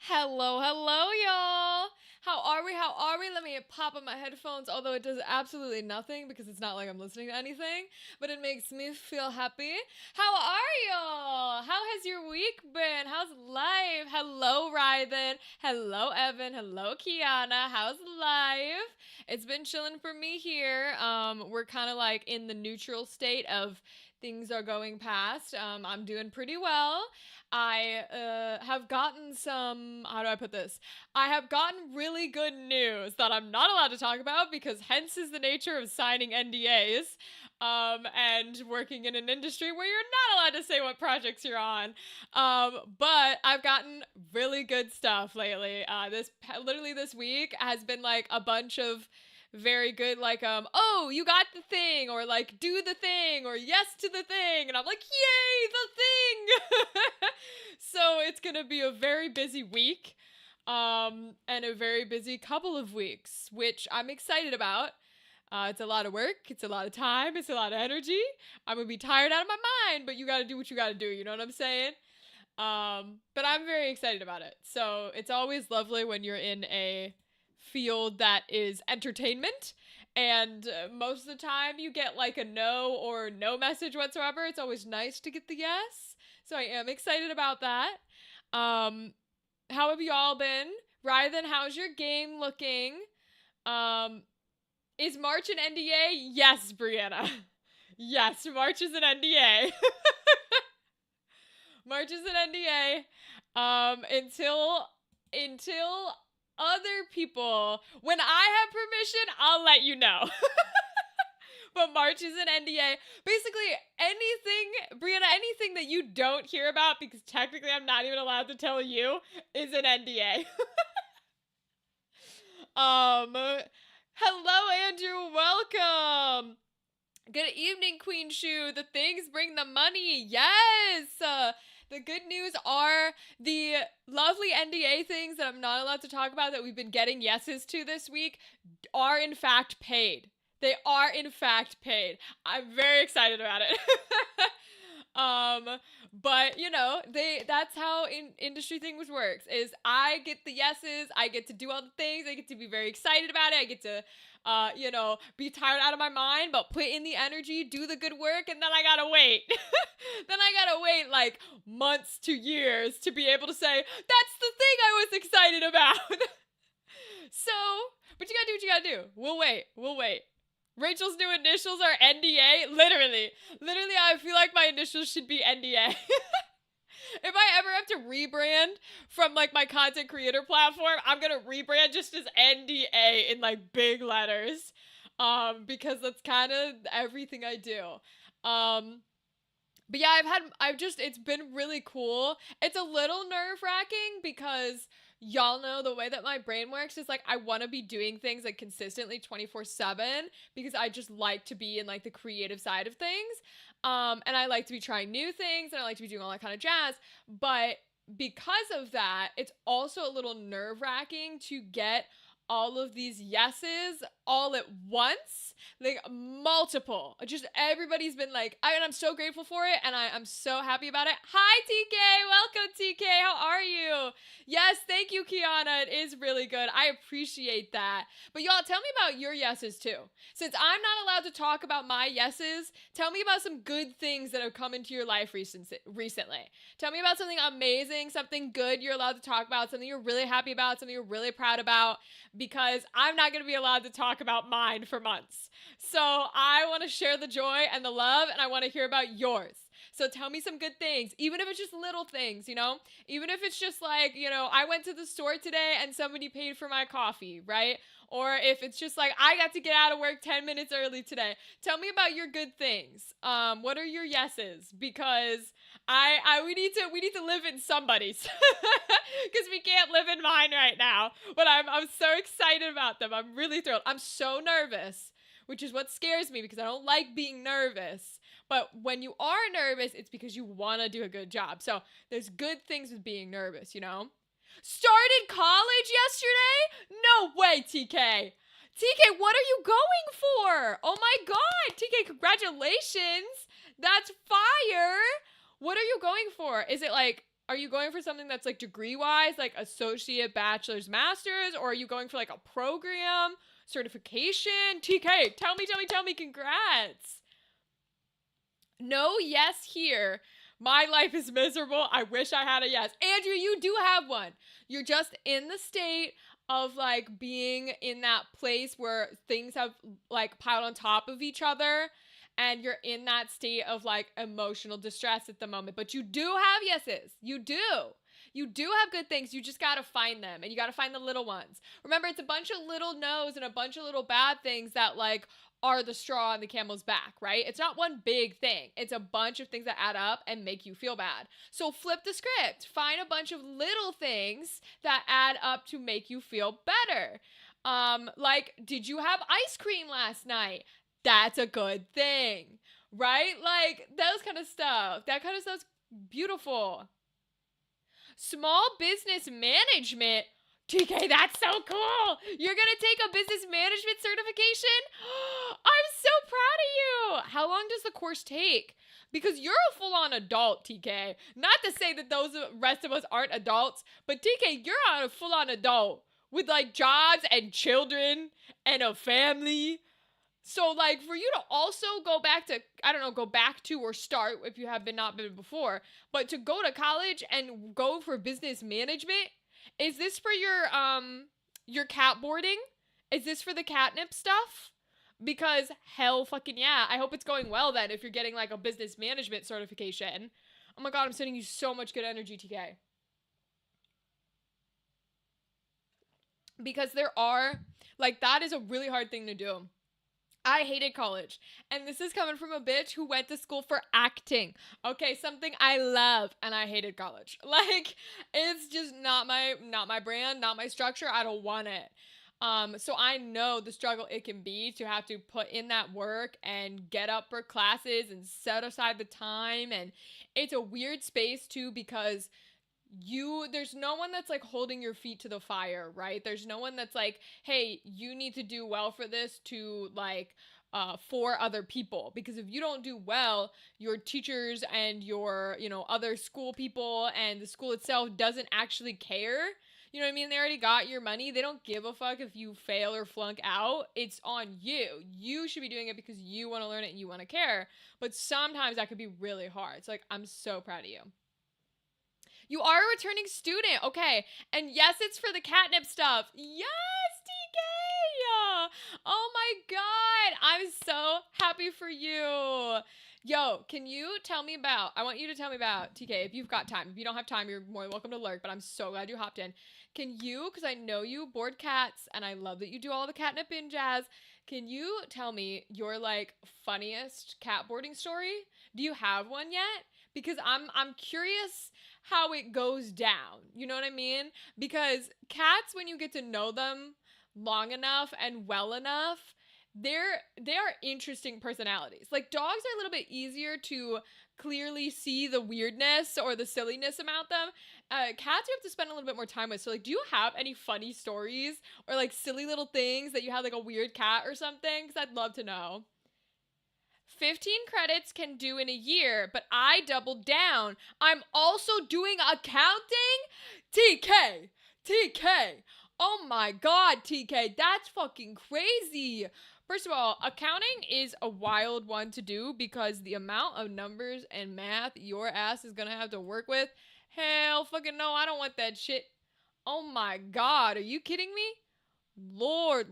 Hello, hello, y'all. How are we? How are we? Let me pop on my headphones, although it does absolutely nothing because it's not like I'm listening to anything, but it makes me feel happy. How are y'all? How has your week been? How's life? Hello, Ryden. Hello, Evan. Hello, Kiana. How's life? It's been chilling for me here. We're kind of like in the neutral state of things are going past. I'm doing pretty well. I have gotten some, how do I put this? I have gotten really good news that I'm not allowed to talk about because hence is the nature of signing NDAs and working in an industry where you're not allowed to say what projects you're on. But I've gotten really good stuff lately. Literally this week has been like a bunch of very good, like, oh, you got the thing, or like, do the thing, or yes to the thing, and I'm like, yay, the thing. So it's gonna be a very busy week, and a very busy couple of weeks, which I'm excited about. It's a lot of work, it's a lot of time, it's a lot of energy. I'm gonna be tired out of my mind, but you gotta do what you gotta do, you know what I'm saying? But I'm very excited about it. So it's always lovely when you're in a field that is entertainment, and most of the time you get like a no or no message whatsoever. It's always nice to get the yes. So I am excited about that. Um, how have y'all been? Rythan, how's your game looking? Um, is March an NDA? Yes, Brianna. Yes, March is an NDA. March is an NDA. Until other people, when I have permission, I'll let you know. But March is an NDA. Basically, anything, Brianna, anything that you don't hear about, because technically I'm not even allowed to tell you, is an NDA. Hello, Andrew. Welcome. Good evening, Queen Shu. The things bring the money. Yes. The good news are the lovely NDA things that I'm not allowed to talk about that we've been getting yeses to this week are in fact paid. They are in fact paid. I'm very excited about it. But you know, that's how industry things works. Is I get the yeses, I get to do all the things, I get to be very excited about it, I get to be tired out of my mind, but put in the energy, do the good work, and then I gotta wait. Then I gotta wait like months to years to be able to say, that's the thing I was excited about. So, but you gotta do what you gotta do. We'll wait. Rachel's new initials are NDA. Literally, I feel like my initials should be NDA. If I ever have to rebrand from like my content creator platform, I'm gonna rebrand just as NDA in like big letters, because that's kind of everything I do. But yeah, it's been really cool. It's a little nerve wracking because y'all know the way that my brain works is like I want to be doing things like consistently 24/7 because I just like to be in like the creative side of things. And I like to be trying new things and I like to be doing all that kind of jazz. But because of that, it's also a little nerve wracking to get all of these yeses all at once, like multiple. Just everybody's been like, and I'm so grateful for it, and I'm so happy about it. Hi, TK. Welcome, TK. How are you? Yes, thank you, Kiana. It is really good. I appreciate that. But y'all, tell me about your yeses too. Since I'm not allowed to talk about my yeses, tell me about some good things that have come into your life recently. Tell me about something amazing, something good you're allowed to talk about, something you're really happy about, something you're really proud about, because I'm not going to be allowed to talk about mine for months. So I want to share the joy and the love, and I want to hear about yours. So tell me some good things, even if it's just little things, even if it's just like, I went to the store today and somebody paid for my coffee, right? Or if it's just like, I got to get out of work 10 minutes early today. Tell me about your good things. What are your yeses? Because we need to live in somebody's, because we can't live in mine right now. But I'm so excited about them. I'm really thrilled. I'm so nervous, which is what scares me because I don't like being nervous. But when you are nervous, it's because you want to do a good job. So there's good things with being nervous, Started college yesterday? No way, TK. TK, what are you going for? Oh my God, TK, congratulations. That's fire. What are you going for? Is it like, are you going for something that's like degree-wise, like associate, bachelor's, master's, or are you going for like a program, certification? TK, tell me, congrats. No yes here. My life is miserable. I wish I had a yes. Andrew, you do have one. You're just in the state of like being in that place where things have like piled on top of each other, and you're in that state of like emotional distress at the moment. But you do have yeses. You do have good things. You just got to find them, and you got to find the little ones. Remember, it's a bunch of little no's and a bunch of little bad things that like are the straw on the camel's back, right? It's not one big thing. It's a bunch of things that add up and make you feel bad. So flip the script. Find a bunch of little things that add up to make you feel better. Like, did you have ice cream last night? That's a good thing, right? Like, those kind of stuff. That kind of stuff's beautiful. Small business management. TK, that's so cool. You're going to take a business management certification? I'm so proud of you. How long does the course take? Because you're a full-on adult, TK. Not to say that those rest of us aren't adults, but TK, you're a full-on adult with like jobs and children and a family. So like for you to also go back to or start if you have not been before, but to go to college and go for business management. Is this for your cat boarding? Is this for the catnip stuff? Because hell fucking yeah. I hope it's going well then if you're getting like a business management certification. Oh my God, I'm sending you so much good energy, TK. Because that is a really hard thing to do. I hated college, and this is coming from a bitch who went to school for acting. Okay, something I love, and I hated college. Like, it's just not my brand, not my structure. I don't want it. So I know the struggle it can be to have to put in that work and get up for classes and set aside the time, and it's a weird space too because there's no one that's like holding your feet to the fire, right? There's no one that's like, hey, you need to do well for this to like for other people, because if you don't do well, your teachers and your other school people and the school itself doesn't actually care. You know what I mean? They already got your money. They don't give a fuck if you fail or flunk out. It's on you. You should be doing it because you want to learn it and you want to care. But sometimes that could be really hard. So, like, I'm so proud of you. You are a returning student. Okay. And yes, it's for the catnip stuff. Yes, TK. Oh my God. I'm so happy for you. Yo, can you tell me about, I want you to tell me about, TK, if you've got time. If you don't have time, you're more than welcome to lurk, but I'm so glad you hopped in. Can you, because I know you board cats, and I love that you do all the catnip in jazz, can you tell me your, like, funniest cat boarding story? Do you have one yet? Because I'm curious how it goes down. You know what I mean? Because cats, when you get to know them long enough and well enough, they are interesting personalities. Like, dogs are a little bit easier to clearly see the weirdness or the silliness about them. Cats you have to spend a little bit more time with. So, like, do you have any funny stories or, like, silly little things that you had, like, a weird cat or something? Because I'd love to know. 15 credits can do in a year, but I doubled down. I'm also doing accounting? TK! TK! Oh my God, TK, that's fucking crazy. First of all, accounting is a wild one to do because the amount of numbers and math your ass is gonna have to work with, hell fucking no, I don't want that shit. Oh my God, are you kidding me? Lord.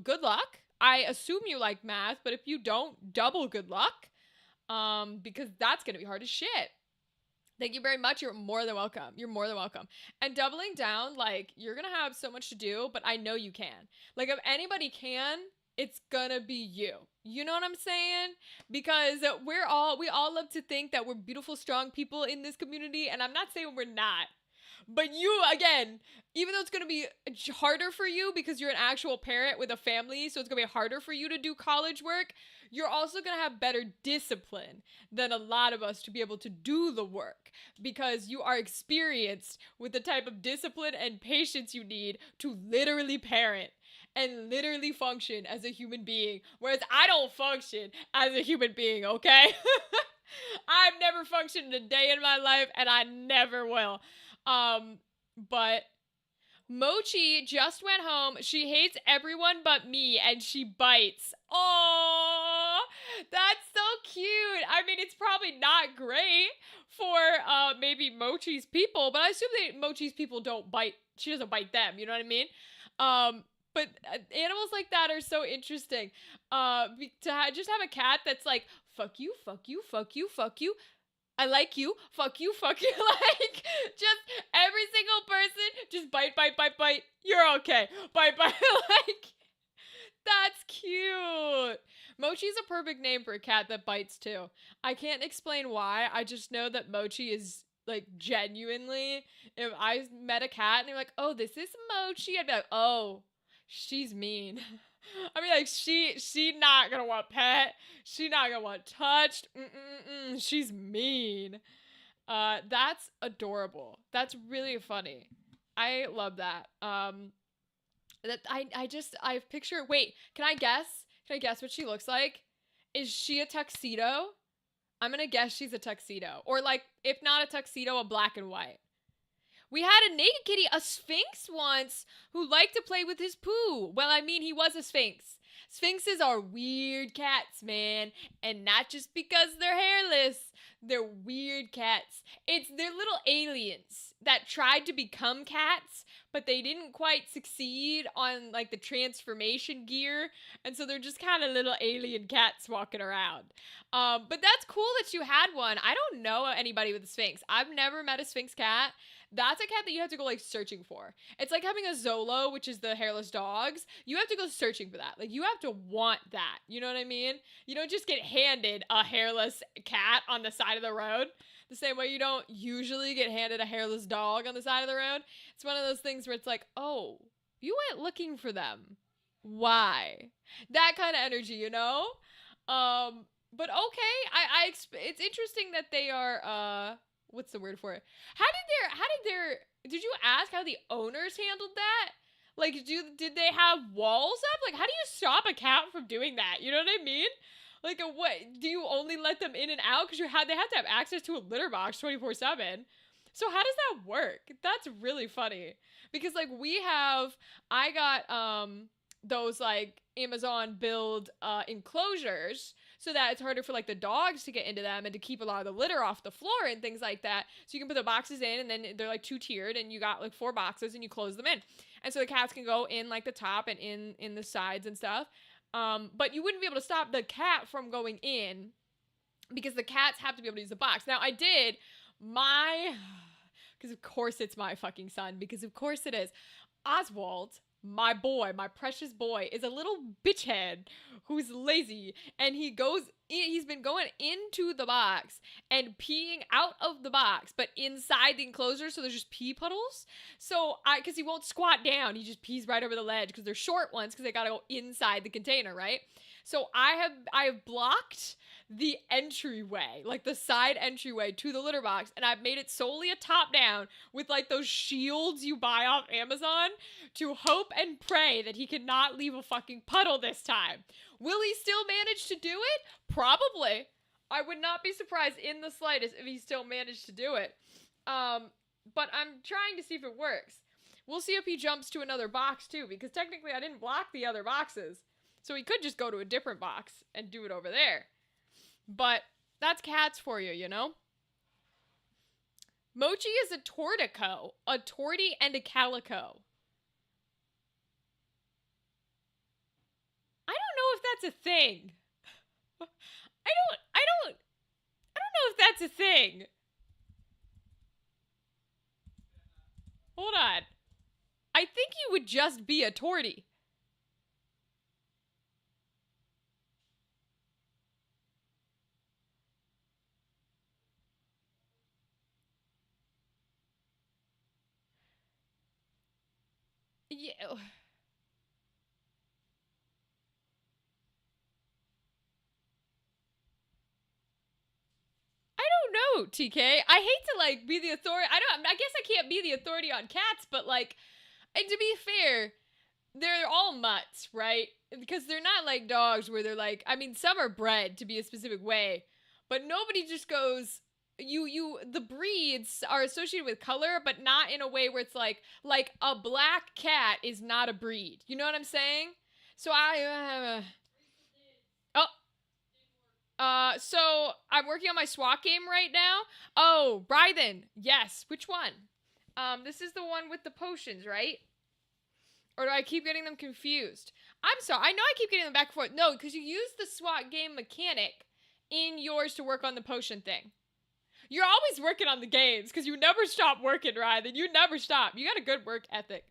Good luck. I assume you like math, but if you don't, double good luck. Because that's gonna be hard as shit. Thank you very much. You're more than welcome. You're more than welcome. And doubling down, like, you're gonna have so much to do, but I know you can. Like, if anybody can, it's gonna be you. You know what I'm saying? Because we all love to think that we're beautiful, strong people in this community, and I'm not saying we're not. But you, again, even though it's going to be harder for you because you're an actual parent with a family, so it's going to be harder for you to do college work, you're also going to have better discipline than a lot of us to be able to do the work because you are experienced with the type of discipline and patience you need to literally parent and literally function as a human being, whereas I don't function as a human being, okay? I've never functioned a day in my life, and I never will. But Mochi just went home. She hates everyone but me, and she bites. Oh, that's so cute. I mean, it's probably not great for maybe Mochi's people, but I assume that Mochi's people don't bite. She doesn't bite them. You know what I mean? But animals like that are so interesting. Just have a cat that's like, fuck you, fuck you, fuck you, fuck you. I like you, fuck you, fuck you. Like, just every single person, just bite, bite, bite, bite. You're okay. Bite, bite. Like, that's cute. Mochi's a perfect name for a cat that bites too. I can't explain why. I just know that Mochi is, like, genuinely, if I met a cat and they're like, oh, this is Mochi, I'd be like, oh, she's mean. I mean, like, she not gonna want pet. She not gonna want touched. She's mean. That's adorable. That's really funny. I love that. That I picture. Wait, can I guess? Can I guess what she looks like? Is she a tuxedo? I'm gonna guess she's a tuxedo, or, like, if not a tuxedo, a black and white. We had a naked kitty, a sphinx once, who liked to play with his poo. Well, I mean, he was a sphinx. Sphinxes are weird cats, man. And not just because they're hairless. They're weird cats. They're little aliens that tried to become cats, but they didn't quite succeed on, like, the transformation gear. And so they're just kind of little alien cats walking around. But that's cool that you had one. I don't know anybody with a sphinx. I've never met a sphinx cat. That's a cat that you have to go, like, searching for. It's like having a Zolo, which is the hairless dogs. You have to go searching for that. Like, you have to want that. You know what I mean? You don't just get handed a hairless cat on the side of the road. The same way you don't usually get handed a hairless dog on the side of the road. It's one of those things where it's like, oh, you went looking for them. Why? That kind of energy, you know? But okay. It's interesting that they are, what's the word for it? Did you ask how the owners handled that? Like, did they have walls up? Like, how do you stop a cat from doing that? You know what I mean? Like, what, do you only let them in and out? Because they have to have access to a litter box 24/7. So how does that work? That's really funny. Because like I got those like Amazon build enclosures so that it's harder for like the dogs to get into them and to keep a lot of the litter off the floor and things like that. So you can put the boxes in and then they're like two tiered and you got like 4 boxes and you close them in. And so the cats can go in like the top and in the sides and stuff. But you wouldn't be able to stop the cat from going in because the cats have to be able to use the box. Now I did my because of course it's my fucking son, because of course it is. Oswald, my boy, my precious boy, is a little bitch head who's lazy, and he's been going into the box and peeing out of the box, but inside the enclosure, so there's just pee puddles. So because he won't squat down, he just pees right over the ledge because they're short ones because they gotta go inside the container, right? So I have blocked the entryway, like the side entryway to the litter box, and I've made it solely a top down with like those shields you buy off Amazon to hope and pray that he cannot leave a fucking puddle this time. Will he still manage to do it? Probably. I would not be surprised in the slightest if he still managed to do it. But I'm trying to see if it works. We'll see if he jumps to another box too, because technically I didn't block the other boxes. So he could just go to a different box and do it over there. But that's cats for you, you know? Mochi is a tortico, a tortie and a calico. I don't know if that's a thing. I don't know if that's a thing. Hold on. I think he would just be a tortie. Yeah. I don't know, TK. I hate to like be the authority. I guess I can't be the authority on cats, but like, and to be fair, they're all mutts, right? Because they're not like dogs where they're like, I mean, some are bred to be a specific way, but nobody just goes, the breeds are associated with color, but not in a way where it's like a black cat is not a breed. You know what I'm saying? So so I'm working on my SWAT game right now. Oh, Bryden. Yes. Which one? This is the one with the potions, right? Or do I keep getting them confused? I'm sorry. I know I keep getting them back and forth. No, because you use the SWAT game mechanic in yours to work on the potion thing. You're always working on the games because you never stop working, Ryan. You never stop. You got a good work ethic.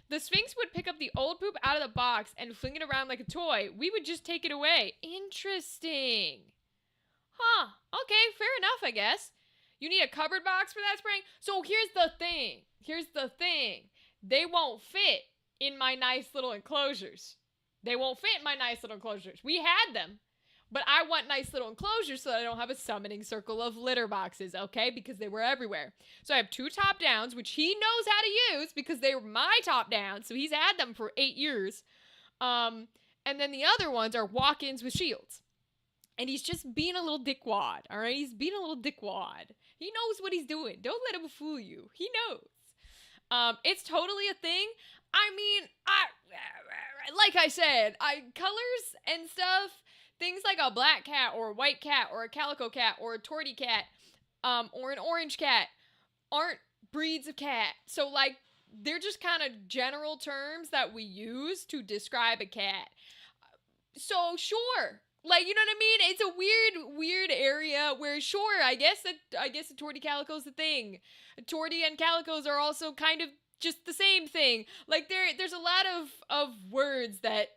The Sphinx would pick up the old poop out of the box and fling it around like a toy. We would just take it away. Interesting. Huh. Okay, fair enough, I guess. You need a cupboard box for that spring? So here's the thing. They won't fit in my nice little enclosures. We had them. But I want nice little enclosures so that I don't have a summoning circle of litter boxes, okay? Because they were everywhere. So I have 2 top downs, which he knows how to use because they were my top downs. So he's had them for 8 years. And then the other ones are walk-ins with shields. And he's just being a little dickwad, all right? He's being a little dickwad. He knows what he's doing. Don't let him fool you. He knows. It's totally a thing. I mean, like I said, colors and stuff, things like a black cat or a white cat or a calico cat or a tortie cat or an orange cat aren't breeds of cat. So, like, they're just kind of general terms that we use to describe a cat. So, sure. Like, you know what I mean? It's a weird area where, sure, I guess a tortie calico is the thing. Tortie and calicos are also kind of just the same thing. Like, there's a lot of words that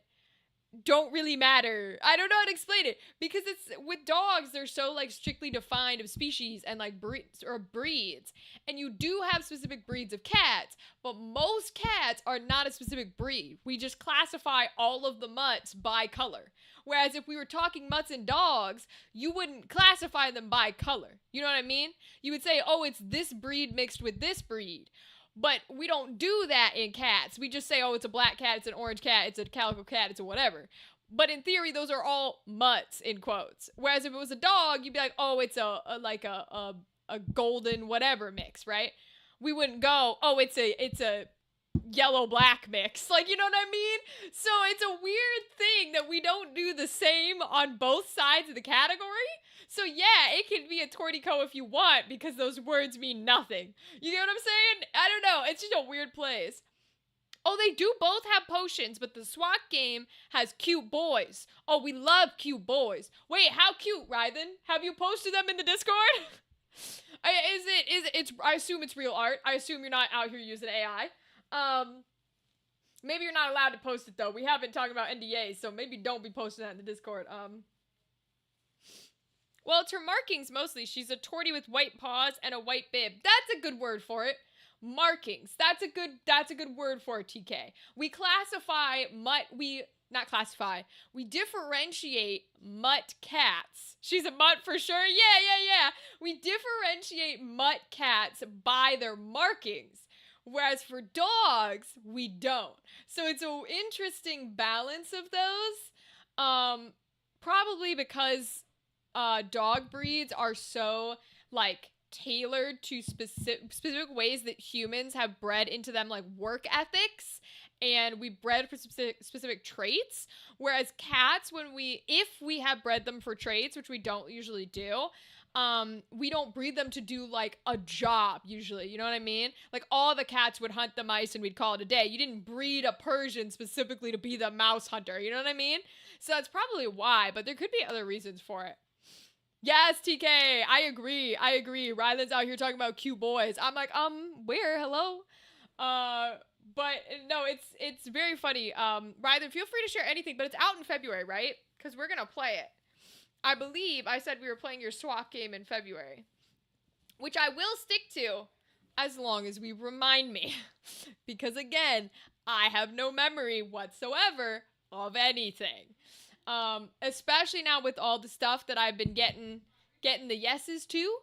don't really matter. I don't know how to explain it because it's with dogs, they're so like strictly defined of species and like breeds, and you do have specific breeds of cats, but most cats are not a specific breed. We just classify all of the mutts by color. Whereas if we were talking mutts and dogs, you wouldn't classify them by color. You know what I mean? You would say, oh, it's this breed mixed with this breed. But we don't do that in cats. We just say, oh, it's a black cat, it's an orange cat, it's a calico cat, it's a whatever. But in theory, those are all mutts, in quotes. Whereas if it was a dog, you'd be like, oh, it's a a golden whatever mix, right? We wouldn't go, oh, it's a yellow black mix. Like, you know what I mean? So it's a weird thing that we don't do the same on both sides of the category. So yeah, it can be a tortico if you want, because those words mean nothing. You get what I'm saying? I don't know. It's just a weird place. Oh, they do both have potions, but the SWAT game has cute boys. Oh, we love cute boys. Wait, how cute, Ryden? Have you posted them in the Discord? I assume it's real art. I assume you're not out here using AI. Maybe you're not allowed to post it though. We have been talking about NDAs, so maybe don't be posting that in the Discord. Well, it's her markings mostly. She's a tortie with white paws and a white bib. That's a good word for it. Markings. That's a good word for it, TK. We differentiate mutt cats. She's a mutt for sure. Yeah. We differentiate mutt cats by their markings. Whereas for dogs, we don't. So it's an interesting balance of those. Probably because dog breeds are so like tailored to specific ways that humans have bred into them, like work ethics, and we bred for specific traits. Whereas cats, if we have bred them for traits, which we don't usually do, we don't breed them to do like a job usually, you know what I mean? Like all the cats would hunt the mice and we'd call it a day. You didn't breed a Persian specifically to be the mouse hunter, you know what I mean? So that's probably why, but there could be other reasons for it. Yes, TK, I agree. Ryland's out here talking about cute boys. I'm like, where? Hello? But no, it's very funny. Ryland, feel free to share anything, but it's out in February, right? Because we're gonna play it. I believe I said we were playing your SWAT game in February, which I will stick to as long as we remind me. Because again, I have no memory whatsoever of anything. Especially now with all the stuff that I've been getting the yeses to.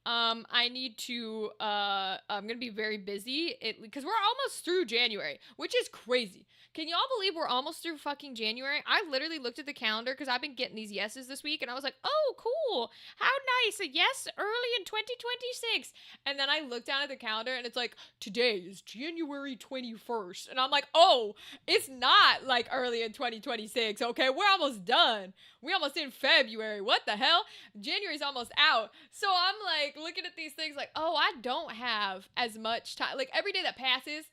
I need to, I'm gonna be very busy because we're almost through January, which is crazy. Can y'all believe we're almost through fucking January? I literally looked at the calendar because I've been getting these yeses this week, and I was like, oh, cool. How nice. A yes early in 2026. And then I looked down at the calendar, and it's like, today is January 21st. And I'm like, oh, it's not like early in 2026, okay? We're almost done. We're almost in February. What the hell? January's almost out. So I'm like looking at these things like, oh, I don't have as much time. Like every day that passes,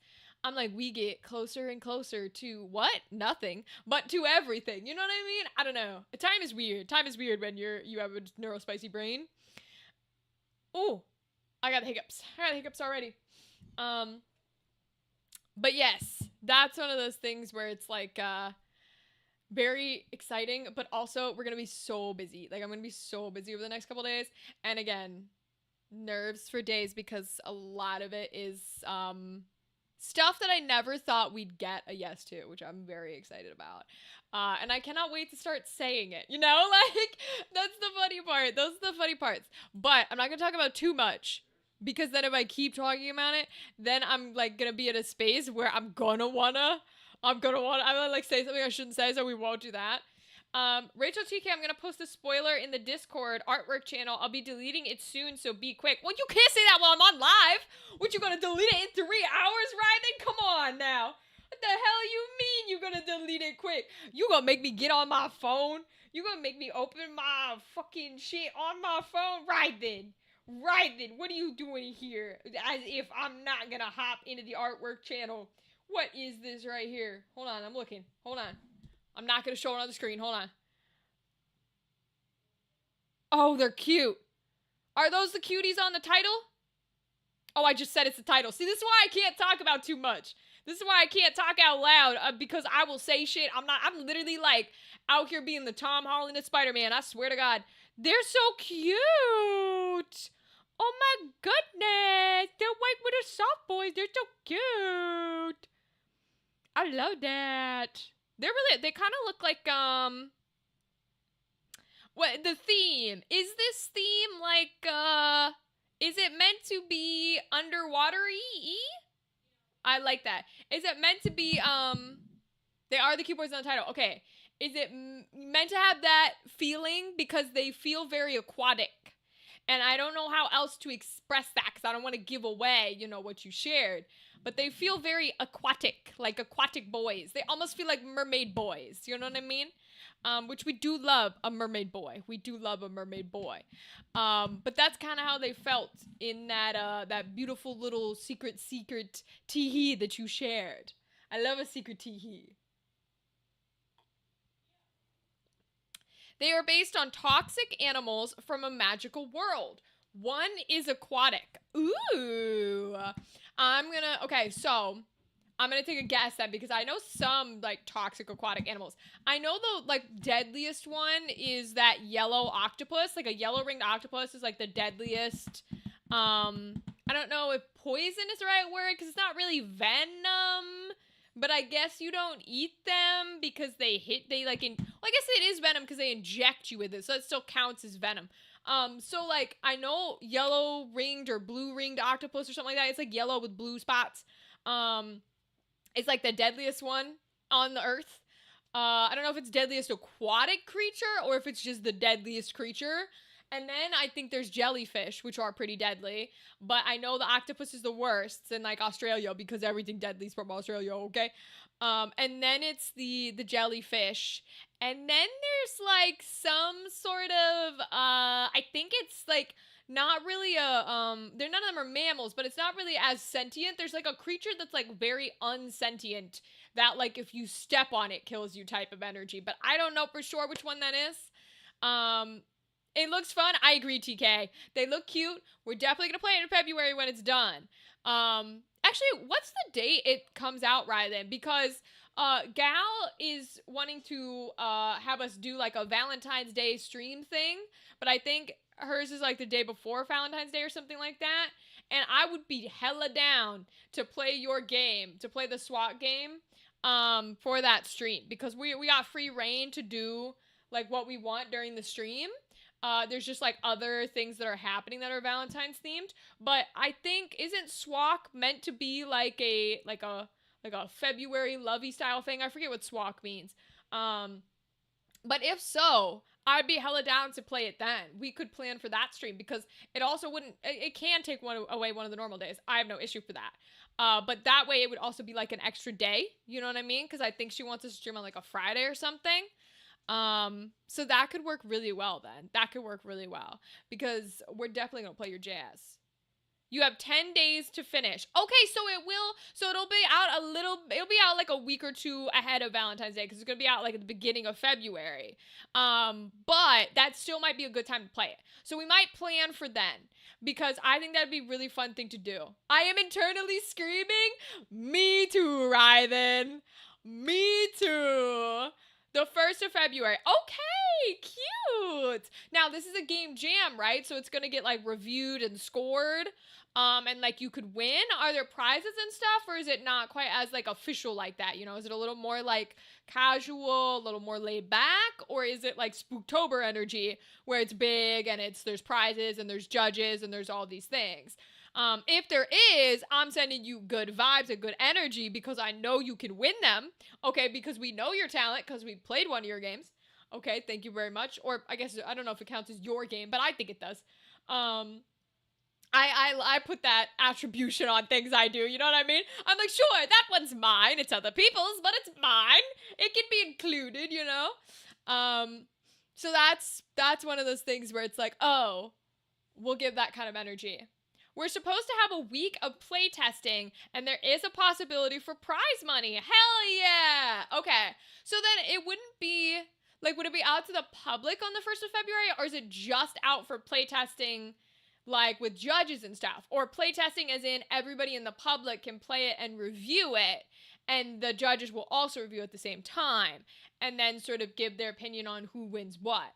I'm like, we get closer and closer to what? Nothing, but to everything. You know what I mean? I don't know. Time is weird. Time is weird when you have a neurospicy brain. Oh, I got hiccups. Already. But yes, that's one of those things where it's like, very exciting, but also we're gonna be so busy. Like I'm gonna be so busy over the next couple days, and again, nerves for days because a lot of it is stuff that I never thought we'd get a yes to, which I'm very excited about. And I cannot wait to start saying it, you know? Like, that's the funny part. Those are the funny parts. But I'm not gonna talk about too much, because then if I keep talking about it, then I'm like gonna be at a space where I'm gonna wanna like say something I shouldn't say, so we won't do that. Rachel TK, I'm gonna post a spoiler in the Discord artwork channel. I'll be deleting it soon, so be quick. Well, you can't say that while I'm on live. What, you gonna delete it in 3 hours, Ryden? Come on now. What the hell you mean you gonna delete it quick? You gonna make me get on my phone? You gonna make me open my fucking shit on my phone? Ryden, what are you doing here? As if I'm not gonna hop into the artwork channel. What is this right here? Hold on, I'm looking. Hold on. I'm not going to show it on the screen. Hold on. Oh, they're cute. Are those the cuties on the title? Oh, I just said it's the title. See, this is why I can't talk about too much. This is why I can't talk out loud, because I will say shit. I'm literally like out here being the Tom Holland of Spider-Man. I swear to God. They're so cute. Oh my goodness. They're white with the soft boys. They're so cute. I love that. They kind of look like, what, the theme? Is this theme like, is it meant to be underwater-y? I like that. Is it meant to be, they are the cute boys on the title. Okay. Is it meant to have that feeling because they feel very aquatic? And I don't know how else to express that because I don't want to give away, what you shared. But they feel very aquatic, like aquatic boys. They almost feel like mermaid boys. You know what I mean? Which we do love a mermaid boy. We do love a mermaid boy. But that's kind of how they felt in that beautiful little secret teehee that you shared. I love a secret teehee. They are based on toxic animals from a magical world. One is aquatic. Ooh. I'm gonna take a guess then because I know some like toxic aquatic animals. I know the like deadliest one is that yellow octopus. Like a yellow ringed octopus is like the deadliest. I don't know if poison is the right word because it's not really venom. But I guess you don't eat them because I guess it is venom because they inject you with it, so it still counts as venom. So like I know yellow ringed or blue ringed octopus or something like that. It's like yellow with blue spots. It's like the deadliest one on the earth. I don't know if it's deadliest aquatic creature or if it's just the deadliest creature. And then I think there's jellyfish, which are pretty deadly. But I know the octopus is the worst in like Australia because everything deadly is from Australia, okay? And then it's the jellyfish. And then there's like some sort of I think it's like not really they're none of them are mammals, but it's not really as sentient. There's like a creature that's like very unsentient that like if you step on it kills you type of energy. But I don't know for sure which one that is. It looks fun. I agree, TK. They look cute. We're definitely gonna play it in February when it's done. Actually, what's the date it comes out, Rylan? Because Gal is wanting to have us do like a Valentine's Day stream thing, but I think hers is like the day before Valentine's Day or something like that. And I would be hella down to play your game, to play the SWAT game, for that stream because we got free reign to do like what we want during the stream. There's just like other things that are happening that are Valentine's themed, but I think isn't SWAC meant to be like a February lovey style thing? I forget what SWAC means. But if so, I'd be hella down to play it then. We could plan for that stream because it also wouldn't. It can take away one of the normal days. I have no issue for that. But that way it would also be like an extra day. You know what I mean? Because I think she wants us to stream on like a Friday or something. So that could work really well then. That could work really well because we're definitely gonna play your jazz. You have 10 days to finish. Okay, it'll be out like a week or two ahead of Valentine's Day because it's gonna be out like at the beginning of February. But that still might be a good time to play it. So we might plan for then because I think that'd be a really fun thing to do. I am internally screaming, me too, Ryden. Me too. The 1st of February. Okay, cute. Now, this is a game jam, right? So it's going to get, like, reviewed and scored. And, like, you could win. Are there prizes and stuff? Or is it not quite as, like, official like that? You know, is it a little more, like, casual, a little more laid back? Or is it, like, Spooktober energy where it's big and there's prizes and there's judges and there's all these things? If there is, I'm sending you good vibes and good energy because I know you can win them. Okay, because we know your talent because we played one of your games. Okay, thank you very much. Or I guess, I don't know if it counts as your game, but I think it does. I put that attribution on things I do, you know what I mean? I'm like, sure, that one's mine. It's other people's, but it's mine. It can be included, you know? So that's one of those things where it's like, oh, we'll give that kind of energy. We're supposed to have a week of playtesting, and there is a possibility for prize money. Hell yeah! Okay, so then it wouldn't be, like, would it be out to the public on the 1st of February, or is it just out for playtesting, like, with judges and stuff? Or playtesting as in everybody in the public can play it and review it, and the judges will also review at the same time, and then sort of give their opinion on who wins what.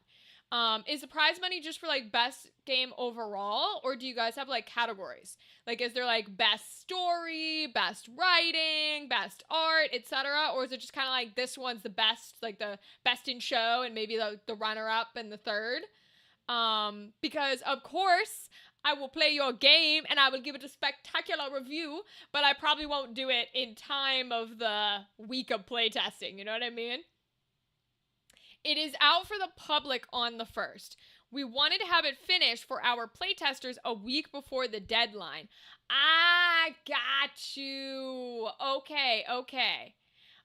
Is the prize money just for, like, best game overall, or do you guys have, like, categories? Like, is there, like, best story, best writing, best art, etc., or is it just kind of like this one's the best, like, the best in show, and maybe the runner-up and the third? Because, of course, I will play your game, and I will give it a spectacular review, but I probably won't do it in time of the week of playtesting, you know what I mean? It is out for the public on the 1st. We wanted to have it finished for our playtesters a week before the deadline. I got you. Okay.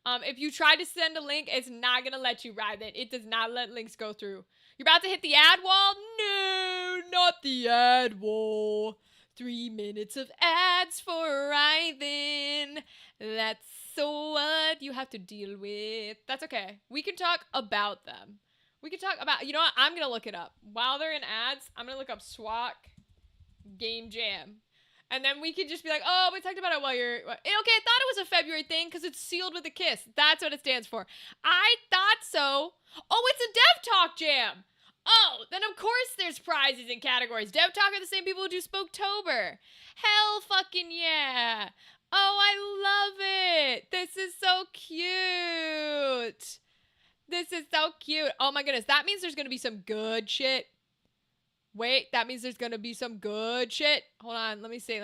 If you try to send a link, it's not going to let you write it. It does not let links go through. You're about to hit the ad wall? No, not the ad wall. 3 minutes of ads for writing. That's what you have to deal with. That's okay. We can talk about them. We can talk about, you know what? I'm going to look it up. While they're in ads, I'm going to look up SWAC Game Jam. And then we could just be like, oh, we talked about it while you're... Okay, I thought it was a February thing because it's sealed with a kiss. That's what it stands for. I thought so. Oh, it's a Dev Talk Jam. Oh, then of course there's prizes and categories. Dev Talk are the same people who do Spooktober. Hell fucking yeah. Oh, I love it. This is so cute. This is so cute. Oh my goodness. That means there's going to be some good shit. Wait, that means there's going to be some good shit. Hold on. Let me see.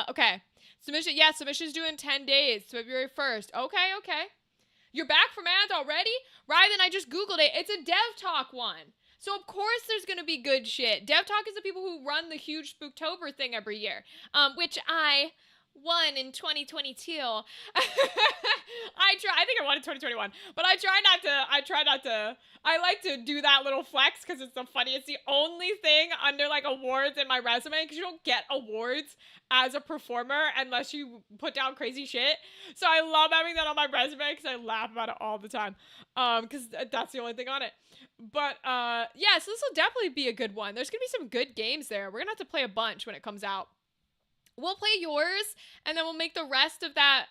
Okay. Submission's due in 10 days. February 1st. Okay. You're back from ads already? Right, then I just Googled it. It's a Dev Talk one. So of course there's gonna be good shit. Dev Talk is the people who run the huge Spooktober thing every year. Which I won in 2022. I think I won in 2021, but I like to do that little flex because it's so funny. It's the only thing under like awards in my resume because you don't get awards as a performer unless you put down crazy shit. So I love having that on my resume because I laugh about it all the time. Because that's the only thing on it. But yeah, so this will definitely be a good one. There's gonna be some good games there. We're gonna have to play a bunch when it comes out. We'll play yours, and then we'll make the rest of that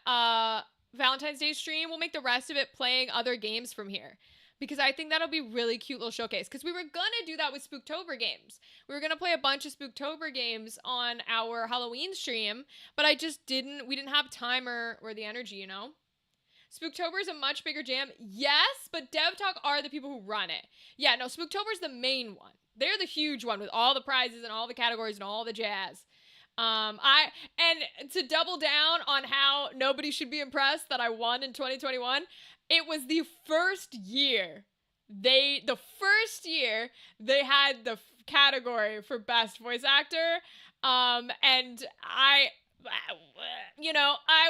Valentine's Day stream. We'll make the rest of it playing other games from here. Because I think that'll be really cute little showcase. Because we were going to do that with Spooktober games. We were going to play a bunch of Spooktober games on our Halloween stream. But we didn't have time or the energy, you know? Spooktober is a much bigger jam. Yes, but Dev Talk are the people who run it. Yeah, no, Spooktober is the main one. They're the huge one with all the prizes and all the categories and all the jazz. And to double down on how nobody should be impressed that I won in 2021, it was the first year they had the category for best voice actor. And I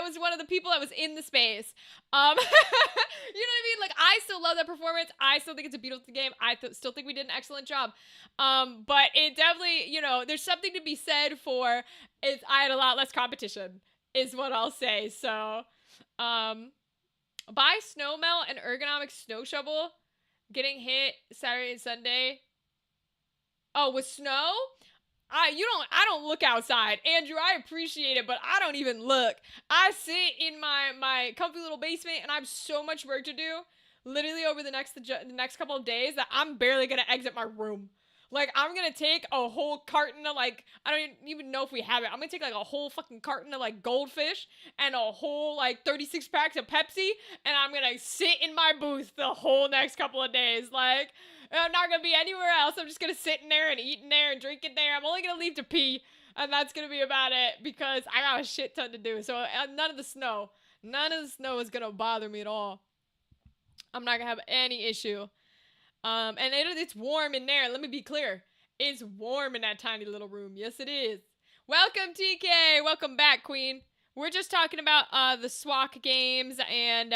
was one of the people that was in the space. You know what I mean? Like, I still love that performance. I still think it's a beautiful game. I still think we did an excellent job. But it definitely, there's something to be said for I had a lot less competition, is what I'll say. So, buy snow melt and ergonomic snow shovel. Getting hit Saturday and Sunday. Oh, with snow? I don't look outside. Andrew, I appreciate it, but I don't even look. I sit in my comfy little basement and I have so much work to do literally over the next couple of days that I'm barely going to exit my room. Like, I'm going to take a whole carton of, like, I don't even know if we have it. I'm going to take, like, a whole fucking carton of, like, Goldfish and a whole, like, 36 packs of Pepsi, and I'm going to sit in my booth the whole next couple of days. Like, I'm not going to be anywhere else. I'm just going to sit in there and eat in there and drink in there. I'm only going to leave to pee, and that's going to be about it because I got a shit ton to do. So, none of the snow is going to bother me at all. I'm not going to have any issue. And it's warm in there. Let me be clear. It's warm in that tiny little room. Yes, it is. Welcome, TK. Welcome back, Queen. We're just talking about the SWAC games and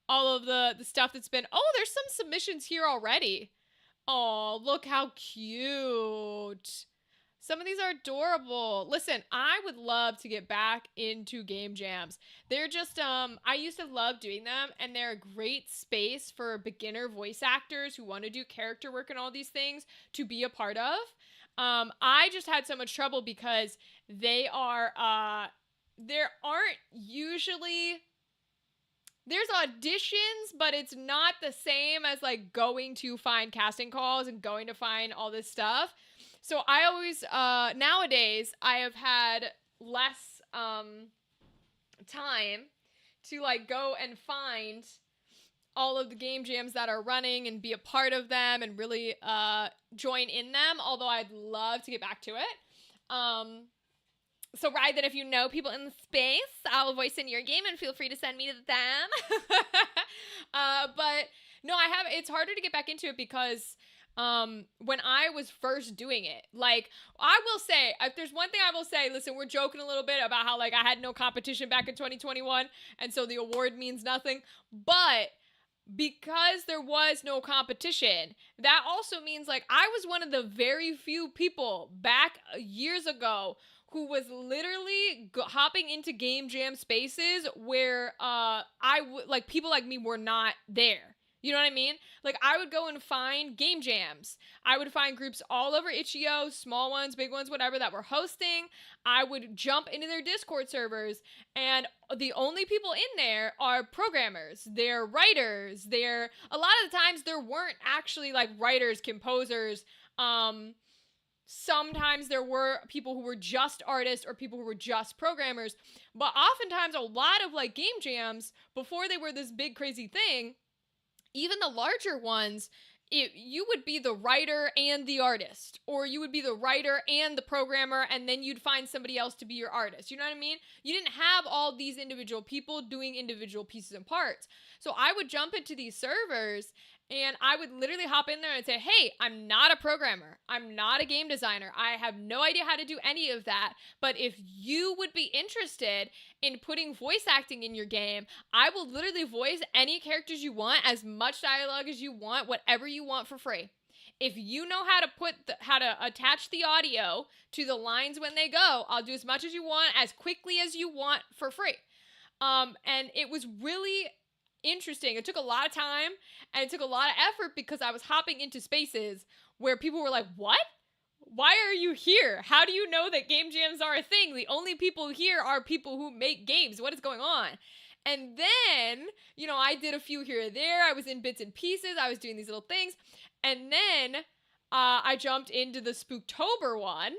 all of the stuff that's been... Oh, there's some submissions here already. Oh, look how cute. Some of these are adorable. Listen, I would love to get back into game jams. They're just, I used to love doing them, and they're a great space for beginner voice actors who want to do character work and all these things to be a part of. I just had so much trouble because there aren't usually... There's auditions, but it's not the same as, like, going to find casting calls and going to find all this stuff. So I always, nowadays, I have had less time to, like, go and find all of the game jams that are running and be a part of them and really join in them, although I'd love to get back to it. So, Ryan, that if you know people in the space, I'll voice in your game and feel free to send me to them. But no, I have. It's harder to get back into it because when I was first doing it, like, I will say, if there's one thing I will say, listen, we're joking a little bit about how, like, I had no competition back in 2021, and so the award means nothing. But because there was no competition, that also means, like, I was one of the very few people back years ago who was literally hopping into game jam spaces where like, people like me were not there. You know what I mean? Like, I would go and find game jams. I would find groups all over Itch.io, small ones, big ones, whatever, that were hosting. I would jump into their Discord servers, and the only people in there are programmers. They're writers. They're, a lot of the times there weren't actually, like, writers, composers. Sometimes there were people who were just artists or people who were just programmers, but oftentimes a lot of, like, game jams, before they were this big crazy thing, even the larger ones, you would be the writer and the artist, or you would be the writer and the programmer, and then you'd find somebody else to be your artist. You know what I mean? You didn't have all these individual people doing individual pieces and parts. So I would jump into these servers, and I would literally hop in there and say, hey, I'm not a programmer. I'm not a game designer. I have no idea how to do any of that. But if you would be interested in putting voice acting in your game, I will literally voice any characters you want, as much dialogue as you want, whatever you want, for free. If you know how to how to attach the audio to the lines when they go, I'll do as much as you want, as quickly as you want, for free. And it was really interesting. It took a lot of time and it took a lot of effort because I was hopping into spaces where people were like, what? Why are you here? How do you know that game jams are a thing? The only people here are people who make games. What is going on? And then, I did a few here or there. I was in bits and pieces. I was doing these little things. And then I jumped into the Spooktober one.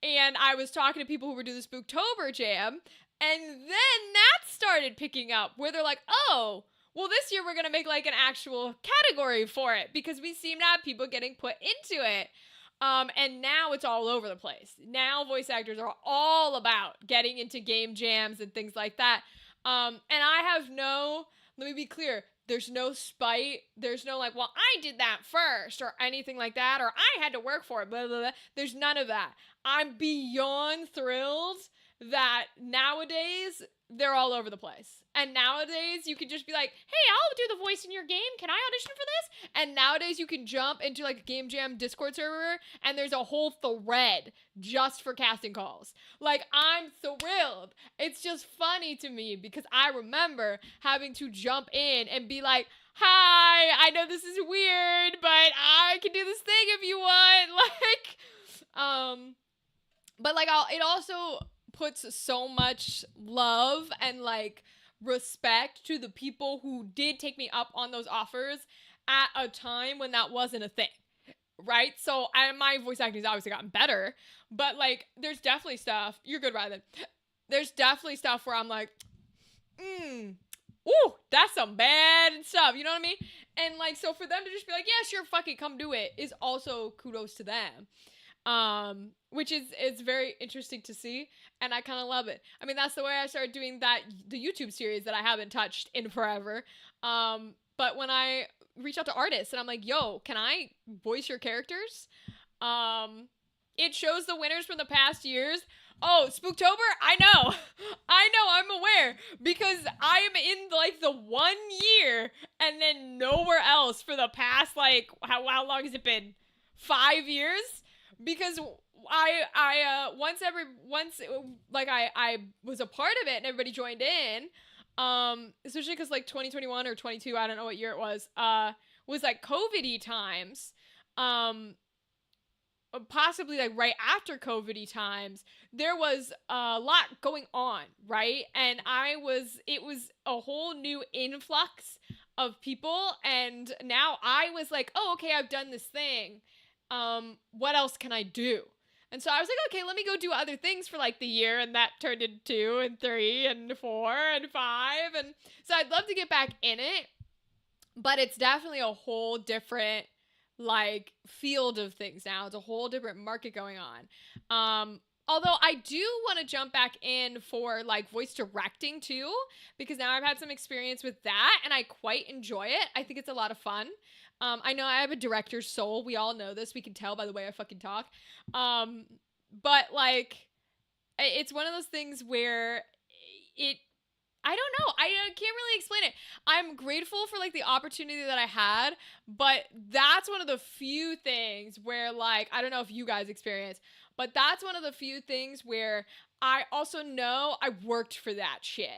And I was talking to people who were doing the Spooktober jam. And then that started picking up, where they're like, oh, well, this year we're going to make, like, an actual category for it because we seem to have people getting put into it. And now it's all over the place. Now voice actors are all about getting into game jams and things like that. And I have let me be clear, there's no spite. There's no, like, well, I did that first or anything like that, or I had to work for it, blah, blah, blah. There's none of that. I'm beyond thrilled that nowadays they're all over the place. And nowadays you can just be like, hey, I'll do the voice in your game. Can I audition for this? And nowadays you can jump into, like, a game jam Discord server and there's a whole thread just for casting calls. Like, I'm thrilled. It's just funny to me because I remember having to jump in and be like, hi, I know this is weird, but I can do this thing if you want. But, like, it also puts so much love and, like, respect to the people who did take me up on those offers at a time when that wasn't a thing, right? So my voice acting has obviously gotten better, but, like, there's definitely stuff, you're good, Rylan, there's definitely stuff where I'm like, ooh, that's some bad stuff, you know what I mean? And, like, so for them to just be like, yeah, sure, fuck it, come do it, is also kudos to them. Which is very interesting to see, and I kind of love it. I mean, that's the way I started doing the YouTube series that I haven't touched in forever. But when I reach out to artists and I'm like, yo, can I voice your characters? It shows the winners from the past years. Oh, Spooktober? I know, I'm aware, because I am in, like, the 1 year and then nowhere else for the past, like, how long has it been? 5 years? Because I was a part of it and everybody joined in, especially because, like, 2021 or 22, I don't know what year it was like COVID-y times, possibly, like, right after COVID-y times, there was a lot going on, right? And it was a whole new influx of people, and now I was like, oh, okay, I've done this thing. What else can I do? And so I was like, okay, let me go do other things for, like, the year, and that turned into 2 and 3 and 4 and 5, and so I'd love to get back in it, but it's definitely a whole different, like, field of things now. It's a whole different market going on. Although I do want to jump back in for like voice directing too, because now I've had some experience with that and I quite enjoy it. I think it's a lot of fun. I know I have a director's soul. We all know this. We can tell by the way I fucking talk. Um, but like, it's one of those things where it I don't know. I can't really explain it. I'm grateful for like the opportunity that I had, but that's one of the few things where like I don't know if you guys experience, but that's one of the few things where I also know I worked for that shit.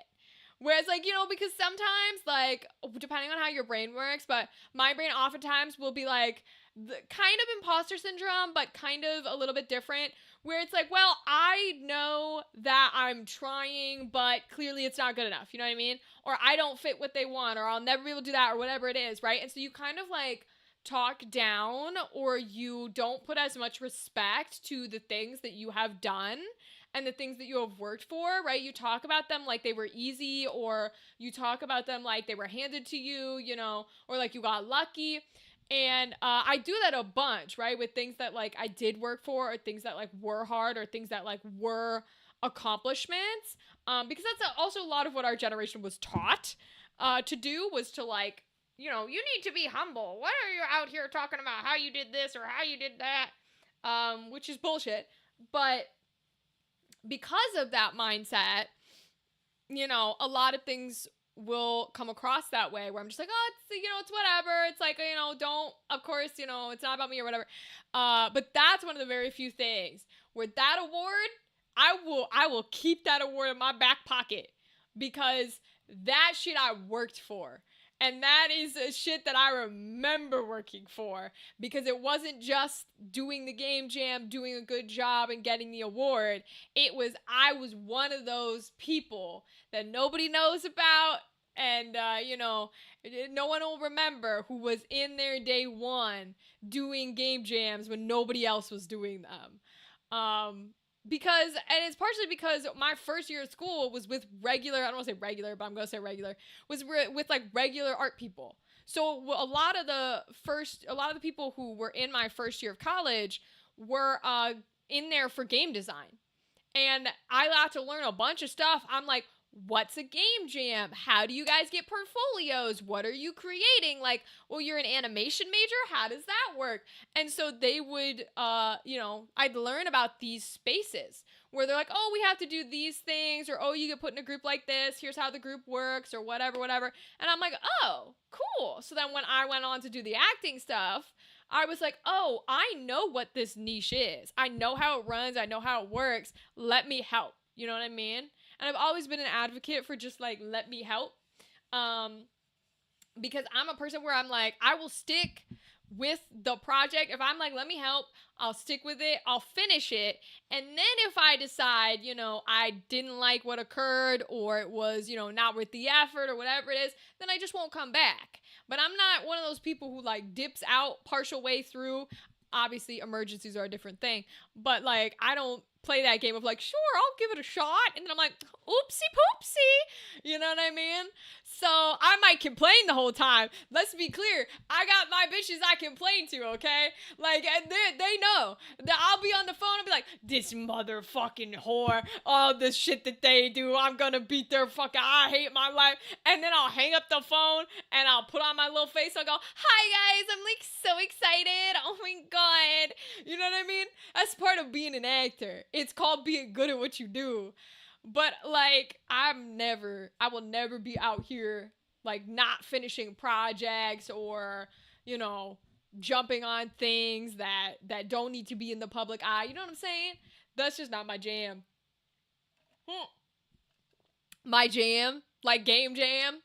Whereas like, because sometimes like depending on how your brain works, but my brain oftentimes will be like the kind of imposter syndrome, but kind of a little bit different where it's like, well, I know that I'm trying, but clearly it's not good enough. You know what I mean? Or I don't fit what they want, or I'll never be able to do that, or whatever it is, right? And so you kind of like talk down, or you don't put as much respect to the things that you have done and the things that you have worked for, right? You talk about them like they were easy, or you talk about them like they were handed to you, or like you got lucky. And I do that a bunch, right? With things that like I did work for, or things that like were hard, or things that like were accomplishments. Because that's also a lot of what our generation was taught to do, was to like, you need to be humble. Why are you out here talking about how you did this or how you did that? Which is bullshit. But because of that mindset, a lot of things will come across that way where I'm just like, oh, it's whatever. It's like, don't, of course, it's not about me or whatever. But that's one of the very few things where that award, I will keep that award in my back pocket because that shit I worked for. And that is a shit that I remember working for, because it wasn't just doing the game jam, doing a good job and getting the award. I was one of those people that nobody knows about, and no one will remember, who was in there day one doing game jams when nobody else was doing them. And it's partially because my first year of school was with regular, I don't want to say regular, but I'm going to say regular, was with like regular art people. So a lot of the people who were in my first year of college were in there for game design. And I got to learn a bunch of stuff. I'm like, what's a game jam? How do you guys get portfolios? What are you creating? Like, well, you're an animation major? How does that work? And so they would, I'd learn about these spaces where they're like, oh, we have to do these things, or, oh, you get put in a group like this. Here's how the group works, or whatever. And I'm like, oh, cool. So then when I went on to do the acting stuff, I was like, oh, I know what this niche is. I know how it runs. I know how it works. Let me help. You know what I mean? And I've always been an advocate for just like, let me help. Because I'm a person where I'm like, I will stick with the project. If I'm like, let me help, I'll stick with it. I'll finish it. And then if I decide, I didn't like what occurred, or it was, not worth the effort, or whatever it is, then I just won't come back. But I'm not one of those people who like dips out partial way through. Obviously, emergencies are a different thing. But like, I don't play that game of like, sure, I'll give it a shot. And then I'm like, oopsie poopsie. You know what I mean? So I might complain the whole time. Let's be clear. I got my bitches I complain to, okay? Like, they know that I'll be on the phone and be like, this motherfucking whore, all this shit that they do, I'm gonna beat their fucking, I hate my life. And then I'll hang up the phone and I'll put on my little face. I'll go, hi guys, I'm like so excited. Oh my God. You know what I mean? That's part of being an actor. It's called being good at what you do. But like, I will never be out here like not finishing projects, or, jumping on things that don't need to be in the public eye. You know what I'm saying? That's just not my jam. My jam, like game jam,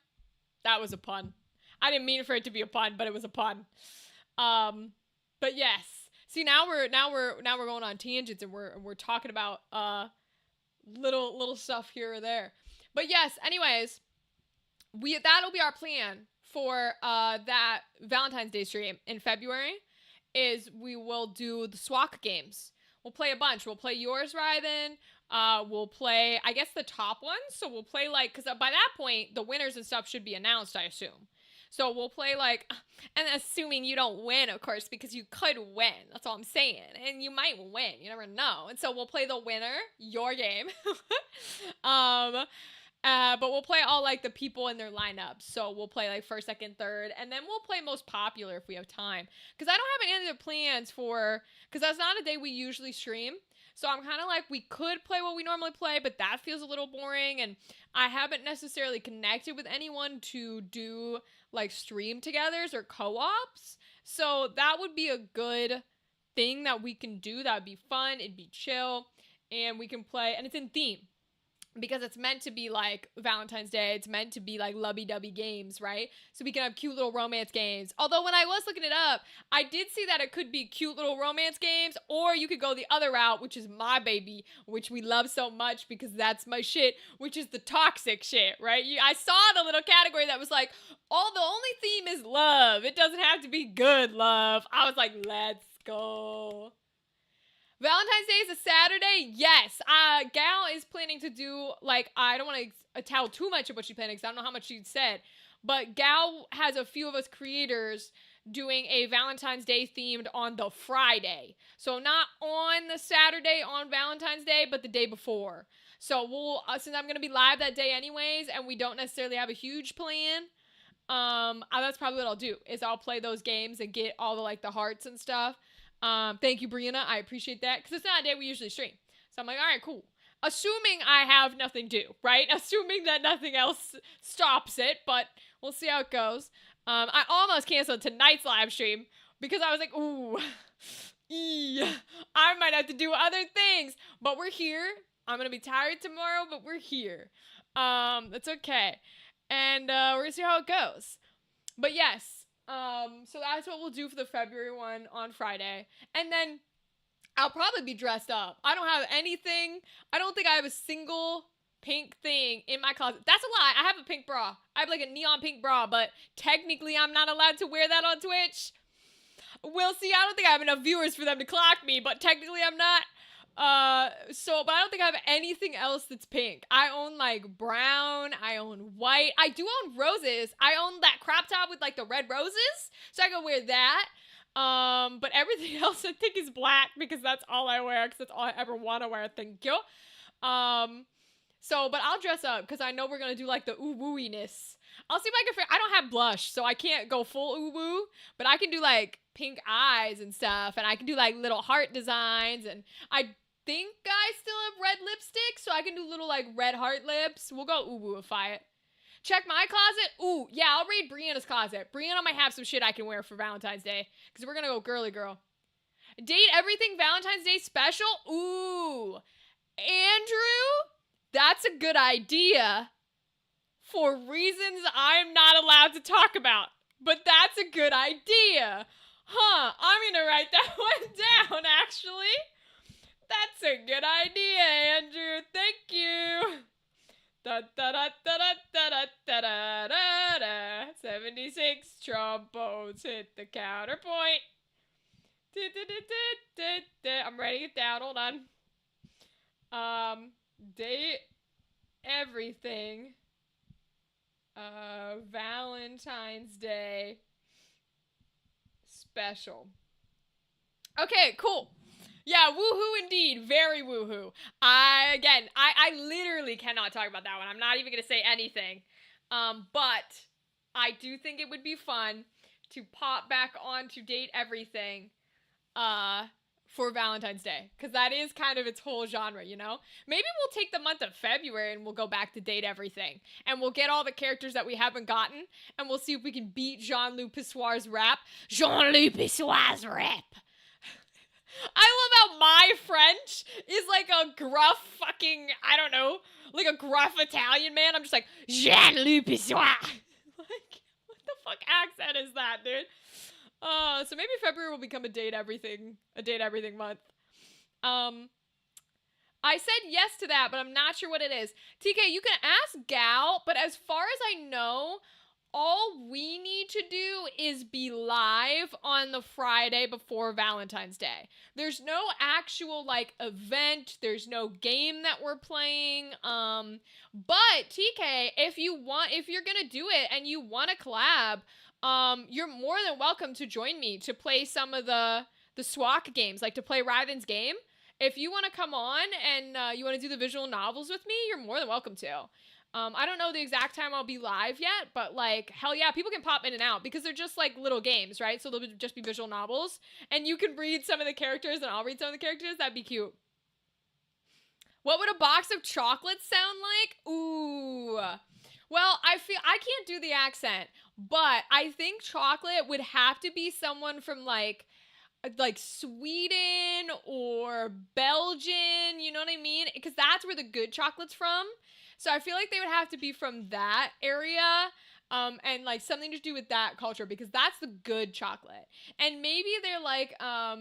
that was a pun. I didn't mean for it to be a pun, but it was a pun. But yes. See, now we're going on tangents, and we're talking about little stuff here or there. But yes, anyways, that'll be our plan for that Valentine's Day stream in February. Is we will do the SWAC games. We'll play a bunch. We'll play yours, Ryden. We'll play, I guess, the top ones. So we'll play like, because by that point the winners and stuff should be announced, I assume. So we'll play like, and assuming you don't win, of course, because you could win. That's all I'm saying. And you might win. You never know. And so we'll play the winner, your game. um, but we'll play all like the people in their lineups. So we'll play like first, second, third, and then we'll play most popular if we have time. Because I don't have any other plans for, because that's not a day we usually stream. So I'm kind of like, we could play what we normally play, but that feels a little boring. And I haven't necessarily connected with anyone to do like stream togethers or co-ops. So that would be a good thing that we can do. That would be fun. It'd be chill. And we can play, and it's in theme. Because it's meant to be like Valentine's Day. It's meant to be like lovey-dovey games, right? So we can have cute little romance games. Although when I was looking it up, I did see that it could be cute little romance games, or you could go the other route, which is my baby, which we love so much because that's my shit, which is the toxic shit, right? I saw the little category that was like, oh, the only theme is love. It doesn't have to be good love. I was like, let's go. Valentine's Day is a Saturday? Yes. Gal is planning to do, like, I don't want to tell too much of what she's planning because I don't know how much she said. But Gal has a few of us creators doing a Valentine's Day themed on the Friday. So not on the Saturday on Valentine's Day, but the day before. So we'll, since I'm going to be live that day anyways, and we don't necessarily have a huge plan, that's probably what I'll do, is I'll play those games and get all the, like, the hearts and stuff. Thank you, Brianna. I appreciate that. Because it's not a day we usually stream. So I'm like, all right, cool. Assuming I have nothing to do, right? Assuming that nothing else stops it. But we'll see how it goes. I almost canceled tonight's live stream. Because I was like, ooh. I might have to do other things. But we're here. I'm going to be tired tomorrow. But we're here. That's okay. And we're going to see how it goes. But yes. So that's what we'll do for the February one on Friday. And then I'll probably be dressed up. I don't have anything. I don't think I have a single pink thing in my closet. That's a lie. I have a pink bra. I have like a neon pink bra, but technically I'm not allowed to wear that on Twitch. We'll see. I don't think I have enough viewers for them to clock me, but technically I'm not. But I don't think I have anything else that's pink. I own like brown, I own white, I do own roses. I own that crop top with like the red roses, so I can wear that. But everything else I think is black because that's all I wear, because that's all I ever want to wear. Thank you. But I'll dress up because I know we're gonna do like the ooh wooiness. I'll see if I can. I don't have blush, so I can't go full ooh woo, but I can do like pink eyes and stuff, and I can do like little heart designs, and I think I still have red lipstick, so I can do little like red heart lips. We'll go ooh wooify it. Check my closet. Ooh, yeah, I'll raid Brianna's closet. Brianna might have some shit I can wear for Valentine's Day, because we're gonna go girly girl. Date everything Valentine's Day special. Ooh, Andrew, that's a good idea. For reasons I'm not allowed to talk about. But that's a good idea. Huh, I'm gonna write that one down, actually. That's a good idea, Andrew. Thank you. Da da da da da da da da da da. 76 trombones hit the counterpoint. I'm writing it down. Hold on. Date everything. Valentine's Day special. Okay, cool. Yeah, woohoo indeed. Very woohoo. I literally cannot talk about that one. I'm not even going to say anything. But I do think it would be fun to pop back on to Date Everything for Valentine's Day, because that is kind of its whole genre, you know? Maybe we'll take the month of February and we'll go back to Date Everything, and we'll get all the characters that we haven't gotten, and we'll see if we can beat Jean-Luc Pissoir's rap. Jean-Luc Pissoir's rap. I love how my French is like a gruff fucking, I don't know, like a gruff Italian man. I'm just like, Jean-Luc Pissoir. Like, what the fuck accent is that, dude? So maybe February will become a date everything month. I said yes to that, but I'm not sure what it is. TK, you can ask Gal, but as far as I know, all we need to do is be live on the Friday before Valentine's Day. There's no actual like event, there's no game that we're playing. But TK, if you're gonna do it and you want to collab, you're more than welcome to join me to play some of the SWAC games, like to play Ryden's game. If you want to come on and you want to do the visual novels with me, you're more than welcome to. I don't know the exact time I'll be live yet, but like, hell yeah, people can pop in and out because they're just like little games, right? So they'll just be visual novels and you can read some of the characters and I'll read some of the characters. That'd be cute. What would a box of chocolates sound like? Ooh. Well, I can't do the accent, but I think chocolate would have to be someone from like Sweden or Belgian, you know what I mean? Because that's where the good chocolate's from. So I feel like they would have to be from that area, and like something to do with that culture because that's the good chocolate. And maybe they're like a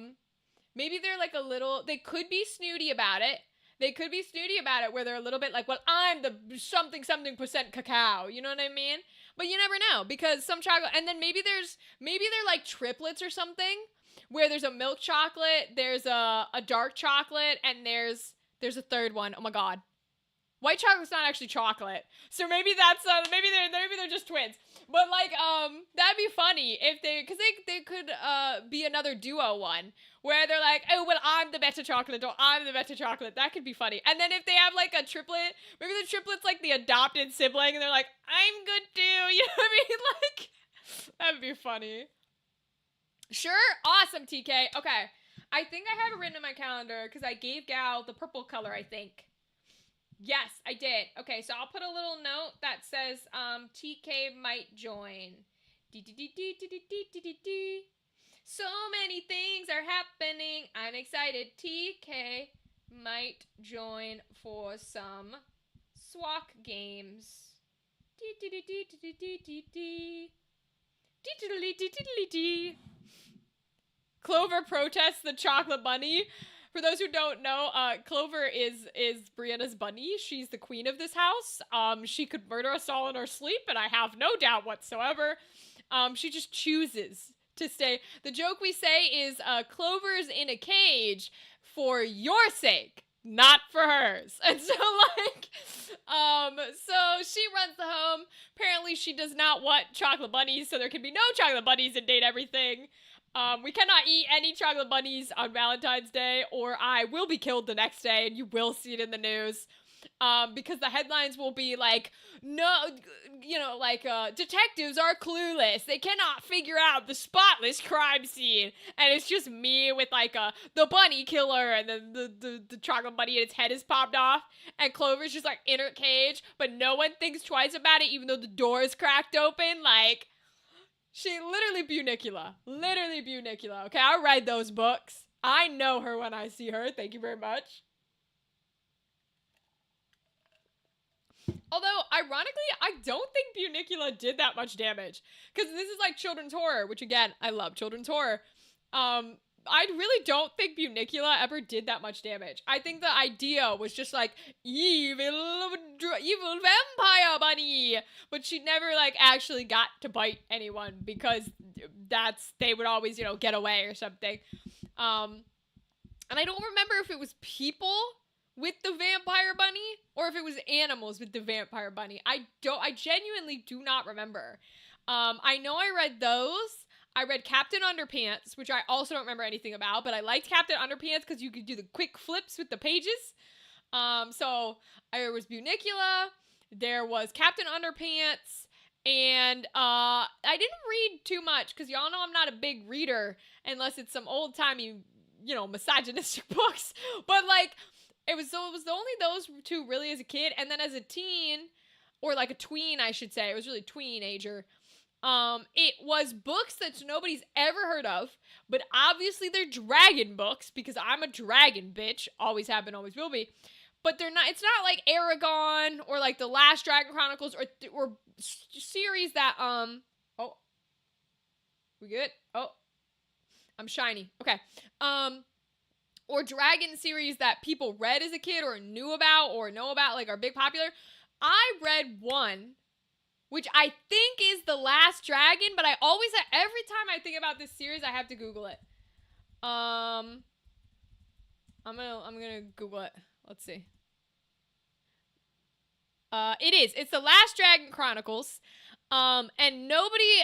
little, they could be snooty about it. They could be snooty about it where they're a little bit like, well, I'm the something percent cacao. You know what I mean? But you never know because some chocolate, and then maybe they're like triplets or something where there's a milk chocolate, there's a dark chocolate, and there's a third one. Oh my God. White chocolate's not actually chocolate. So maybe that's, maybe they're just twins. But like, that'd be funny if cause they could, be another duo one where they're like, oh, well, I'm the better chocolate or I'm the better chocolate. That could be funny. And then if they have like a triplet, maybe the triplet's like the adopted sibling and they're like, I'm good too. You know what I mean? Like, that'd be funny. Sure. Awesome, TK. Okay. I think I have it written in my calendar because I gave Gal the purple color, I think. Yes, I did. Okay, so I'll put a little note that says TK might join. So many things are happening. I'm excited. TK might join for some SWAC games. Clover protests the chocolate bunny. For those who don't know, Clover is Brianna's bunny. She's the queen of this house. She could murder us all in her sleep, and I have no doubt whatsoever. She just chooses to stay. The joke we say is, Clover's in a cage for your sake, not for hers. And so, like, so she runs the home. Apparently, she does not want chocolate bunnies, so there can be no chocolate bunnies in Date Everything. We cannot eat any chocolate bunnies on Valentine's Day or I will be killed the next day and you will see it in the news. Because the headlines will be like, no, detectives are clueless. They cannot figure out the spotless crime scene. And it's just me with like the bunny killer and then the chocolate bunny and its head is popped off. And Clover's just like in her cage, but no one thinks twice about it even though the door is cracked open. Like, she literally Bunicula. Literally Bunicula. Okay, I'll write those books. I know her when I see her. Thank you very much. Although, ironically, I don't think Bunicula did that much damage. Because this is like children's horror, which again, I love children's horror. I really don't think Bunicula ever did that much damage. I think the idea was just like, evil vampire bunny. But she never like actually got to bite anyone because they would always, get away or something. And I don't remember if it was people with the vampire bunny or if it was animals with the vampire bunny. I genuinely do not remember. I know I read those. I read Captain Underpants, which I also don't remember anything about, but I liked Captain Underpants because you could do the quick flips with the pages. So there was Bunicula, there was Captain Underpants, and I didn't read too much because y'all know I'm not a big reader unless it's some old-timey, misogynistic books. But like, it was only those two really as a kid, and then as a teen, or like a tween, I should say, it was really tweenager. It was books that nobody's ever heard of, but obviously they're dragon books because I'm a dragon bitch, always have been, always will be. But it's not like Aragon or like the Last Dragon Chronicles or series that, oh, we good? Oh, I'm shiny. Okay. Or dragon series that people read as a kid or knew about or know about, like are big popular. I read one which I think is The Last Dragon, but I always, every time I think about this series, I have to Google it. I'm gonna Google it. Let's see. It's The Last Dragon Chronicles. And nobody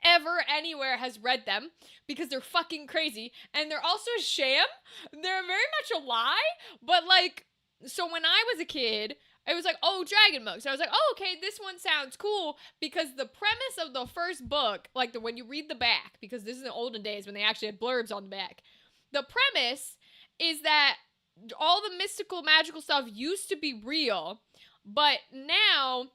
ever anywhere has read them because they're fucking crazy. And they're also a sham. They're very much a lie. But like, so when I was a kid, it was like, oh, dragon books. I was like, oh, okay, this one sounds cool because the premise of the first book, like when you read the back, because this is in the olden days when they actually had blurbs on the back, the premise is that all the mystical, magical stuff used to be real, but now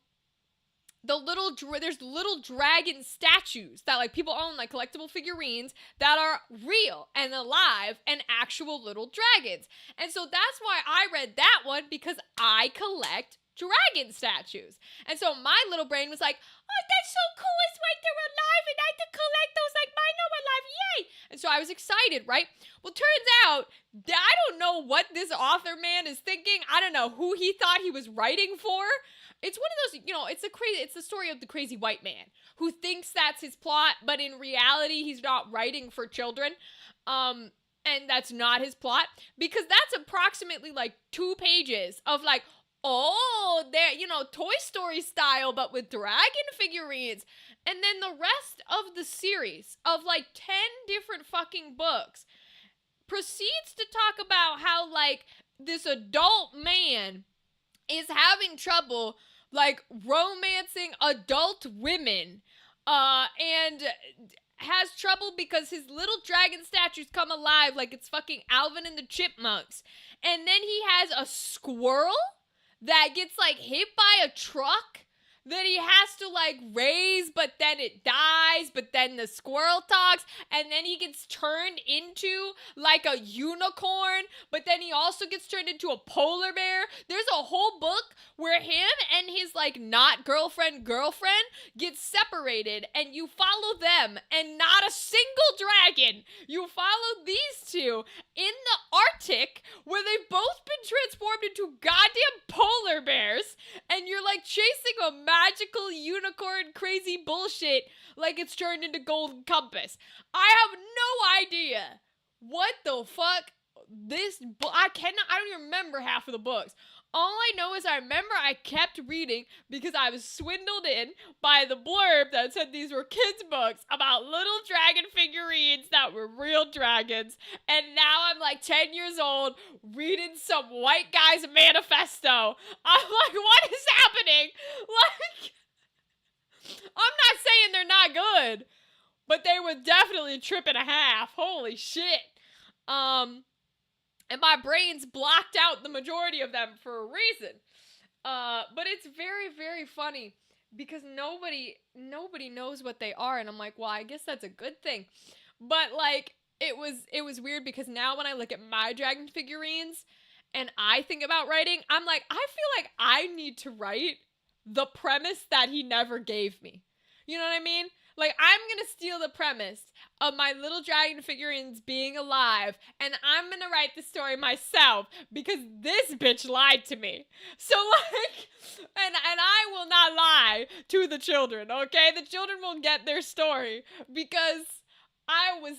there's little dragon statues that like people own, like collectible figurines that are real and alive and actual little dragons. And so that's why I read that one, because I collect dragon statues. And so my little brain was like, oh, that's so cool, it's like they're alive and I can collect those like mine are alive, yay. And so I was excited, right? Well, turns out that I don't know what this author man is thinking. I don't know who he thought he was writing for. It's one of those, it's the story of the crazy white man who thinks that's his plot, but in reality, he's not writing for children. And that's not his plot, because that's approximately like 2 pages of like, oh, there, Toy Story style, but with dragon figurines. And then the rest of the series of like 10 different fucking books proceeds to talk about how like this adult man is having trouble like romancing adult women, and has trouble because his little dragon statues come alive like it's fucking Alvin and the Chipmunks. And then he has a squirrel that gets like hit by a truck that he has to like raise, but then it dies, but then the squirrel talks, and then he gets turned into like a unicorn, but then he also gets turned into a polar bear. There's a whole book where him and his like not girlfriend get separated, and you follow them and not a single dragon. You follow these two in the Arctic where they've both been transformed into goddamn polar bears, and you're like chasing a magical unicorn crazy bullshit like it's turned into Golden Compass. I have no idea what the fuck I don't even remember half of the books. All I know is I remember I kept reading because I was swindled in by the blurb that said these were kids' books about little dragon figurines that were real dragons. And now I'm like 10 years old reading some white guy's manifesto. I'm like, what is happening? Like, I'm not saying they're not good, but they were definitely a trip and a half. Holy shit. And my brain's blocked out the majority of them for a reason. But it's very, very funny because nobody knows what they are. And I'm like, well, I guess that's a good thing. But like, it was weird because now when I look at my dragon figurines and I think about writing, I'm like, I feel like I need to write the premise that he never gave me. You know what I mean? Like, I'm gonna steal the premise of my little dragon figurines being alive, and I'm gonna write the story myself because this bitch lied to me. So, like, and I will not lie to the children, okay? The children will get their story because I was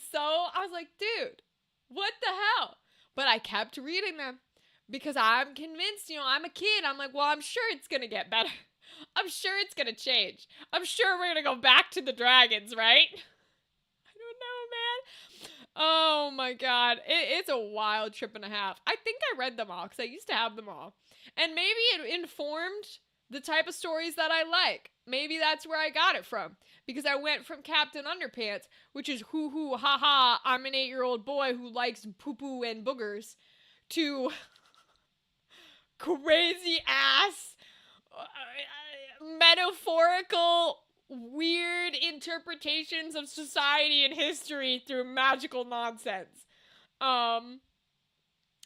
like, dude, what the hell? But I kept reading them because I'm convinced, I'm a kid. I'm like, well, I'm sure it's gonna get better. I'm sure it's gonna change. I'm sure we're gonna go back to the dragons, right? I don't know, man. Oh my god. It's a wild trip and a half. I think I read them all because I used to have them all. And maybe it informed the type of stories that I like. Maybe that's where I got it from. Because I went from Captain Underpants, which is hoo hoo ha ha, I'm an 8-year-old boy who likes poo poo and boogers, to crazy ass metaphorical weird interpretations of society and history through magical nonsense. And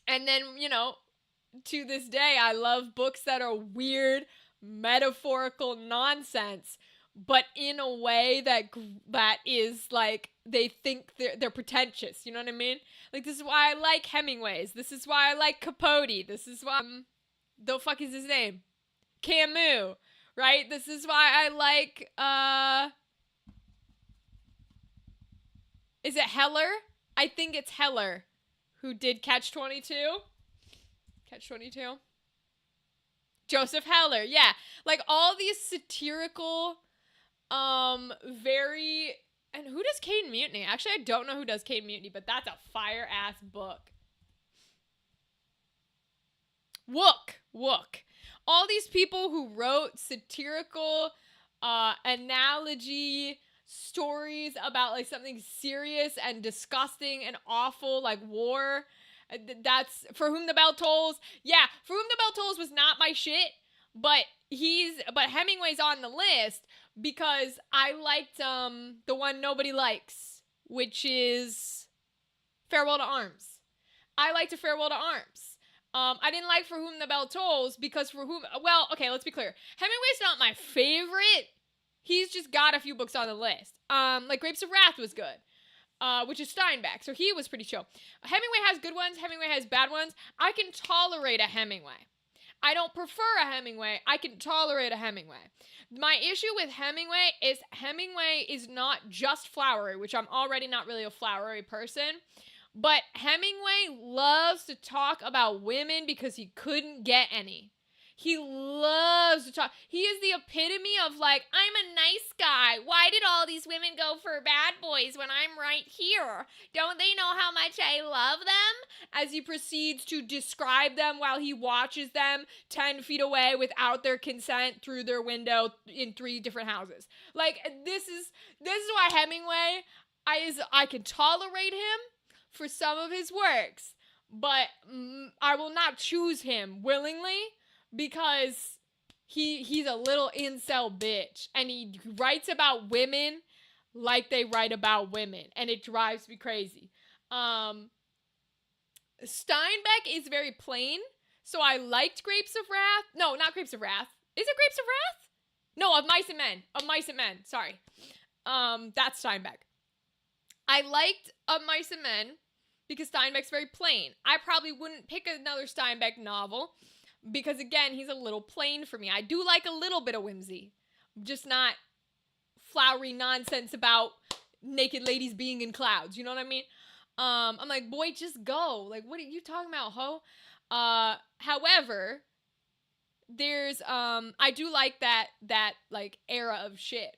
then, to this day, I love books that are weird metaphorical nonsense, but in a way that is like, they think they're pretentious. You know what I mean? Like, this is why I like Hemingway's. This is why I like Capote. This is why the fuck is his name? Camus, right? This is why I like, is it Heller? I think it's Heller who did Catch-22. Catch-22. Joseph Heller, yeah. Like, all these satirical, very... And who does Cain Mutiny? Actually, I don't know who does Cain Mutiny, but that's a fire-ass book. Wook. All these people who wrote satirical, analogy stories about, like, something serious and disgusting and awful, like war. That's For Whom the Bell Tolls. Yeah, For Whom the Bell Tolls was not my shit, but Hemingway's on the list because I liked the one nobody likes, which is Farewell to Arms. I liked A Farewell to Arms. I didn't like For Whom the Bell Tolls because okay, let's be clear. Hemingway's not my favorite. He's just got a few books on the list. Like Grapes of Wrath was good. Which is Steinbeck, so he was pretty chill. Hemingway has good ones, Hemingway has bad ones. I can tolerate a Hemingway. I don't prefer a Hemingway, I can tolerate a Hemingway. My issue with Hemingway is not just flowery, which I'm already not really a flowery person, but Hemingway loves to talk about women because he couldn't get any. He loves to talk. He is the epitome of, like, I'm a nice guy. Why did all these women go for bad boys when I'm right here? Don't they know how much I love them? As he proceeds to describe them while he watches them 10 feet away without their consent through their window in 3 different houses. Like, this is why Hemingway, I can tolerate him for some of his works, but I will not choose him willingly. Because he's a little incel bitch. And he writes about women like they write about women. And it drives me crazy. Steinbeck is very plain. So I liked Grapes of Wrath. No, not Grapes of Wrath. Is it Grapes of Wrath? No, Of Mice and Men. Of Mice and Men. Sorry. That's Steinbeck. I liked Of Mice and Men because Steinbeck's very plain. I probably wouldn't pick another Steinbeck novel. Because, again, he's a little plain for me. I do like a little bit of whimsy. Just not flowery nonsense about naked ladies being in clouds. You know what I mean? I'm like, boy, just go. Like, what are you talking about, ho? However, there's, I do like that, like, era of shit.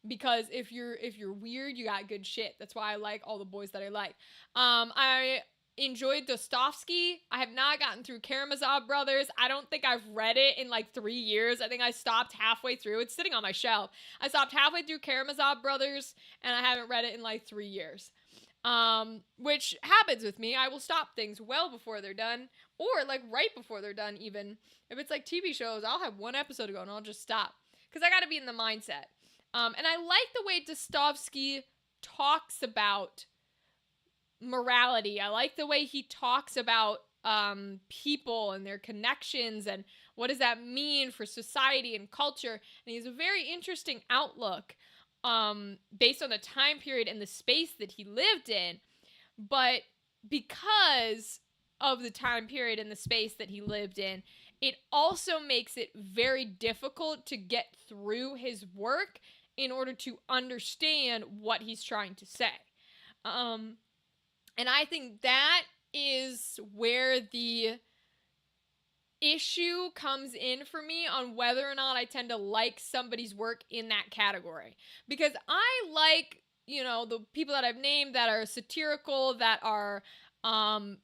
Because if you're weird, you got good shit. That's why I like all the boys that I like. I enjoyed Dostoevsky. I have not gotten through Karamazov Brothers. I don't think I've read it in like 3 years. I think I stopped halfway through. It's sitting on my shelf. I stopped halfway through Karamazov Brothers, and I haven't read it in like 3 years. Which happens with me. I will stop things well before they're done, or like right before they're done even. If it's like TV shows, I'll have 1 episode to go and I'll just stop. Because I gotta be in the mindset. And I like the way Dostoevsky talks about morality. I like the way he talks about people and their connections and what does that mean for society and culture. And he has a very interesting outlook based on the time period and the space that he lived in. But because of the time period and the space that he lived in, it also makes it very difficult to get through his work in order to understand what he's trying to say. And I think that is where the issue comes in for me on whether or not I tend to like somebody's work in that category. Because I like, the people that I've named that are satirical, that are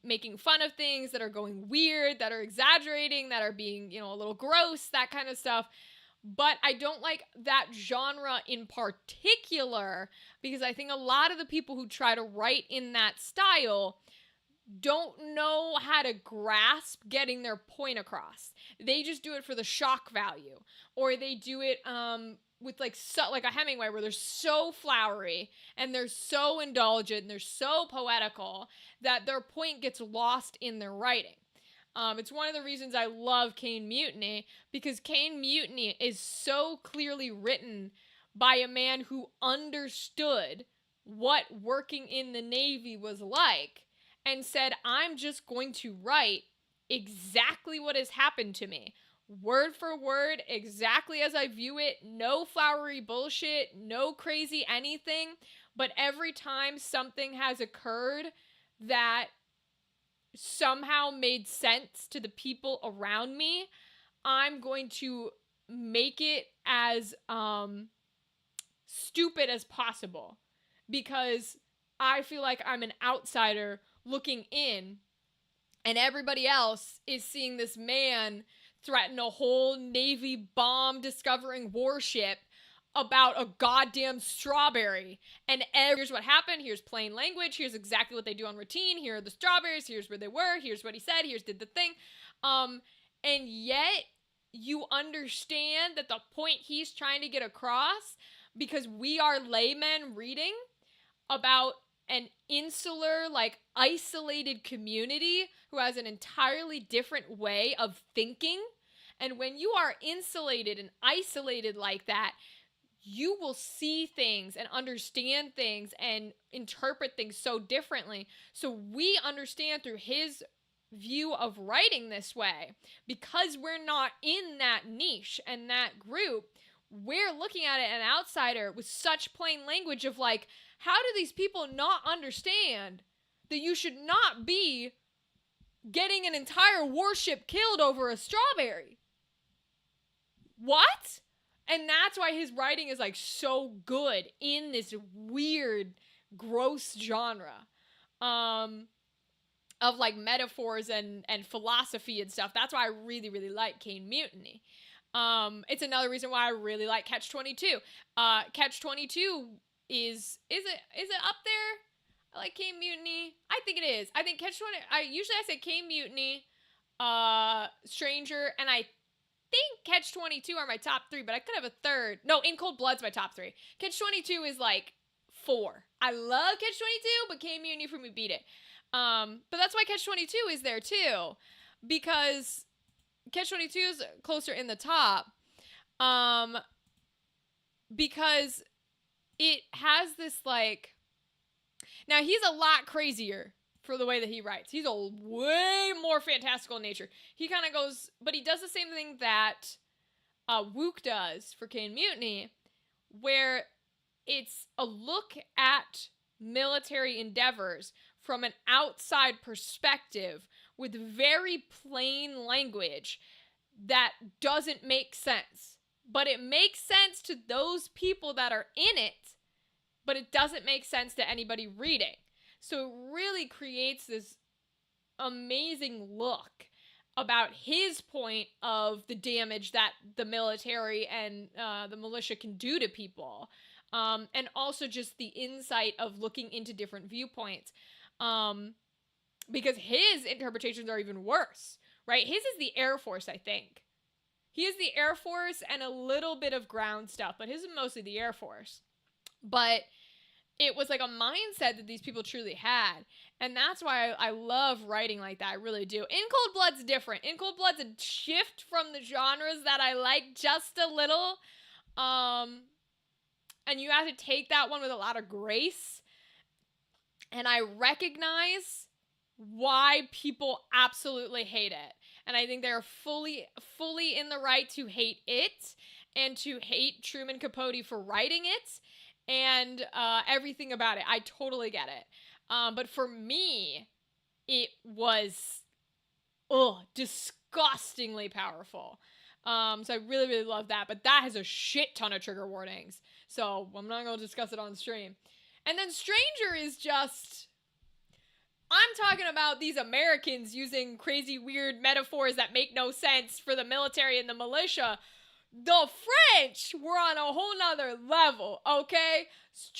making fun of things, that are going weird, that are exaggerating, that are being, a little gross, that kind of stuff. But I don't like that genre in particular because I think a lot of the people who try to write in that style don't know how to grasp getting their point across. They just do it for the shock value, or they do it with like a Hemingway where they're so flowery and they're so indulgent and they're so poetical that their point gets lost in their writing. It's one of the reasons I love Cain Mutiny, because Cain Mutiny is so clearly written by a man who understood what working in the Navy was like and said, I'm just going to write exactly what has happened to me. word for word, exactly as I view it. No flowery bullshit, no crazy anything. But every time something has occurred that somehow made sense to the people around me, I'm going to make it as stupid as possible, because I feel like I'm an outsider looking in, and everybody else is seeing this man threaten a whole Navy bomb discovering warship about a goddamn strawberry. And here's what happened. Here's plain language. Here's exactly what they do on routine. Here are the strawberries. Here's where they were. Here's what he said. Here's did the thing. And yet you understand that the point he's trying to get across, because we are laymen reading about an insular, like isolated community who has an entirely different way of thinking. And when you are insulated and isolated like that, you will see things and understand things and interpret things so differently. So we understand through his view of writing this way, because we're not in that niche and that group, we're looking at it, an outsider, with such plain language of like, how do these people not understand that you should not be getting an entire warship killed over a strawberry? What? And that's why his writing is like so good in this weird, gross genre of like metaphors and philosophy and stuff. That's why I really, really like Caine Mutiny. It's another reason why I really like Catch-22. Catch-22 is it up there? I like Caine Mutiny. I think it is. I think Catch-20. I say Caine Mutiny, Stranger, and I think Catch-22 are my top 3, but I could have a third. No, In Cold Blood's my top 3. Catch-22 is like 4. I love Catch-22, but Caine Mutiny for me beat it. But that's why Catch-22 is there too, because Catch-22 is closer in the top, because it has this like, now he's a lot crazier for the way that he writes. He's a way more fantastical in nature. He kind of goes, but he does the same thing that Wook does for Caine Mutiny, where it's a look at military endeavors from an outside perspective with very plain language that doesn't make sense. But it makes sense to those people that are in it, but it doesn't make sense to anybody reading. So it really creates this amazing look about his point of the damage that the military and the militia can do to people. And also just the insight of looking into different viewpoints. Because his interpretations are even worse, right? His is the Air Force, I think. He is the Air Force and a little bit of ground stuff, but his is mostly the Air Force. But it was like a mindset that these people truly had. And that's why I love writing like that. I really do. In Cold Blood's different. In Cold Blood's a shift from the genres that I like just a little. And you have to take that one with a lot of grace. And I recognize why people absolutely hate it. And I think they're fully in the right to hate it and to hate Truman Capote for writing it and everything about it. I totally get it. But for me, it was disgustingly powerful. So I really, really love that. But that has a shit ton of trigger warnings. So I'm not going to discuss it on stream. And then Stranger is just, I'm talking about these Americans using crazy, weird metaphors that make no sense for the military and the militia. The French were on a whole nother level, okay?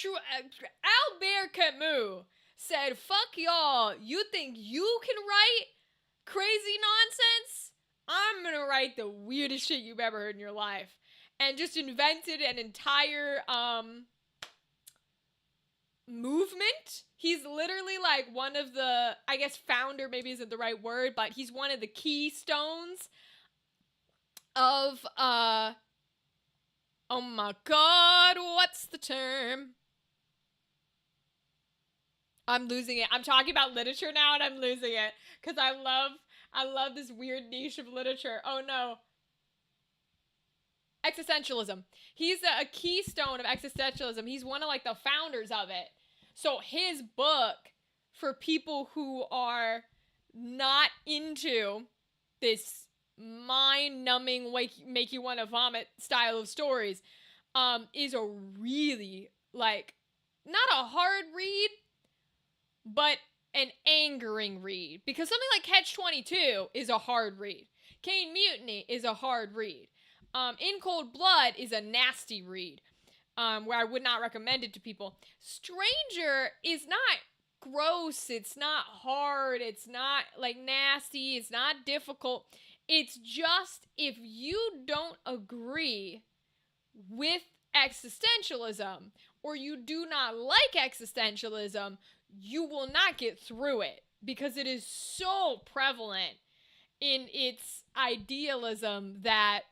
Albert Camus said, fuck y'all, you think you can write crazy nonsense? I'm gonna write the weirdest shit you've ever heard in your life. And just invented an entire, movement. He's literally like one of the, I guess founder maybe isn't the right word, but he's one of the keystones of, oh my god, what's the term? I'm losing it. I'm talking about literature now and I'm losing it, because I love this weird niche of literature. Oh no. Existentialism. He's a keystone of existentialism. He's one of like the founders of it. So his book, for people who are not into this mind-numbing, make you want to vomit style of stories, is a really, like, not a hard read, but an angering read. Because something like Catch-22 is a hard read. Caine Mutiny is a hard read. In Cold Blood is a nasty read, where I would not recommend it to people. Stranger is not gross, it's not hard, it's not, like, nasty, it's not difficult. It's just, if you don't agree with existentialism, or you do not like existentialism, you will not get through it, because it is so prevalent in its idealism that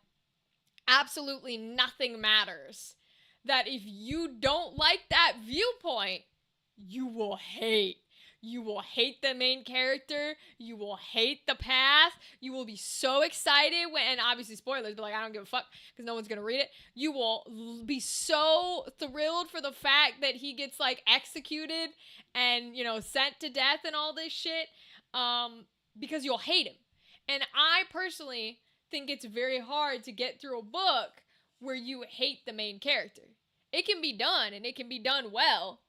absolutely nothing matters. That if you don't like that viewpoint, you will hate. You will hate the main character. You will hate the path. You will be so excited when, and obviously spoilers, but like, I don't give a fuck because no one's going to read it. You will be so thrilled for the fact that he gets like executed and, you know, sent to death and all this shit, because you'll hate him. And I personally think it's very hard to get through a book where you hate the main character. It can be done, and it can be done well,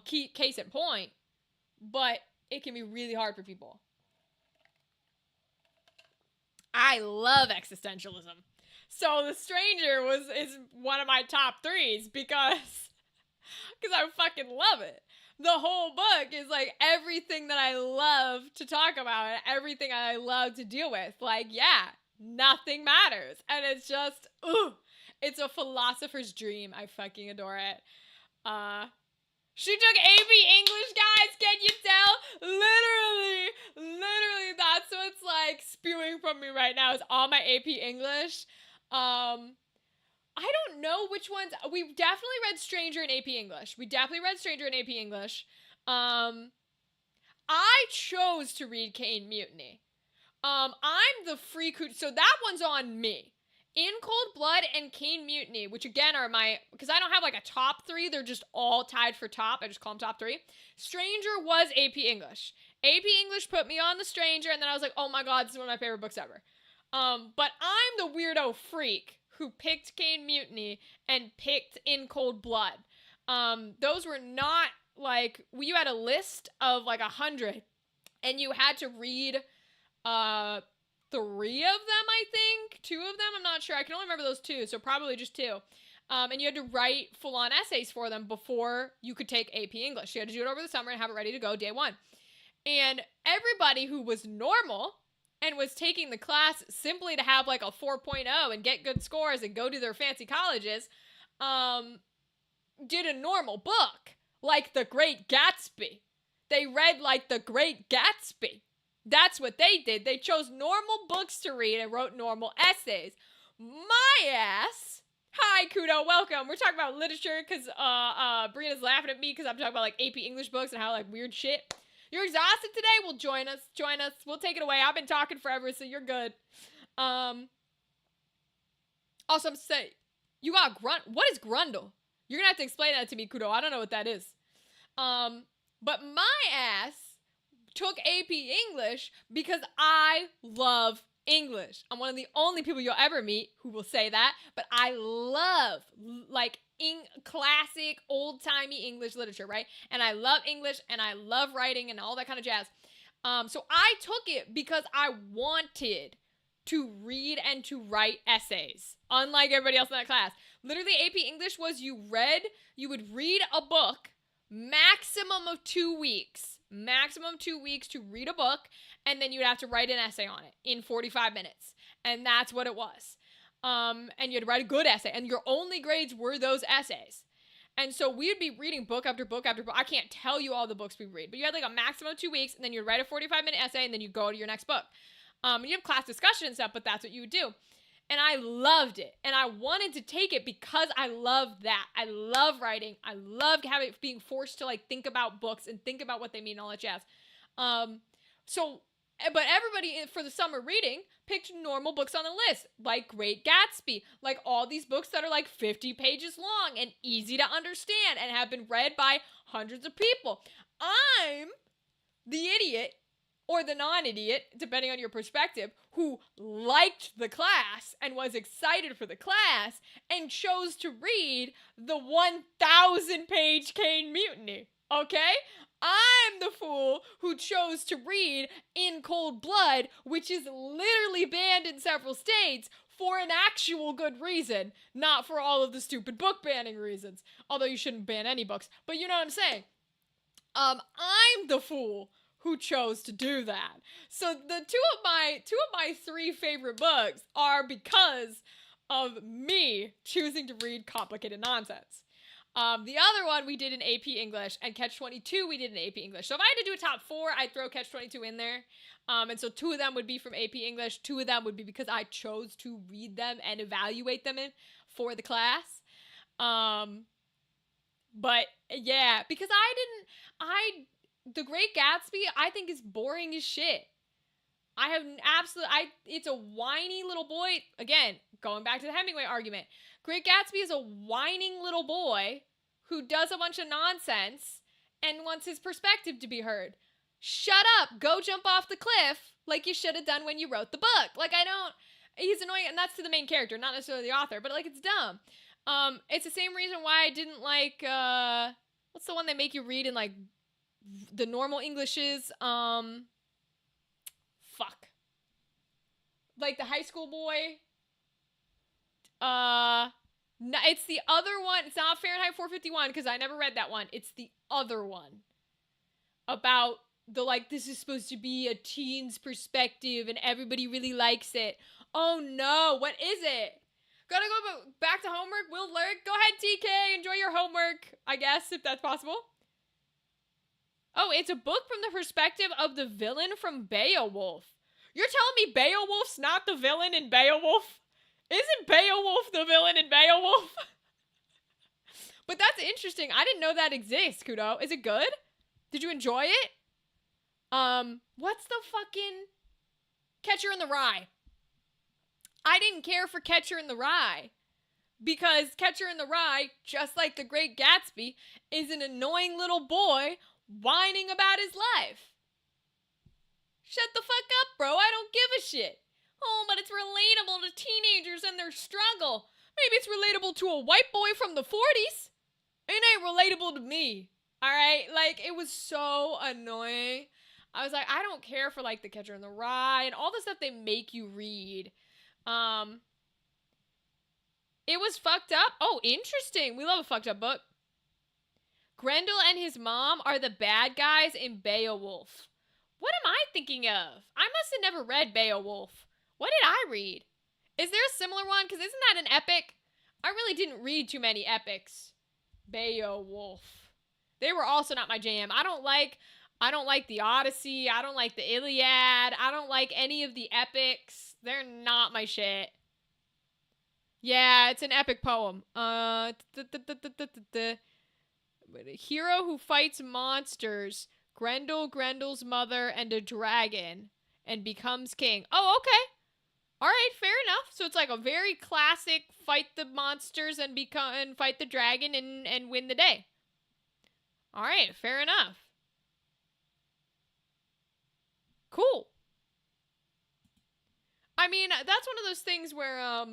case in point, but it can be really hard for people. I love existentialism. So The Stranger is one of my top threes because I fucking love it. The whole book is like everything that I love to talk about and everything I love to deal with. Like, yeah, nothing matters. And it's just, it's a philosopher's dream. I fucking adore it. She took AP English, guys. Can you tell? Literally, that's what's like spewing from me right now is all my AP English. I don't know which ones. We definitely read Stranger in AP English. I chose to read Caine Mutiny. I'm the freak who, so that one's on me. In Cold Blood and Caine Mutiny, which again are my, because I don't have like a top three, they're just all tied for top. I just call them top three. Stranger was AP English. AP English put me on The Stranger, and then I was like, oh my god, this is one of my favorite books ever. But I'm the weirdo freak who picked Caine Mutiny and picked In Cold Blood. Those were not like, you had a list of like 100, and you had to read, 3 of them, I think. 2 of them, I'm not sure. I can only remember those 2, so probably just 2. And you had to write full-on essays for them before you could take AP English. You had to do it over the summer and have it ready to go day 1. And everybody who was normal and was taking the class simply to have like a 4.0 and get good scores and go to their fancy colleges, did a normal book, like The Great Gatsby. They read like The Great Gatsby. That's what they did. They chose normal books to read and wrote normal essays. My ass. Hi, Kudo. Welcome. We're talking about literature because Brianna's laughing at me because I'm talking about like AP English books and how like weird shit. You're exhausted today? Well, join us. We'll take it away. I've been talking forever, so you're good. Also, I'm saying, you got what is Grundle? You're gonna have to explain that to me, Kudo. I don't know what that is. But my ass took AP English because I love English. I'm one of the only people you'll ever meet who will say that, but I love like classic old-timey English literature, right? And I love English and I love writing and all that kind of jazz. So I took it because I wanted to read and to write essays, unlike everybody else in that class. Literally, AP English was you would read a book, maximum of 2 weeks. Maximum 2 weeks to read a book, and then you'd have to write an essay on it in 45 minutes. And that's what it was. And you had to write a good essay, and your only grades were those essays. And so we'd be reading book after book after book. I can't tell you all the books we read, but you had like a maximum of 2 weeks, and then you'd write a 45-minute essay, and then you'd go to your next book. And you have class discussion and stuff, but that's what you would do. And I loved it. And I wanted to take it because I love that. I love writing. I love being forced to like think about books and think about what they mean and all that jazz. So But everybody for the summer reading picked normal books on the list, like Great Gatsby, like all these books that are like 50 pages long and easy to understand and have been read by hundreds of people. I'm the idiot or the non-idiot, depending on your perspective, who liked the class and was excited for the class and chose to read the 1,000-page Cane Mutiny, okay? I'm the fool who chose to read In Cold Blood, which is literally banned in several states for an actual good reason, not for all of the stupid book banning reasons. Although you shouldn't ban any books, but you know what I'm saying. I'm the fool who chose to do that. So the two of my three favorite books are because of me choosing to read complicated nonsense. The other one we did in AP English, and Catch-22 we did in AP English. So if I had to do a top four, I'd throw Catch-22 in there. And so two of them would be from AP English. Two of them would be because I chose to read them and evaluate them for the class. But yeah, because The Great Gatsby, I think is boring as shit. It's a whiny little boy. Again, going back to the Hemingway argument. Great Gatsby is a whining little boy who does a bunch of nonsense and wants his perspective to be heard. Shut up. Go jump off the cliff like you should have done when you wrote the book. He's annoying, and that's to the main character, not necessarily the author, but it's dumb. It's the same reason why I didn't like, what's the one they make you read in the normal English is, like the high school boy. No, it's the other one. It's not Fahrenheit 451 because I never read that one. It's the other one about this is supposed to be a teen's perspective and everybody really likes it. Oh no, what is it? Gotta go back to homework. Will Lurk, go ahead, TK. Enjoy your homework, I guess, if that's possible. Oh, it's a book from the perspective of the villain from Beowulf. You're telling me Beowulf's not the villain in Beowulf? Isn't Beowulf the villain in Beowulf? But that's interesting. I didn't know that exists, Kudo. Is it good? Did you enjoy it? What's the fucking Catcher in the Rye? I didn't care for Catcher in the Rye. Because Catcher in the Rye, just like The Great Gatsby, is an annoying little boy whining about his life. Shut the fuck up, bro. I don't give a shit. Oh, but it's relatable to teenagers and their struggle. Maybe it's relatable to a white boy from the 40s. It ain't relatable to me. Alright? It was so annoying. I was like, I don't care for, The Catcher in the Rye and all the stuff they make you read. It was fucked up. Oh, interesting. We love a fucked up book. Grendel and his mom are the bad guys in Beowulf. What am I thinking of? I must have never read Beowulf. What did I read? Is there a similar one? Because isn't that an epic? I really didn't read too many epics. Beowulf. They were also not my jam. I don't like the Odyssey. I don't like the Iliad. I don't like any of the epics. They're not my shit. Yeah, it's an epic poem. A hero who fights monsters, Grendel, Grendel's mother, and a dragon, and becomes king. Oh, okay. All right, fair enough. So it's a very classic fight the monsters and fight the dragon and win the day. All right, fair enough. Cool. I mean, that's one of those things where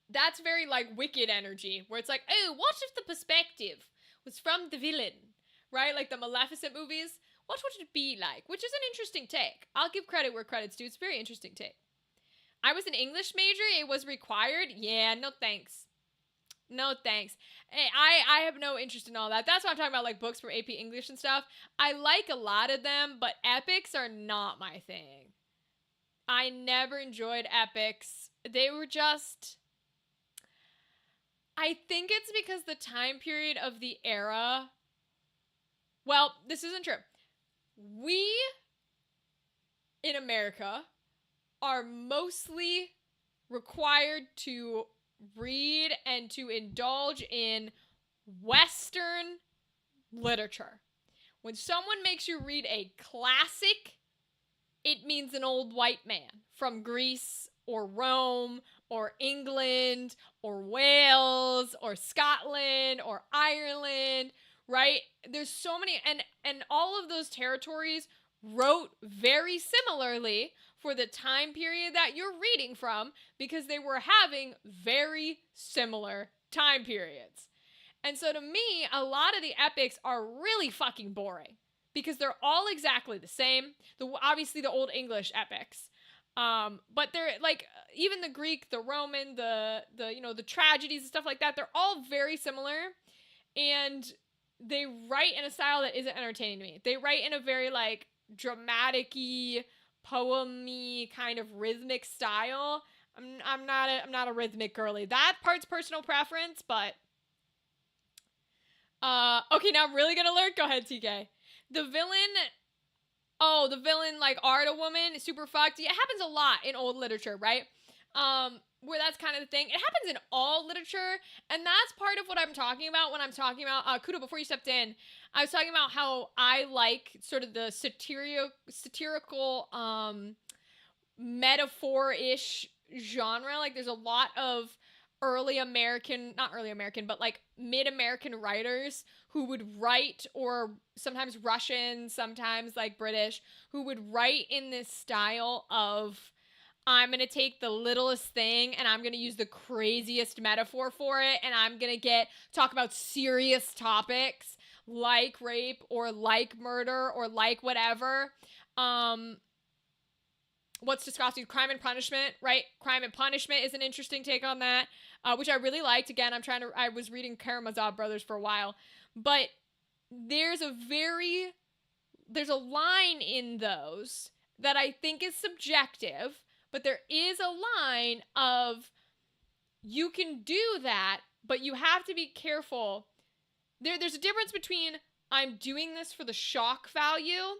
that's very Wicked energy, where it's oh, what if the perspective was from the villain, right? The Maleficent movies. What would it be like? Which is an interesting take. I'll give credit where credit's due. It's a very interesting take. I was an English major. It was required. Yeah, no thanks. No thanks. Hey, I have no interest in all that. That's what I'm talking about, books from AP English and stuff. I like a lot of them, but epics are not my thing. I never enjoyed epics. They were just... I think it's because the time period of the era... Well, this isn't true. We, in America, are mostly required to read and to indulge in Western literature. When someone makes you read a classic, it means an old white man from Greece or Rome or England or Wales or Scotland or Ireland, right? There's so many, and all of those territories wrote very similarly for the time period that you're reading from because they were having very similar time periods. And so to me, a lot of the epics are really fucking boring because they're all exactly the same. Obviously the Old English epics. But they're like even the Greek, the Roman, the the tragedies and stuff like that, they're all very similar, and they write in a style that isn't entertaining to me. They write in a very like dramatic-y, poem-y kind of rhythmic style. I'm not a rhythmic girly. That part's personal preference, but okay, now I'm really gonna alert. Go ahead, TK. The villain like art a woman, super fucked. Yeah, it happens a lot in old literature, right? Where that's kind of the thing. It happens in all literature, and that's part of what I'm talking about when I'm talking about Kudo. Before you stepped in, I was talking about how I like sort of the satirical metaphor-ish genre. Like there's a lot of not early American, but like mid-American writers who would write, or sometimes Russian, sometimes like British, who would write in this style of, I'm going to take the littlest thing and I'm going to use the craziest metaphor for it, and I'm going to talk about serious topics like rape or like murder or like whatever. What's disgusting? Crime and Punishment, right? Crime and Punishment is an interesting take on that, which I really liked. Again, I was reading Karamazov Brothers for a while, but there's a line in those that I think is subjective, but there is a line of, you can do that, but you have to be careful. There's a difference between, I'm doing this for the shock value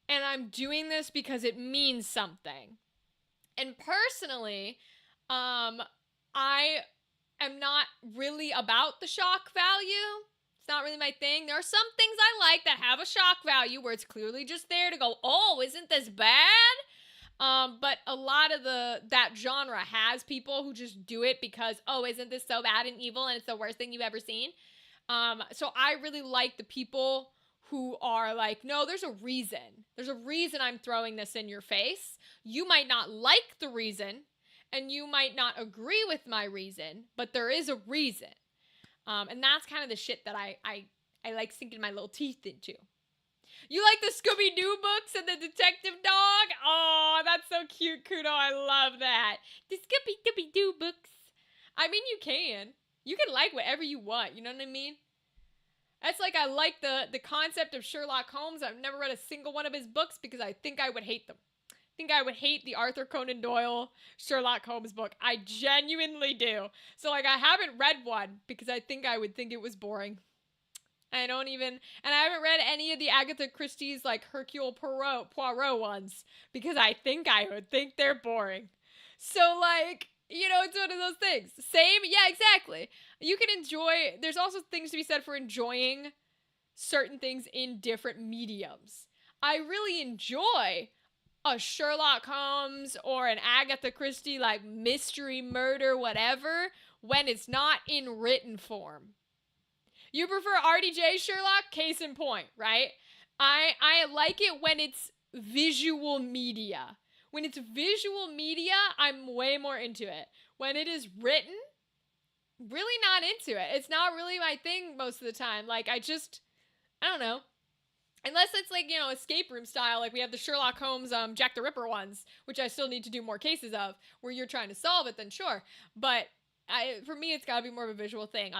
and I'm doing this because it means something. And personally, I am not really about the shock value. It's not really my thing. There are some things I like that have a shock value where it's clearly just there to go, oh, isn't this bad? But a lot of that genre has people who just do it because, oh, isn't this so bad and evil and it's the worst thing you've ever seen? So I really like the people who are like, no, there's a reason. There's a reason I'm throwing this in your face. You might not like the reason, and you might not agree with my reason, but there is a reason. And that's kind of the shit that I like sinking my little teeth into. You like the Scooby-Doo books and the detective dog? Oh, that's so cute, Kudo. I love that. The Scooby-Doo books. I mean, you can. You can like whatever you want. You know what I mean? That's like, I like the concept of Sherlock Holmes. I've never read a single one of his books because I think I would hate them. I think I would hate the Arthur Conan Doyle Sherlock Holmes book. I genuinely do. So like, I haven't read one because I think I would think it was boring. I haven't read any of the Agatha Christie's like Hercule Poirot ones because I think I would think they're boring. So like, it's one of those things. Same? Yeah, exactly. You can enjoy, there's also things to be said for enjoying certain things in different mediums. I really enjoy a Sherlock Holmes or an Agatha Christie like mystery murder whatever when it's not in written form. You prefer RDJ Sherlock? Case in point, right? I like it when it's visual media. When it's visual media, I'm way more into it. When it is written, really not into it. It's not really my thing most of the time. Like, I don't know. Unless it's like, escape room style, like we have the Sherlock Holmes, Jack the Ripper ones, which I still need to do more cases of, where you're trying to solve it, then sure. But for me, it's gotta be more of a visual thing.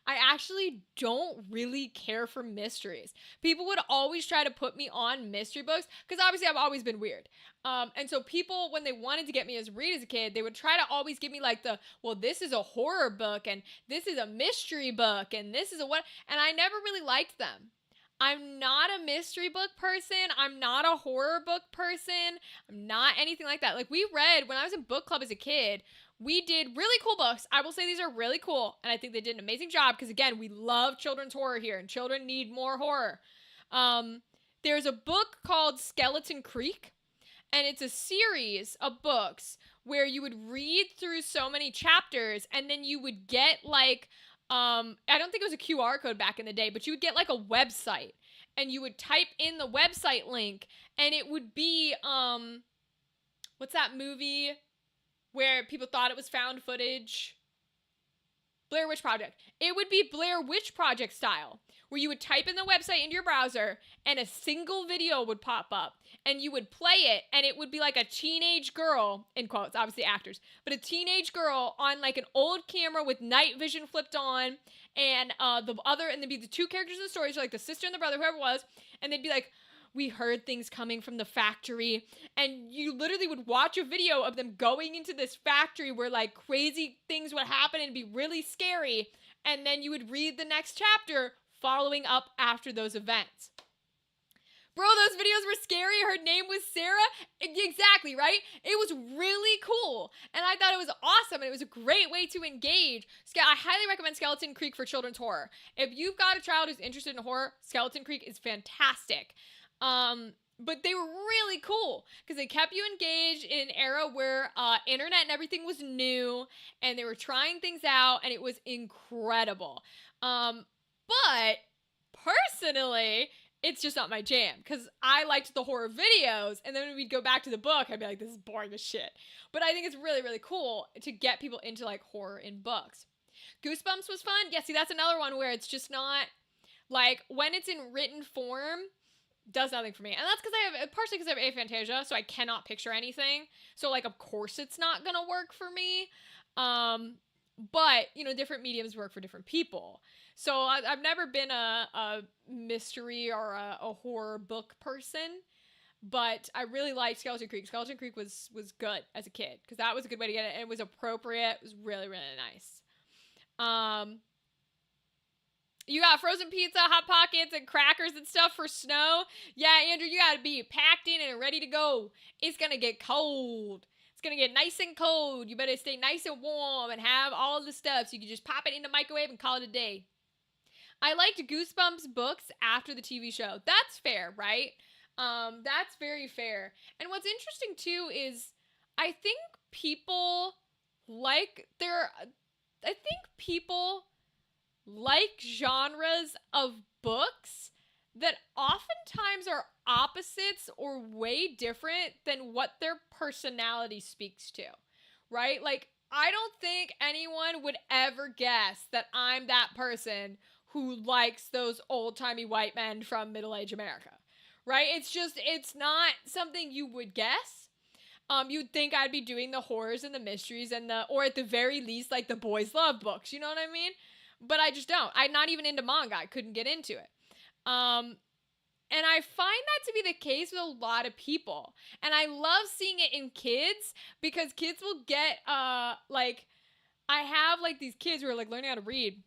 I actually don't really care for mysteries. People would always try to put me on mystery books, because obviously I've always been weird. And so people, when they wanted to get me as read as a kid, they would try to always give me like this is a horror book, and this is a mystery book, and this is and I never really liked them. I'm not a mystery book person. I'm not a horror book person. I'm not anything like that. Like, we read, when I was in book club as a kid, we did really cool books. I will say these are really cool. And I think they did an amazing job because, again, we love children's horror here and children need more horror. there's a book called Skeleton Creek, and it's a series of books where you would read through so many chapters, and then you would get like, I don't think it was a QR code back in the day, but you would get like a website, and you would type in the website link, and it would be, what's that movie where people thought it was found footage? Blair Witch Project. It would be Blair Witch Project style, where you would type in the website into your browser and a single video would pop up and you would play it, and it would be like a teenage girl, in quotes, obviously actors, but a teenage girl on like an old camera with night vision flipped on, and there'd be the two characters in the story, so like the sister and the brother, whoever it was, and they'd be like, we heard things coming from the factory, and you literally would watch a video of them going into this factory where like crazy things would happen and be really scary, and then you would read the next chapter following up after those events. Bro, those videos were scary. Her name was Sarah. Exactly, right? It was really cool, and I thought it was awesome, and it was a great way to engage. I highly recommend Skeleton Creek for children's horror. If you've got a child who's interested in horror, Skeleton Creek is fantastic. But they were really cool because they kept you engaged in an era where internet and everything was new, and they were trying things out, and it was incredible. But personally, it's just not my jam because I liked the horror videos, and then when we'd go back to the book, I'd be like, this is boring as shit. But I think it's really, really cool to get people into like horror in books. Goosebumps was fun. Yeah, see, that's another one where it's just not like, when it's in written form, does nothing for me. And that's because partially because I have aphantasia, so I cannot picture anything. So like, of course it's not gonna work for me. But you know, different mediums work for different people. So I've never been a mystery or a horror book person, but I really liked Skeleton Creek. Skeleton Creek was good as a kid because that was a good way to get it, and it was appropriate. It was really, really nice. You got frozen pizza, Hot Pockets, and crackers and stuff for snow. Yeah, Andrew, you gotta be packed in and ready to go. It's gonna get cold. It's gonna get nice and cold. You better stay nice and warm and have all the stuff so you can just pop it in the microwave and call it a day. I liked Goosebumps books after the TV show. That's fair, right? That's very fair. And what's interesting too is I think people like genres of books that oftentimes are opposites or way different than what their personality speaks to, right? Like, I don't think anyone would ever guess that I'm that person who likes those old-timey white men from middle-age America, right? It's not something you would guess. You'd think I'd be doing the horrors and the mysteries or at the very least, like the boys love books, you know what I mean? But I just don't. I'm not even into manga. I couldn't get into it. And I find that to be the case with a lot of people. And I love seeing it in kids because kids will get, like, I have, like, these kids who are, like, learning how to read.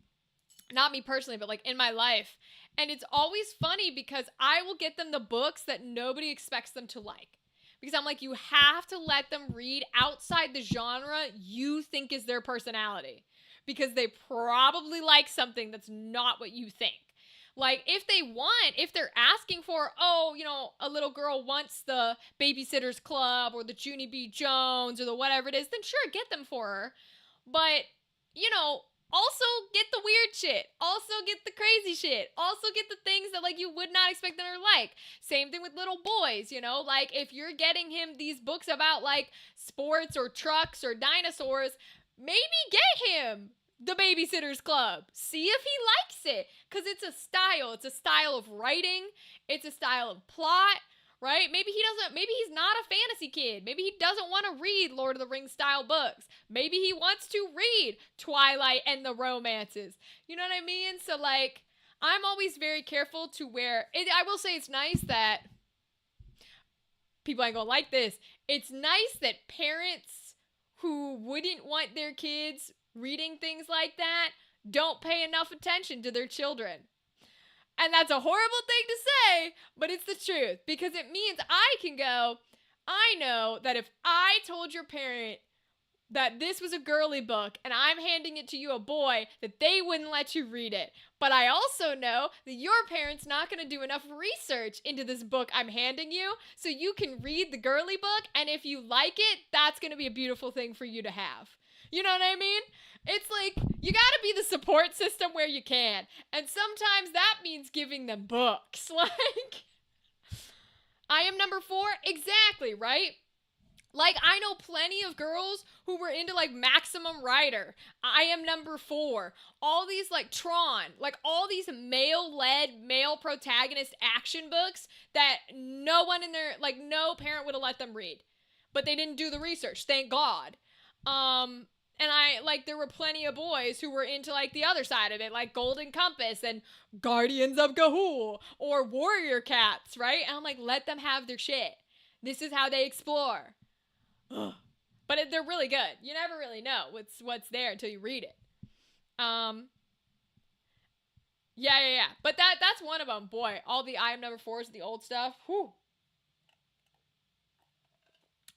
Not me personally, but, like, in my life. And it's always funny because I will get them the books that nobody expects them to like. Because I'm like, you have to let them read outside the genre you think is their personality. Because they probably like something that's not what you think. Like, if they're asking for, a little girl wants the Babysitter's Club or the Junie B. Jones or the whatever it is, then sure, get them for her. But, also get the weird shit. Also get the crazy shit. Also get the things that, like, you would not expect them to like. Same thing with little boys, Like, if you're getting him these books about, like, sports or trucks or dinosaurs, maybe get him the Babysitter's Club. See if he likes it. Because it's a style. It's a style of writing. It's a style of plot, right? Maybe he's not a fantasy kid. Maybe he doesn't want to read Lord of the Rings style books. Maybe he wants to read Twilight and the romances. You know what I mean? So, like, I'm always very careful to I will say it's nice that people ain't gonna like this. It's nice that parents who wouldn't want their kids reading things like that don't pay enough attention to their children. And that's a horrible thing to say, but it's the truth because it means I can go, I know that if I told your parent that this was a girly book and I'm handing it to you, a boy, that they wouldn't let you read it. But I also know that your parents not going to do enough research into this book I'm handing you, so you can read the girly book, and if you like it, that's going to be a beautiful thing for you to have. You know what I mean? It's like, you gotta be the support system where you can. And sometimes that means giving them books. Like, I am number 4? Exactly, right? Like, I know plenty of girls who were into, like, Maximum Rider. I am number 4. All these, like, Tron. Like, all these male-led, male protagonist action books that no one in their, like, no parent would have let them read. But they didn't do the research, thank God. And there were plenty of boys who were into, like, the other side of it, like Golden Compass and Guardians of Gahul or Warrior Cats, right? And I'm like, let them have their shit. This is how they explore. But they're really good. You never really know what's there until you read it. Yeah. But that's one of them. Boy, all the I am number 4s, the old stuff. Whew.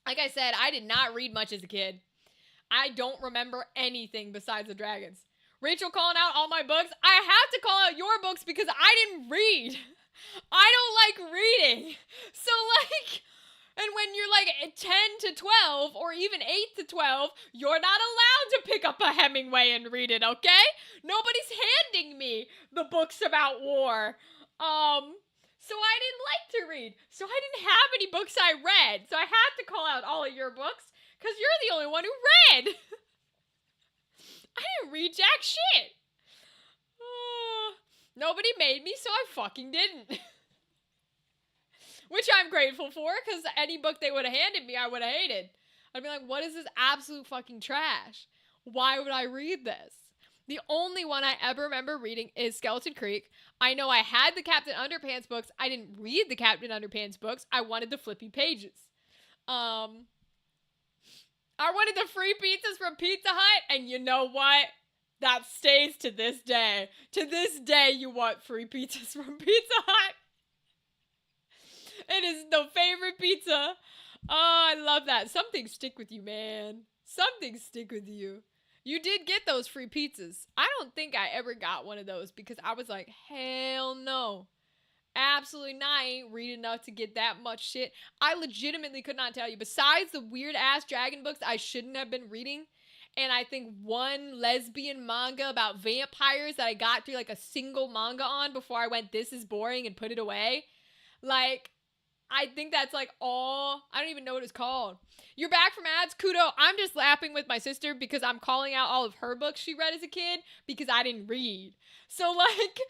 Like I said, I did not read much as a kid. I don't remember anything besides the dragons. Rachel calling out all my books. I have to call out your books because I didn't read. I don't like reading. So, like, and when you're like 10 to 12 or even 8 to 12, you're not allowed to pick up a Hemingway and read it, okay? Nobody's handing me the books about war. So I didn't like to read. So I didn't have any books I read. So I had to call out all of your books because you're the only one who read. I didn't read jack shit. Nobody made me, so I fucking didn't. Which I'm grateful for, because any book they would have handed me, I would have hated. I'd be like, what is this absolute fucking trash? Why would I read this? The only one I ever remember reading is Skeleton Creek. I know I had the Captain Underpants books. I didn't read the Captain Underpants books. I wanted the flippy pages. I wanted the free pizzas from Pizza Hut, and you know what? That stays to this day. To this day, you want free pizzas from Pizza Hut. It is the favorite pizza. Oh, I love that. Some things stick with you, man. Some things stick with you. You did get those free pizzas. I don't think I ever got one of those because I was like, hell no. Absolutely not. I ain't read enough to get that much shit. I legitimately could not tell you. Besides the weird-ass dragon books I shouldn't have been reading, and I think one lesbian manga about vampires that I got through like a single manga on before I went, this is boring, and put it away. Like, I think that's like all, I don't even know what it's called. You're back from ads, kudo. I'm just laughing with my sister because I'm calling out all of her books she read as a kid because I didn't read. So like,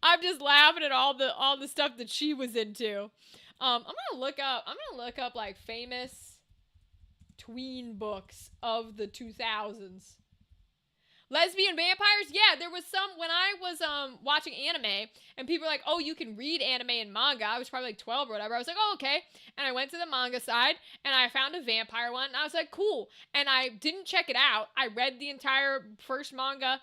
I'm just laughing at all the stuff that she was into. I'm gonna look up like famous tween books of the 2000s. Lesbian vampires? Yeah, there was some when I was watching anime and people were like, oh, you can read anime and manga. I was probably like 12 or whatever. I was like, oh, okay. And I went to the manga side and I found a vampire one and I was like, cool. And I didn't check it out. I read the entire first manga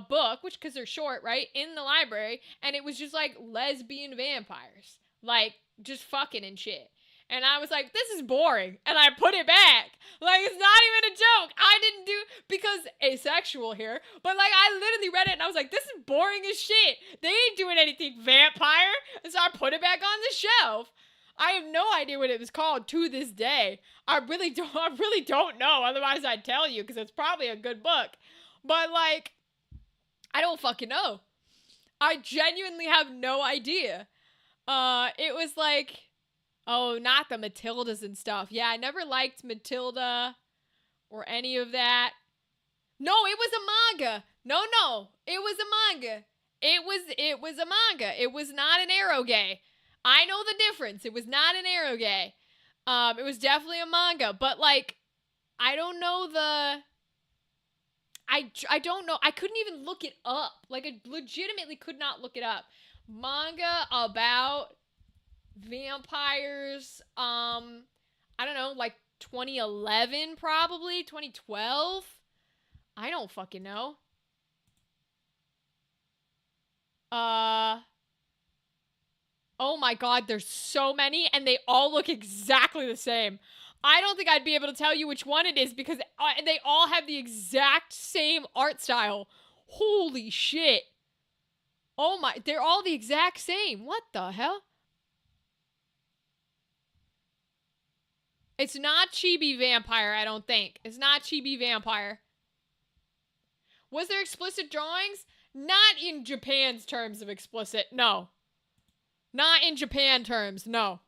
book, which because they're short, right, in the library, and it was just like lesbian vampires. Like, just fucking and shit. And I was like, this is boring. And I put it back. Like, it's not even a joke. I didn't do, because asexual here, but like, I literally read it and I was like, this is boring as shit. They ain't doing anything vampire. And so I put it back on the shelf. I have no idea what it was called to this day. I really don't know. Otherwise I'd tell you, because it's probably a good book. But like, I don't fucking know. I genuinely have no idea. It was like, oh, not the Matildas and stuff. Yeah, I never liked Matilda or any of that. No, it was a manga. No, it was a manga. It was a manga. It was not an eroge. I know the difference. It was not an eroge. It was definitely a manga, but like, I don't know the. I don't know. I couldn't even look it up. Like, I legitimately could not look it up. Manga about vampires, I don't know, like 2011 probably, 2012. I don't fucking know. Oh my god, there's so many and they all look exactly the same. I don't think I'd be able to tell you which one it is because they all have the exact same art style. Holy shit. Oh my, they're all the exact same. What the hell? It's not Chibi Vampire, I don't think. It's not Chibi Vampire. Was there explicit drawings? Not in Japan's terms of explicit, no. Not in Japan terms, no.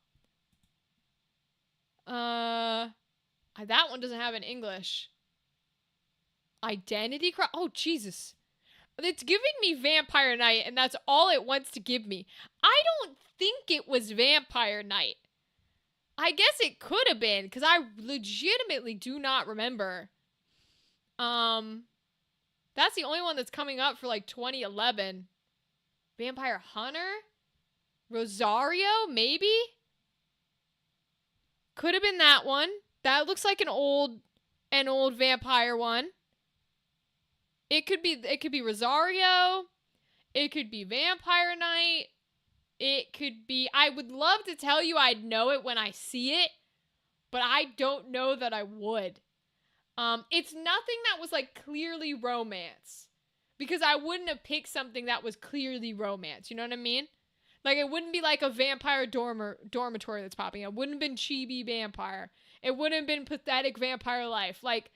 That one doesn't have an English. Identity Crisis? Oh, Jesus. It's giving me Vampire Night, and that's all it wants to give me. I don't think it was Vampire Night. I guess it could have been, because I legitimately do not remember. That's the only one that's coming up for, like, 2011. Vampire Hunter? Rosario, maybe? Could have been that one. That looks like an old vampire one. It could be Rosario. It could be Vampire Night. It could be, I would love to tell you I'd know it when I see it, but I don't know that I would. It's nothing that was like clearly romance, because I wouldn't have picked something that was clearly romance. You know what I mean? Like, it wouldn't be like a vampire dormitory that's popping up. It wouldn't have been Chibi Vampire. It wouldn't have been Pathetic Vampire Life. Like,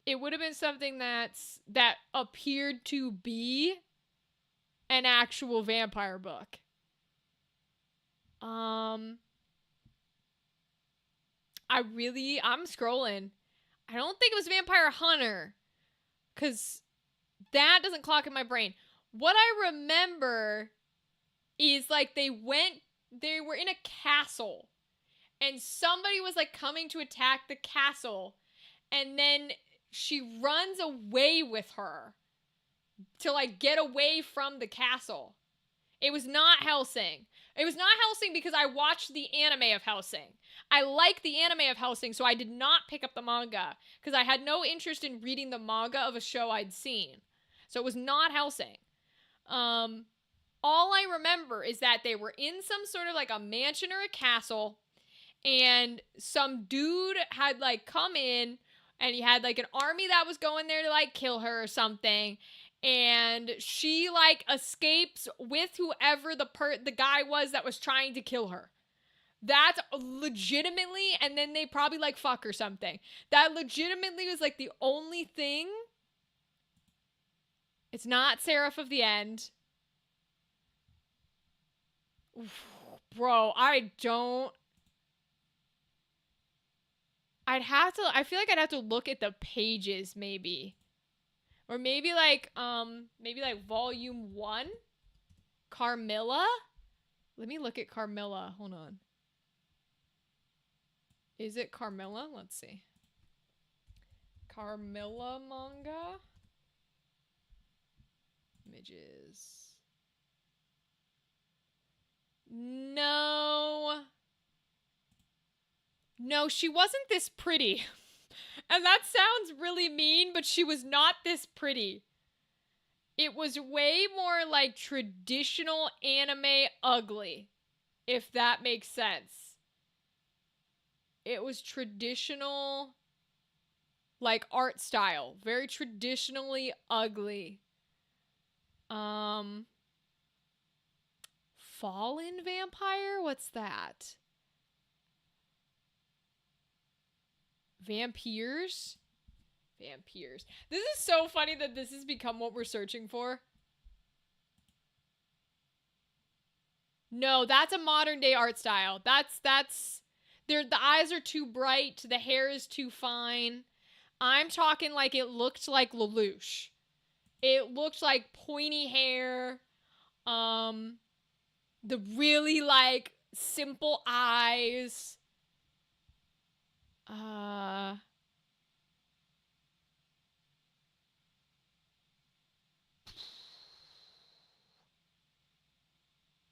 it would have been something that appeared to be an actual vampire book. I'm scrolling. I don't think it was Vampire Hunter, because that doesn't clock in my brain. What I remember is, like, they were in a castle, and somebody was, like, coming to attack the castle, and then she runs away with her to, like, get away from the castle. It was not Hellsing. It was not Hellsing because I watched the anime of Hellsing. I like the anime of Hellsing, so I did not pick up the manga because I had no interest in reading the manga of a show I'd seen. So it was not Hellsing. All I remember is that they were in some sort of like a mansion or a castle, and some dude had like come in, and he had like an army that was going there to like kill her or something. And she like escapes with whoever the guy was that was trying to kill her. That's legitimately, and then they probably like fuck or something. That legitimately was like the only thing. It's not Seraph of the End. Oof, bro, I feel like I'd have to look at the pages maybe. Or maybe like volume 1? Carmilla? Let me look at Carmilla. Hold on. Is it Carmilla? Let's see. Carmilla manga? Images. No. No, she wasn't this pretty. And that sounds really mean, but she was not this pretty. It was way more like traditional anime ugly, if that makes sense. It was traditional, like, art style. Very traditionally ugly. Fallen Vampire? What's that? Vampires? Vampires. This is so funny that this has become what we're searching for. No, that's a modern day art style. The eyes are too bright, the hair is too fine. I'm talking like it looked like Lelouch. It looked like pointy hair. The really like simple eyes.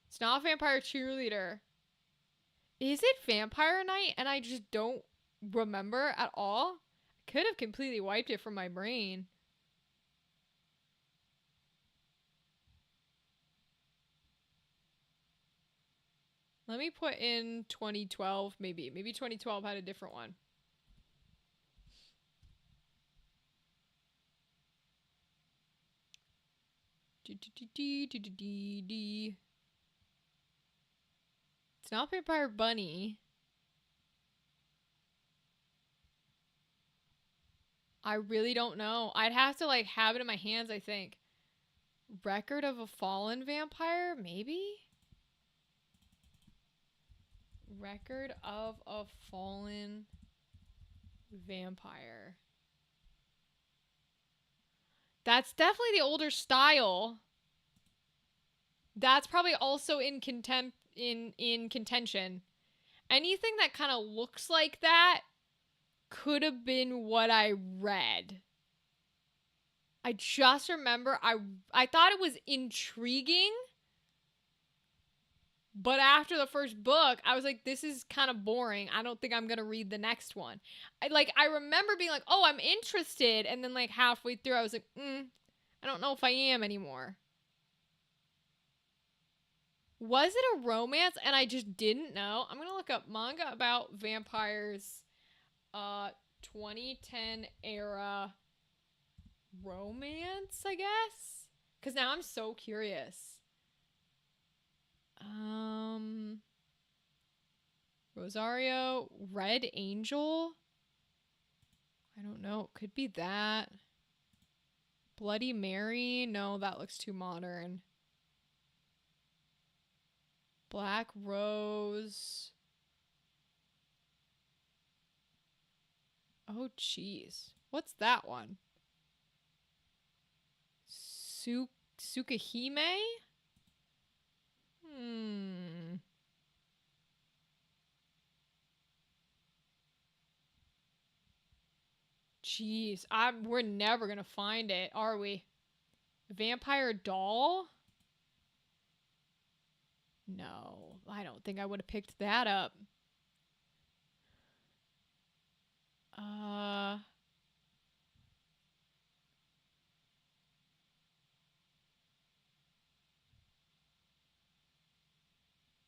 It's not Vampire Cheerleader. Is it Vampire Night and I just don't remember at all? I could have completely wiped it from my brain. Let me put in 2012, maybe. Maybe 2012 had a different one. It's not Vampire Bunny. I really don't know. I'd have to like have it in my hands, I think. Record of a Fallen Vampire? Maybe? Record of a Fallen Vampire. That's definitely the older style. That's probably also in contention. Anything that kind of looks like that could have been what I read. I just remember I thought it was intriguing, but after the first book, I was like, this is kind of boring. I don't think I'm going to read the next one. I remember being like, oh, I'm interested. And then like halfway through, I was like, I don't know if I am anymore. Was it a romance and I just didn't know? I'm going to look up manga about vampires, 2010 era romance, I guess? Because now I'm so curious. Rosario, Red Angel? I don't know. Could be that. Bloody Mary? No, that looks too modern. Black Rose. Oh, jeez. What's that one? Tsukahime? Jeez, we're never gonna find it, are we? Vampire Doll? No, I don't think I would have picked that up.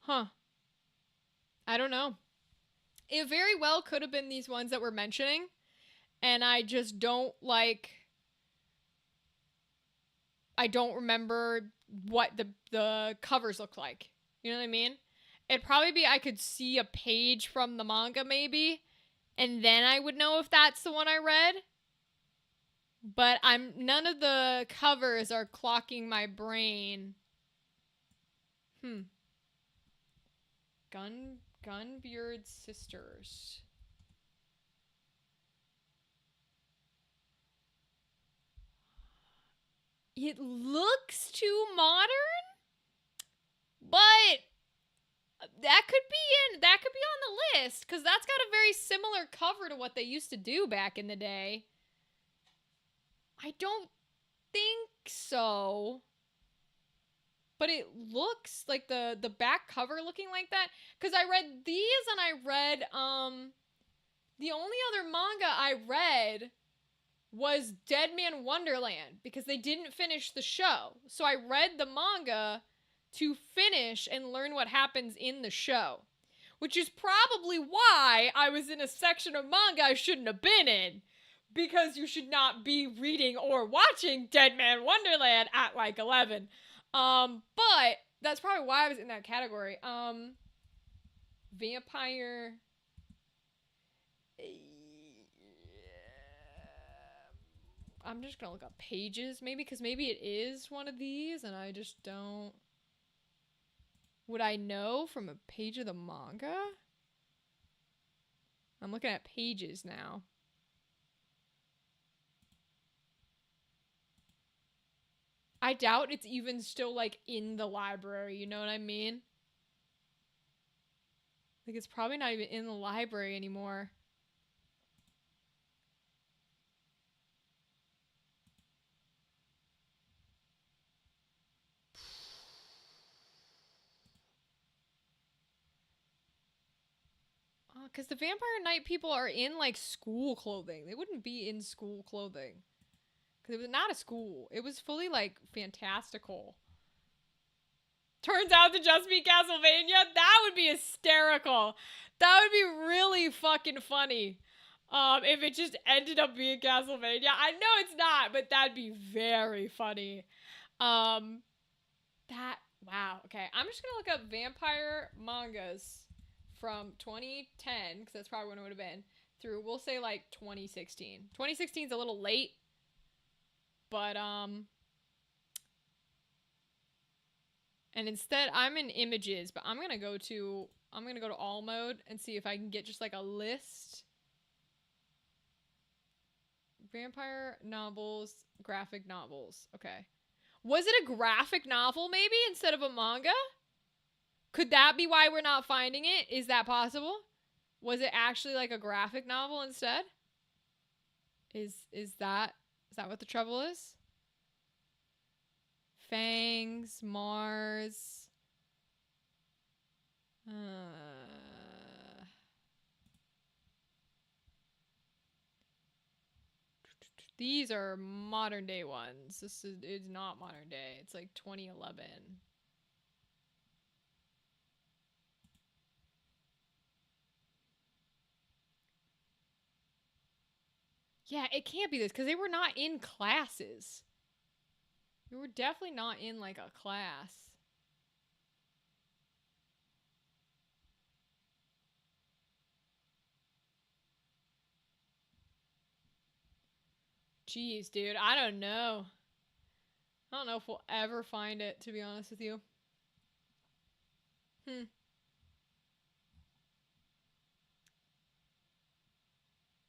Huh. I don't know. It very well could have been these ones that we're mentioning, and I just don't I don't remember what the covers look like. You know what I mean? It'd probably be I could see a page from the manga maybe, and then I would know if that's the one I read. But none of the covers are clocking my brain. Gunbeard Sisters. It looks too modern, but that could be on the list because that's got a very similar cover to what they used to do back in the day. I don't think so. But it looks like the back cover looking like that. Because I read these and I read, the only other manga I read was Dead Man Wonderland. Because they didn't finish the show. So I read the manga to finish and learn what happens in the show. Which is probably why I was in a section of manga I shouldn't have been in. Because you should not be reading or watching Dead Man Wonderland at like 11. But that's probably why I was in that category. Vampire. I'm just gonna look up pages, maybe, because maybe it is one of these, and I just don't. Would I know from a page of the manga? I'm looking at pages now. I doubt it's even still, like, in the library, you know what I mean? Like, it's probably not even in the library anymore. Because the Vampire Knight people are in, like, school clothing. They wouldn't be in school clothing. Because it was not a school. It was fully, like, fantastical. turns out to just be Castlevania, that would be hysterical. That would be really fucking funny. If it just ended up being Castlevania. I know it's not, but that'd be very funny. Wow. Okay, I'm just gonna look up vampire mangas from 2010, because that's probably when it would have been, through, we'll say, like, 2016. 2016 is a little late, but, and instead, I'm in images, but I'm gonna go to all mode and see if I can get just, like, a list. Vampire novels, graphic novels. Okay. Was it a graphic novel, maybe, instead of a manga? Could that be why we're not finding it? Is that possible? Was it actually like a graphic novel instead? Is that what the trouble is? Fangs, Mars. These are modern day ones. It's not modern day. It's like 2011. Yeah, it can't be this, because they were not in classes. They were definitely not in, like, a class. Jeez, dude, I don't know. I don't know if we'll ever find it, to be honest with you.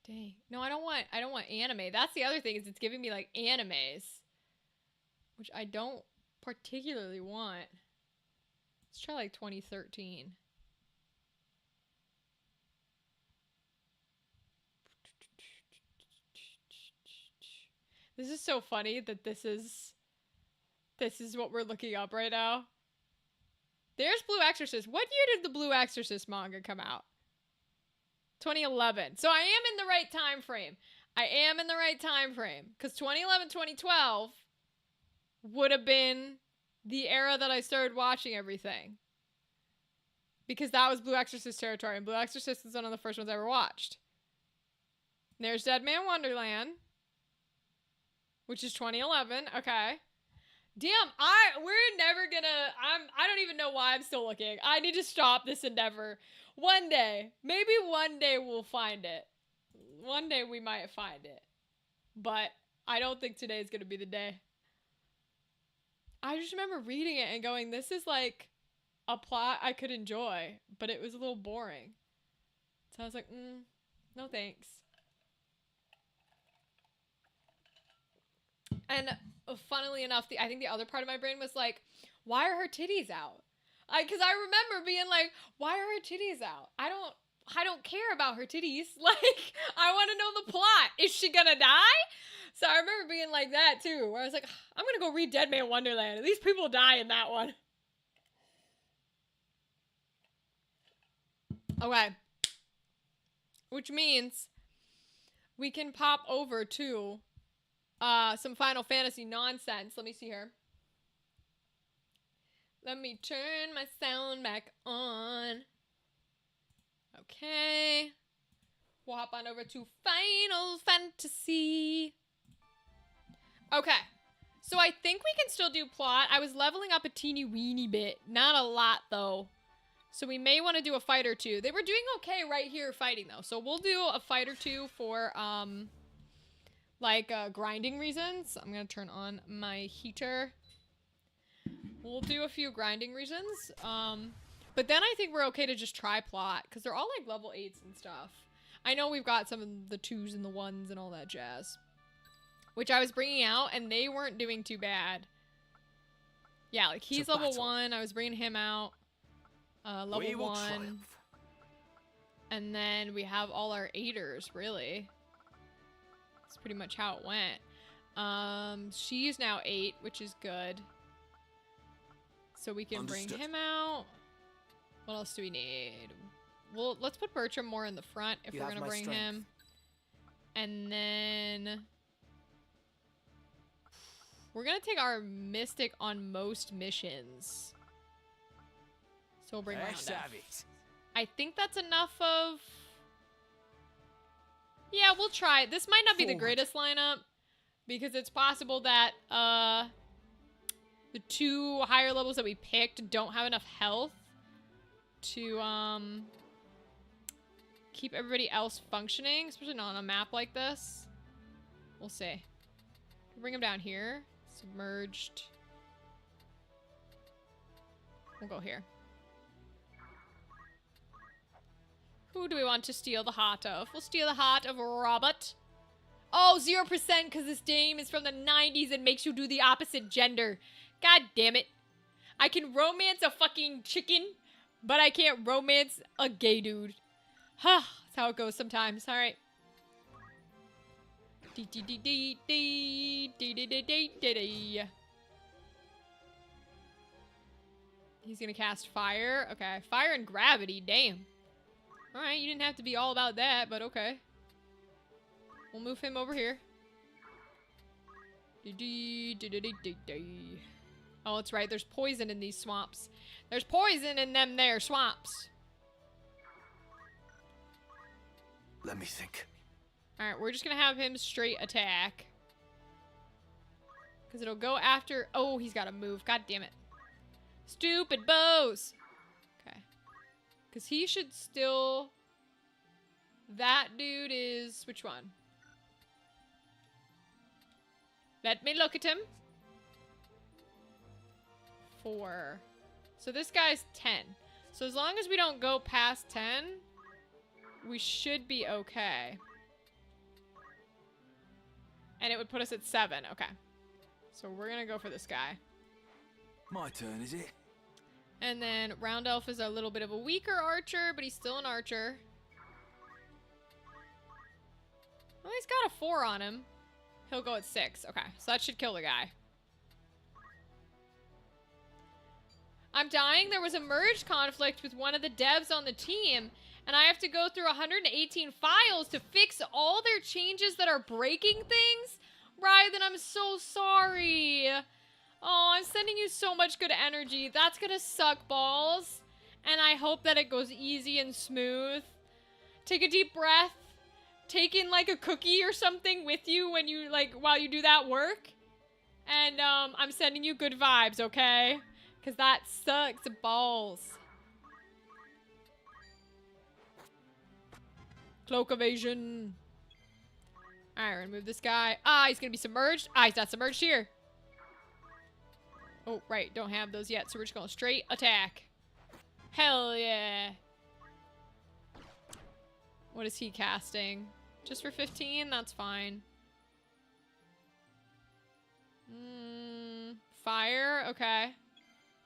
Dang. No, I don't want anime. That's the other thing, is it's giving me, like, animes, which I don't particularly want. Let's try, like, 2013. This is so funny that this is what we're looking up right now. There's Blue Exorcist. What year did the Blue Exorcist manga come out? 2011. So I am in the right time frame. Because 2011, 2012 would have been the era that I started watching everything. Because that was Blue Exorcist territory. And Blue Exorcist is one of the first ones I ever watched. There's Dead Man Wonderland, which is 2011. Okay. Damn, we're never gonna, I don't even know why I'm still looking. I need to stop this endeavor. One day, maybe one day we'll find it. One day we might find it. But I don't think today is gonna be the day. I just remember reading it and going, this is like a plot I could enjoy, but it was a little boring. So I was like, no thanks. And funnily enough, I think the other part of my brain was like, why are her titties out? Because I remember being like, why are her titties out? I don't care about her titties. Like, I want to know the plot. Is she gonna die? So I remember being like that too, where I was like, I'm gonna go read Dead Man Wonderland. These people die in that one. Okay. Which means we can pop over to some Final Fantasy nonsense. Let me see here. Let me turn my sound back on. Okay. We'll hop on over to Final Fantasy. Okay. So I think we can still do plot. I was leveling up a teeny weeny bit. Not a lot, though. So we may want to do a fight or two. They were doing okay right here fighting, though. So we'll do a fight or two for, grinding reasons. I'm going to turn on my heater. We'll do a few grinding reasons. But then I think we're okay to just try plot, because they're all, like, level 8s and stuff. I know we've got some of the 2s and the 1s and all that jazz, which I was bringing out, and they weren't doing too bad. Yeah, like, he's level 1. I was bringing him out. Level 1. And then we have all our 8ers, really. That's pretty much how it went. She's now 8, which is good. So we can bring him out. What else do we need? Well, let's put Bertram more in the front if we're gonna bring him. And then we're gonna take our Mystic on most missions. So we'll bring Round Elf. I think that's enough of... Yeah, we'll try it. This might not be the greatest lineup, because it's possible that the 2 higher levels that we picked don't have enough health to keep everybody else functioning, especially not on a map like this. We'll see. Bring them down here. Submerged. We'll go here. Who do we want to steal the heart of? We'll steal the heart of Robert. Oh, 0% because this game is from the 90s and makes you do the opposite gender. God damn it. I can romance a fucking chicken, but I can't romance a gay dude. Huh, that's how it goes sometimes. Alright. He's gonna cast fire. Okay, fire and gravity. Damn. Alright, you didn't have to be all about that, but okay. We'll move him over here. Oh, that's right. There's poison in these swamps. There's poison in them there swamps. Let me think. Alright, we're just gonna have him straight attack. Because it'll go after... Oh, he's gotta move. God damn it. Stupid bows! Okay. Because he should still... That dude is... Which one? Let me look at him. 4. So this guy's 10. So as long as we don't go past 10, we should be okay. And it would put us at 7. Okay. So we're gonna go for this guy. My turn, is it? And then Round Elf is a little bit of a weaker archer, but he's still an archer. Well, he's got a 4 on him. He'll go at 6. Okay, so that should kill the guy. I'm dying. There was a merge conflict with one of the devs on the team, and I have to go through 118 files to fix all their changes that are breaking things. Ryden, I'm so sorry. Oh, I'm sending you so much good energy. That's gonna suck balls. And I hope that it goes easy and smooth. Take a deep breath. Take in like a cookie or something with you when you while you do that work. And I'm sending you good vibes, okay? Because that sucks balls. Cloak evasion. Alright, we're gonna move this guy. Ah, he's gonna be submerged. Ah, he's not submerged here. Oh, right, don't have those yet, so we're just going straight attack. Hell yeah. What is he casting? Just for 15? That's fine. Fire? Okay.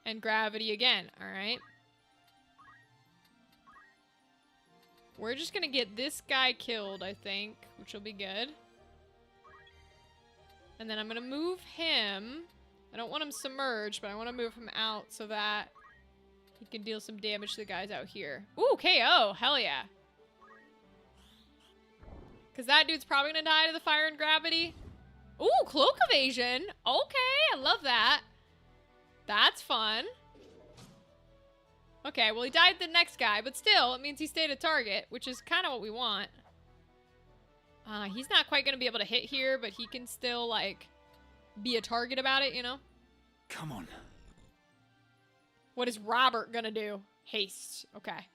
And gravity again. Alright. We're just gonna get this guy killed, I think, which will be good. And then I'm gonna move him. I don't want him submerged, but I want to move him out so that he can deal some damage to the guys out here. Ooh, KO! Hell yeah. Because that dude's probably going to die to the fire and gravity. Ooh, cloak evasion! Okay, I love that. That's fun. Okay, well he died to the next guy, but still, it means he stayed a target, which is kind of what we want. He's not quite going to be able to hit here, but he can still, like... be a target about it, you know? Come on. What is Robert gonna do? Haste. Okay.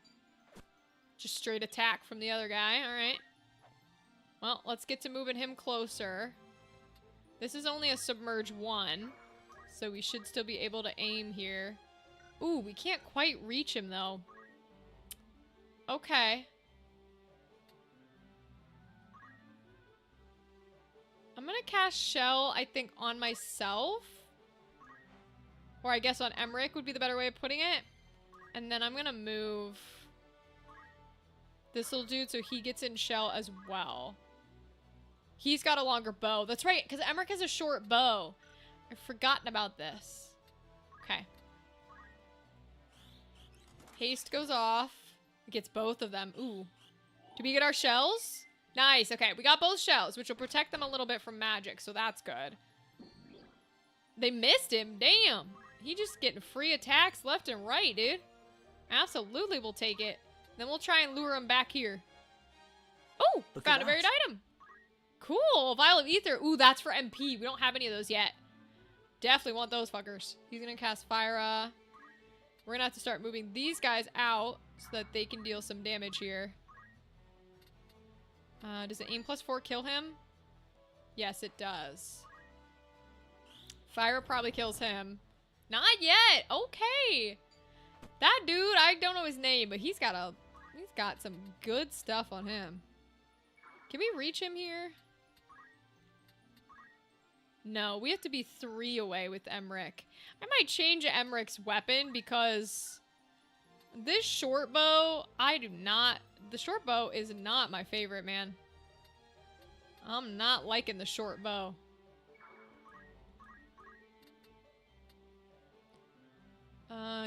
Just straight attack from the other guy. Alright. Well, let's get to moving him closer. This is only a submerge 1. So we should still be able to aim here. Ooh, we can't quite reach him, though. Okay. I'm gonna cast Shell, I think, on myself. Or I guess on Emmerich would be the better way of putting it. And then I'm gonna move. This'll do so he gets in Shell as well. He's got a longer bow. That's right, because Emmerich has a short bow. I've forgotten about this. Okay. Haste goes off. It gets both of them. Ooh. Did we get our shells? Nice. Okay, we got both shells, which will protect them a little bit from magic, so that's good. They missed him. Damn. He just getting free attacks left and right, dude. Absolutely, we'll take it. Then we'll try and lure him back here. Oh, Look found at a buried that. item. Cool, vial of ether. Ooh, that's for MP. We don't have any of those yet. Definitely want those fuckers. He's gonna cast Fire. We're gonna have to start moving these guys out so that they can deal some damage here. Does the aim +4 kill him? Yes, it does. Fire probably kills him. Not yet. Okay. That dude, I don't know his name, but he's got some good stuff on him. Can we reach him here? No, we have to be 3 away with Emmerich. I might change Emmerich's weapon because this short bow, the short bow is not my favorite, man. I'm not liking the short bow.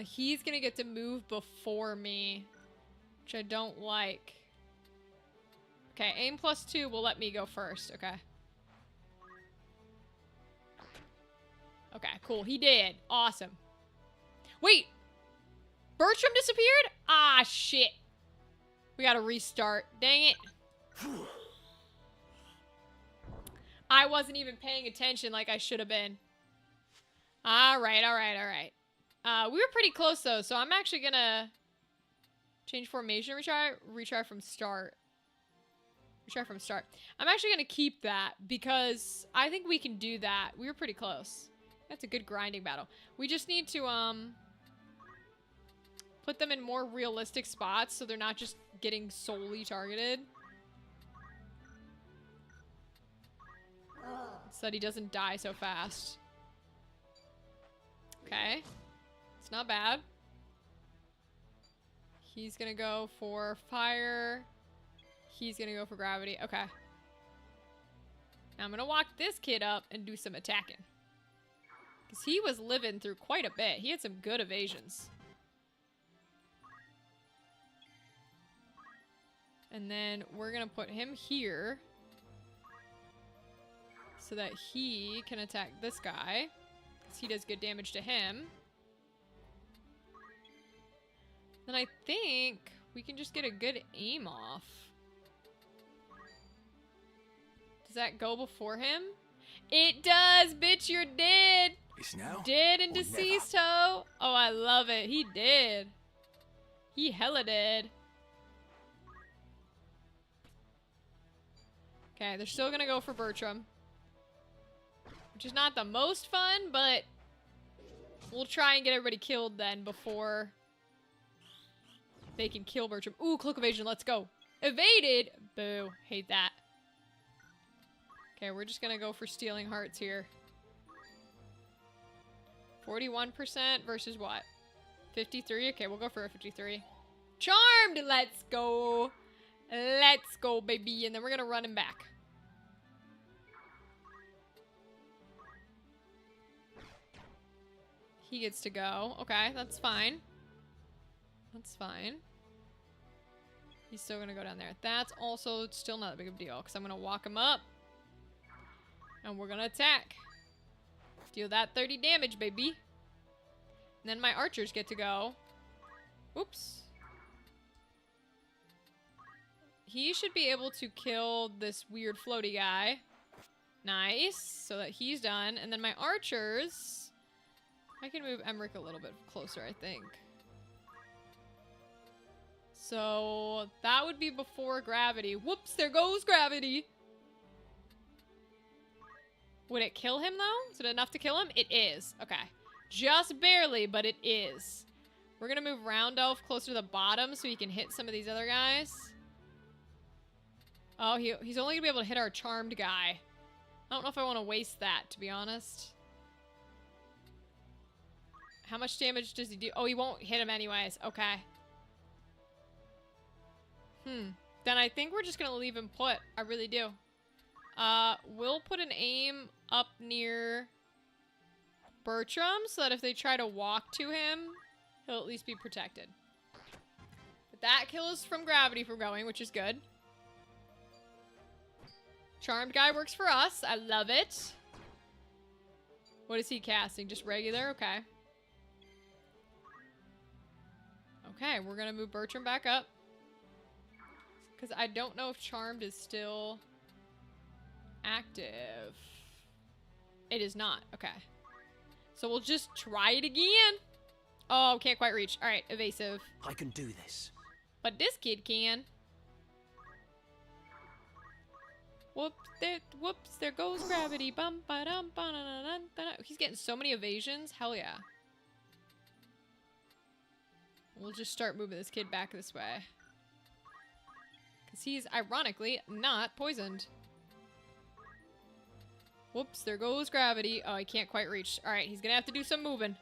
He's gonna get to move before me, which I don't like. Okay, aim +2 will let me go first, okay. Okay, cool. He did. Awesome. Wait! Bertram disappeared? Ah, shit. We gotta restart. Dang it. I wasn't even paying attention like I should have been. Alright, alright, alright. We were pretty close though, so I'm actually gonna change formation, retry from start. Retry from start. I'm actually gonna keep that because I think we can do that. We were pretty close. That's a good grinding battle. We just need to, put them in more realistic spots so they're not just getting solely targeted. So that he doesn't die so fast. Okay. It's not bad. He's gonna go for fire. He's gonna go for gravity. Okay. Now I'm gonna walk this kid up and do some attacking. Because he was living through quite a bit. He had some good evasions. And then we're gonna put him here. So that he can attack this guy. Because he does good damage to him. Then I think we can just get a good aim off. Does that go before him? It does, bitch, you're dead. It's now. Dead and or deceased, ho. Oh, I love it. He did. He hella did. Okay, they're still gonna go for Bertram. Which is not the most fun, but we'll try and get everybody killed then before they can kill Bertram. Ooh, cloak evasion, let's go. Evaded! Boo, hate that. Okay, we're just gonna go for stealing hearts here. 41% versus what? 53? Okay, we'll go for a 53. Charmed! Let's go! Let's go, baby. And then we're gonna run him back. He gets to go. Okay, that's fine. That's fine. He's still gonna go down there. That's also still not a big of a deal, because I'm gonna walk him up. And we're gonna attack. Deal that 30 damage, baby. And then my archers get to go. Oops. He should be able to kill this weird floaty guy. Nice. So that he's done. And then my archers... I can move Emmerich a little bit closer, I think. So that would be before gravity. Whoops, there goes gravity. Would it kill him, though? Is it enough to kill him? It is. Okay. Just barely, but it is. We're going to move Round Elf closer to the bottom so he can hit some of these other guys. Oh, he's only going to be able to hit our charmed guy. I don't know if I want to waste that, to be honest. How much damage does he do? Oh, he won't hit him anyways. Okay. Then I think we're just going to leave him put. I really do. We'll put an aim up near Bertram so that if they try to walk to him, he'll at least be protected. But that kills from gravity from going, which is good. Charmed guy works for us. I love it. What is he casting? Just regular? Okay. Okay, we're gonna move Bertram back up. Because I don't know if Charmed is still active. It is not. Okay. So we'll just try it again. Oh, can't quite reach. All right, evasive. I can do this. But this kid can. Whoops, there goes gravity. Bum, ba, dum, ba, da, da, da, da. He's getting so many evasions. Hell yeah. We'll just start moving this kid back this way. Because he's, ironically, not poisoned. Whoops, there goes gravity. Oh, I can't quite reach. Alright, he's gonna have to do some moving.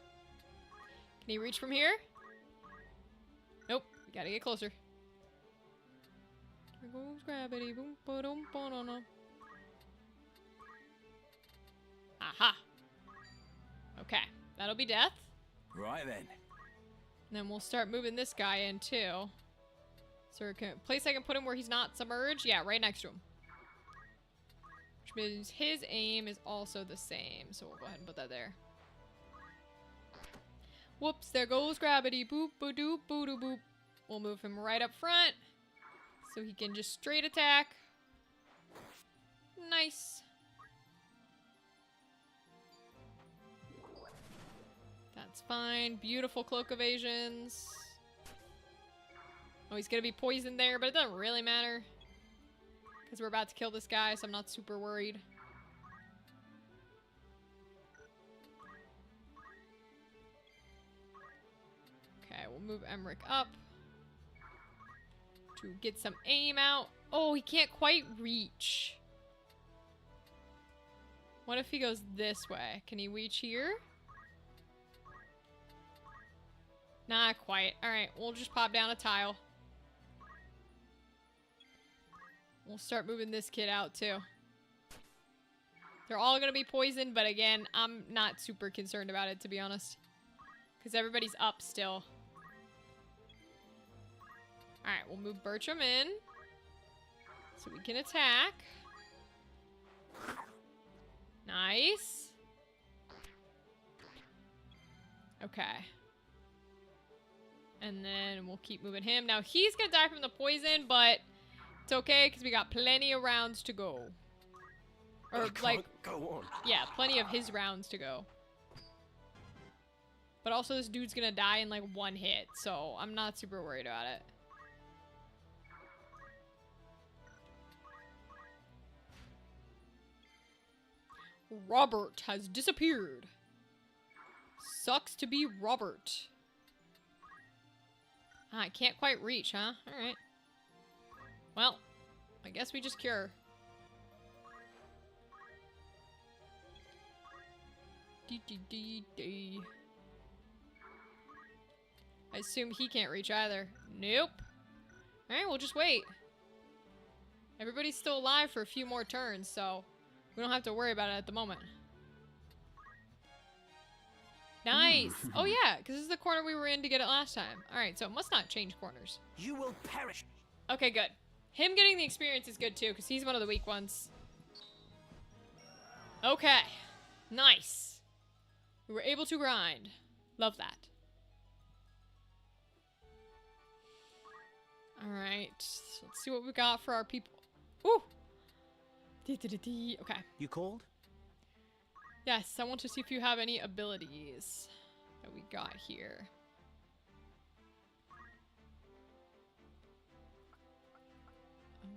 Can he reach from here? Nope, gotta get closer. There goes gravity. Boom, ba-dum, ba-da-da. Aha! Okay, that'll be death. Right then. And then we'll start moving this guy in too. So place I can put him where he's not submerged? Yeah, right next to him. Which means his aim is also the same. So we'll go ahead and put that there. Whoops, there goes gravity. Boop, ba doop, boo doo boop. We'll move him right up front. So he can just straight attack. Nice. That's fine. Beautiful cloak evasions. Oh, he's gonna be poisoned there, but it doesn't really matter. Because we're about to kill this guy, so I'm not super worried. Okay, we'll move Emmerich up. To get some aim out. Oh, he can't quite reach. What if he goes this way? Can he reach here? Not quite. Alright, we'll just pop down a tile. We'll start moving this kid out too. They're all gonna be poisoned, but again, I'm not super concerned about it, to be honest. Because everybody's up still. Alright, we'll move Bertram in. So we can attack. Nice. Okay. And then we'll keep moving him. Now, he's gonna die from the poison, but it's okay, because we got plenty of rounds to go. Or, like, go on. Yeah, plenty of his rounds to go. But also, this dude's gonna die in, like, one hit, so I'm not super worried about it. Robert has disappeared. Sucks to be Robert. Ah, I can't quite reach, huh? Alright. Well, I guess we just cure. I assume he can't reach either. Nope. Alright, we'll just wait. Everybody's still alive for a few more turns, so we don't have to worry about it at the moment. Nice! Oh yeah, because this is the corner we were in to get it last time. Alright, so it must not change corners. You will perish. Okay, good. Him getting the experience is good too, because he's one of the weak ones. Okay. Nice. We were able to grind. Love that. Alright. Let's see what we got for our people. Ooh! Okay. You called? Yes, I want to see if you have any abilities that we got here.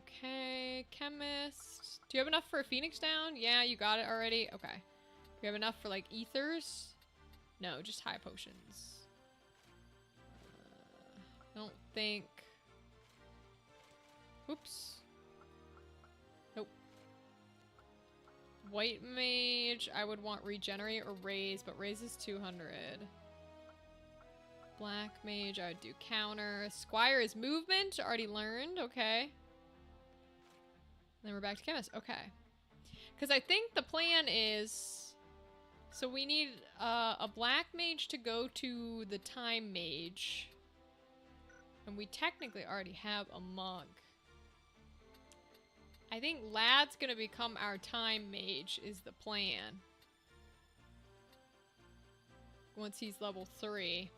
Okay, chemist. Do you have enough for a phoenix down? Yeah, you got it already. Okay. Do you have enough for like ethers? No, just high potions. I don't think. Oops. Nope. White mage, I would want regenerate or raise, but raise is 200. Black mage, I would do counter. Squire is movement, already learned. Okay. Then we're back to chemist. Okay. Because I think the plan is... So we need a black mage to go to the time mage. And we technically already have a monk. I think Lad's gonna become our time mage is the plan. Once he's level 3.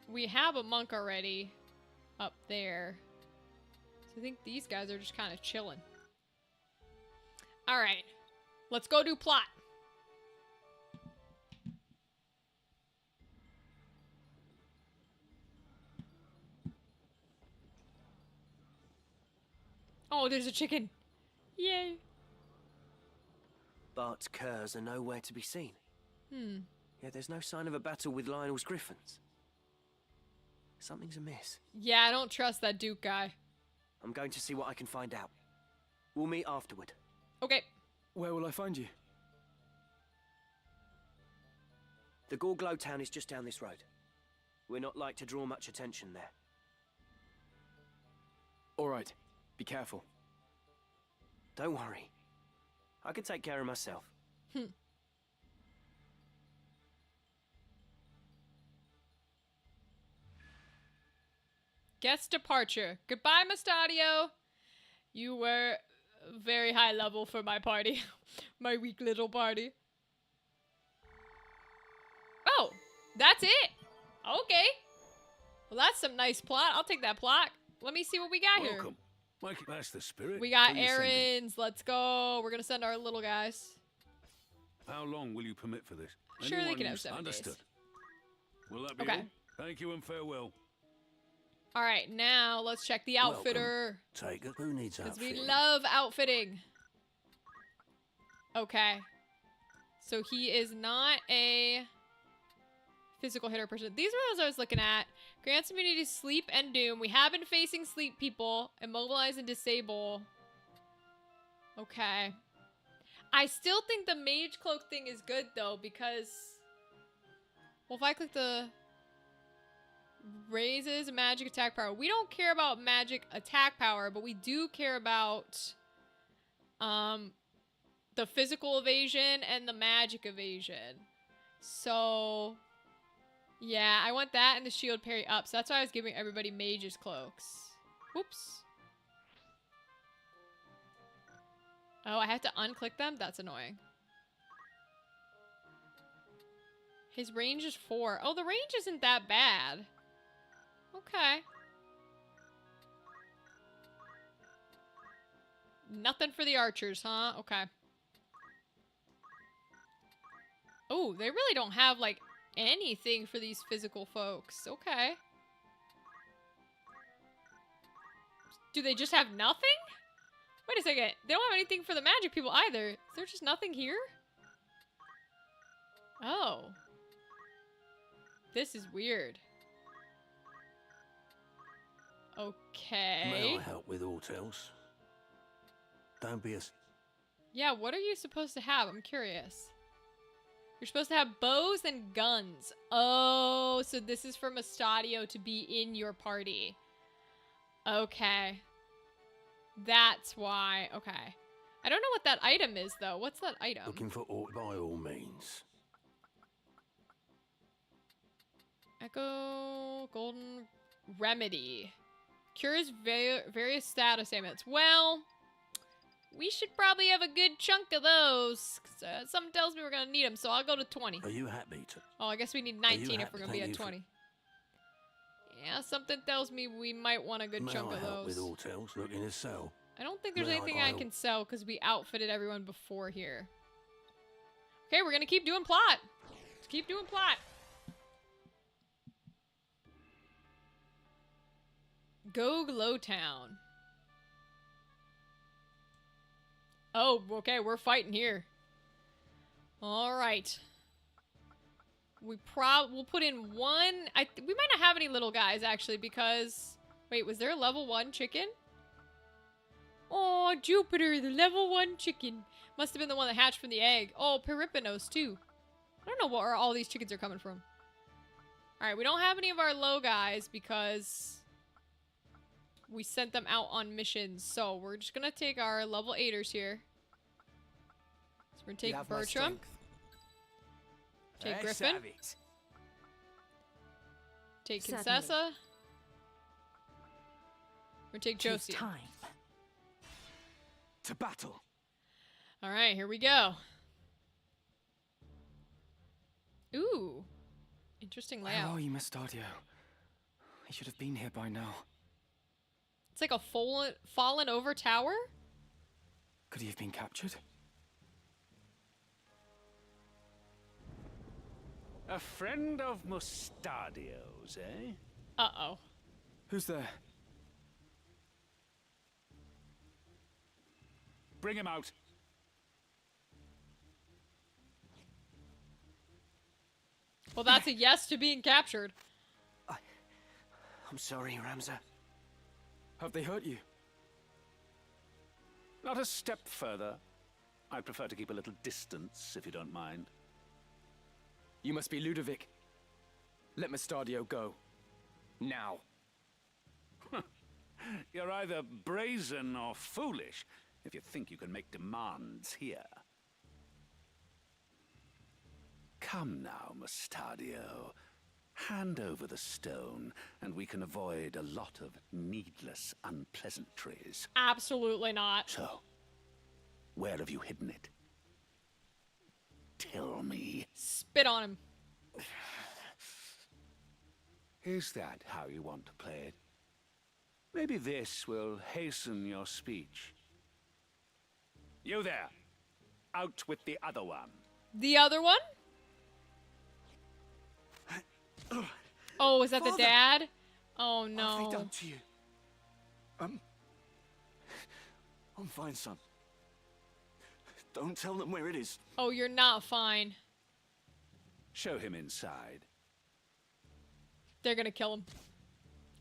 We have a monk already up there. So I think these guys are just kind of chilling. All right. Let's go do plot. Oh, there's a chicken. Yay. Bart's curs are nowhere to be seen. Yet there's no sign of a battle with Lionel's griffins. Something's amiss. Yeah, I don't trust that Duke guy. I'm going to see what I can find out. We'll meet afterward. Okay. Where will I find you? The Gorglow town is just down this road. We're not like to draw much attention there. All right. Be careful. Don't worry. I can take care of myself. Guest departure. Goodbye, Mustadio. You were very high level for my party. My weak little party. Oh, that's it. Okay. Well, that's some nice plot. I'll take that plot. Let me see what we got here. Welcome. Mike, that's the spirit. We got Who you sending? errands. Let's go. We're going to send our little guys. How long will you permit for this? Sure, they Anyone can have use- 7 days. Understood. Will that be Okay. all? Thank you and farewell. All right, now let's check the Welcome. outfitter. Take it. Who needs Because we outfitting? love outfitting. Okay. So he is not a physical hitter person. These were those I was looking at. Grants immunity to sleep and doom. We have been facing sleep people. Immobilize and disable. Okay. I still think the mage cloak thing is good though because... Well, if I click the... Raises magic attack power. We don't care about magic attack power, but we do care about the physical evasion and the magic evasion. So yeah, I want that and the shield parry up. So that's why I was giving everybody mage's cloaks. Whoops. Oh, I have to unclick them? That's annoying. His range is 4. Oh, the range isn't that bad. Okay. Nothing for the archers, huh? Okay. Oh, they really don't have, like, anything for these physical folks. Okay. Do they just have nothing? Wait a second. They don't have anything for the magic people either. Is there just nothing here? Oh. This is weird. Okay. May I help with aught else? Don't be a... Yeah, what are you supposed to have? I'm curious. You're supposed to have bows and guns. Oh, so this is for Mustadio to be in your party. Okay. That's why. Okay. I don't know what that item is, though. What's that item? Looking for aught by all means. Echo Golden Remedy. Cures various status ailments. Well, we should probably have a good chunk of those. 'Cause, something tells me we're going to need them, so I'll go to 20. Are you happy to... Oh, I guess we need 19 if happy? we're going to be Thank at you for- 20. Yeah, something tells me we might want a good May chunk I of help with those. aught else? Looking to sell? I don't think there's May I anything buy I all- can sell because we outfitted everyone before here. Okay, we're going to keep doing plot. Let's keep doing plot. Go Glowtown. Oh, okay, we're fighting here. All right. We'll put in one. We might not have any little guys actually because wait, was there a level 1 chicken? Oh, Jupiter, the level 1 chicken. Must have been the one that hatched from the egg. Oh, Peripanos too. I don't know where all these chickens are coming from. All right, we don't have any of our low guys because we sent them out on missions. So we're just gonna take our level 8ers here. So we're gonna You take have my Bertram. strength. Take Eh, Griffin. savage. Take Certainly. Contessa. Or take Tis Josie. time. To battle. All right, here we go. Ooh. Interesting Where layout. are you, Mustadio? He should have been here by now. It's like a fallen over tower? Could he have been captured? A friend of Mustadio's, eh? Uh-oh. Who's there? Bring him out. Well, that's a yes to being captured. I'm sorry, Ramza. Have they hurt you? Not a step further. I'd prefer to keep a little distance, if you don't mind. You must be Ludovic. Let Mustadio go. Now. You're either brazen or foolish if you think you can make demands here. Come now, Mustadio. Hand over the stone, and we can avoid a lot of needless unpleasantries. Absolutely not. So, where have you hidden it? Tell me. Spit on him. Is that how you want to play it? Maybe this will hasten your speech. You there. Out with the other one. The other one? Oh, is that the Father! dad? Oh, What have no. they done to you? I'm fine, son. Don't tell them where it is. Oh, you're not fine. Show him inside. They're gonna kill him.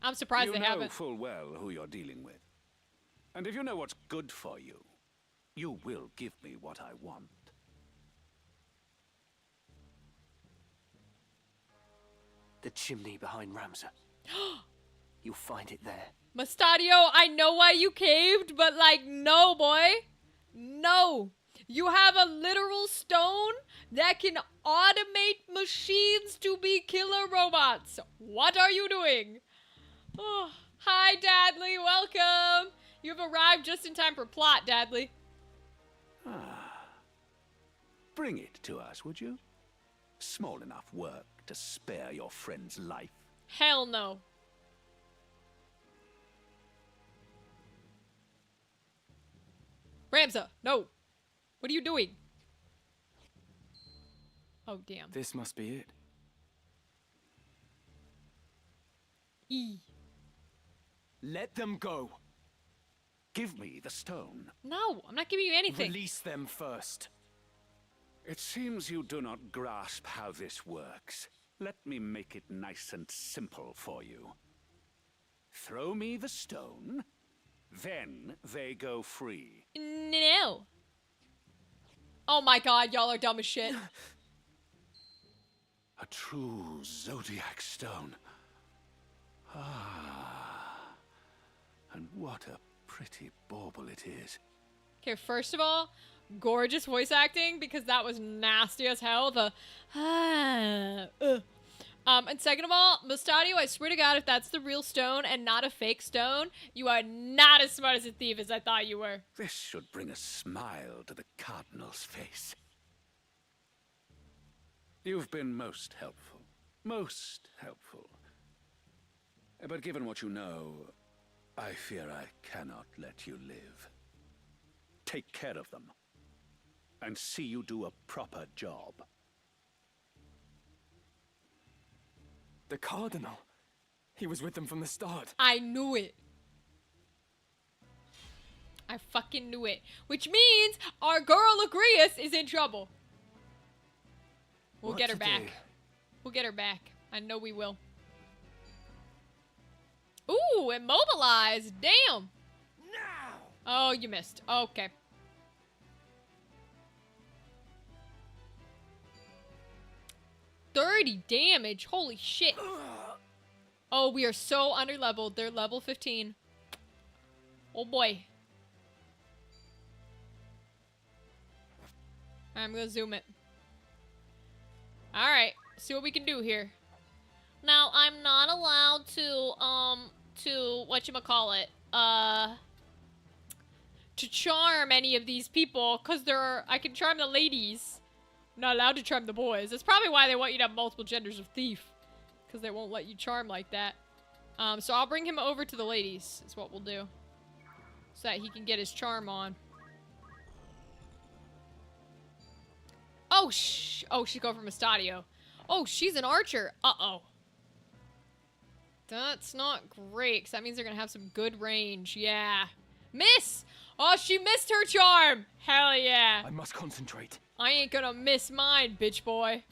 I'm surprised You they know haven't. full well who you're dealing with. And if you know what's good for you, you will give me what I want. The chimney behind Ramza. You'll find it there. Mustadio, I know why you caved, but like, no, boy. No. You have a literal stone that can automate machines to be killer robots. What are you doing? Oh, hi, Dadley. Welcome. You've arrived just in time for plot, Dadley. Bring it to us, would you? Small enough work to spare your friend's life. Hell no. Ramza, no. What are you doing? Oh, damn. This must be it. E. Let them go. Give me the stone. No, I'm not giving you anything. Release them first. It seems you do not grasp how this works. Let me make it nice and simple for you. Throw me the stone, then they go free. No. Oh my god, y'all are dumb as shit. A true zodiac stone. Ah. And what a pretty bauble it is. Okay, first of all, gorgeous voice acting because that was nasty as hell. The and second of all, Mustadio, I swear to God, if that's the real stone and not a fake stone, you are not as smart as a thief as I thought you were. This should bring a smile to the Cardinal's face. You've been most helpful. Most helpful. But given what you know, I fear I cannot let you live. Take care of them. And see you do a proper job. The Cardinal. He was with them from the start. I knew it. I fucking knew it. Which means our girl Agrias is in trouble. We'll What get her to back. do? We'll get her back. I know we will. Ooh, immobilized. Damn. Now! Oh, you missed. Okay. $30 damage. Holy shit. Oh, we are so underleveled. They're level 15. Oh boy. I'm gonna zoom it. Alright, see what we can do here. Now, I'm not allowed to whatchamacallit, to charm any of these people, because I can charm the ladies. I'm not allowed to charm the boys. That's probably why they want you to have multiple genders of thief. Because they won't let you charm like that. So I'll bring him over to the ladies, is what we'll do. So that he can get his charm on. Oh, she's going for Mustadio. Oh, she's an archer. Uh-oh. That's not great, because that means they're going to have some good range. Yeah. Miss! Oh, she missed her charm! Hell yeah. I must concentrate. I ain't gonna miss mine, bitch boy.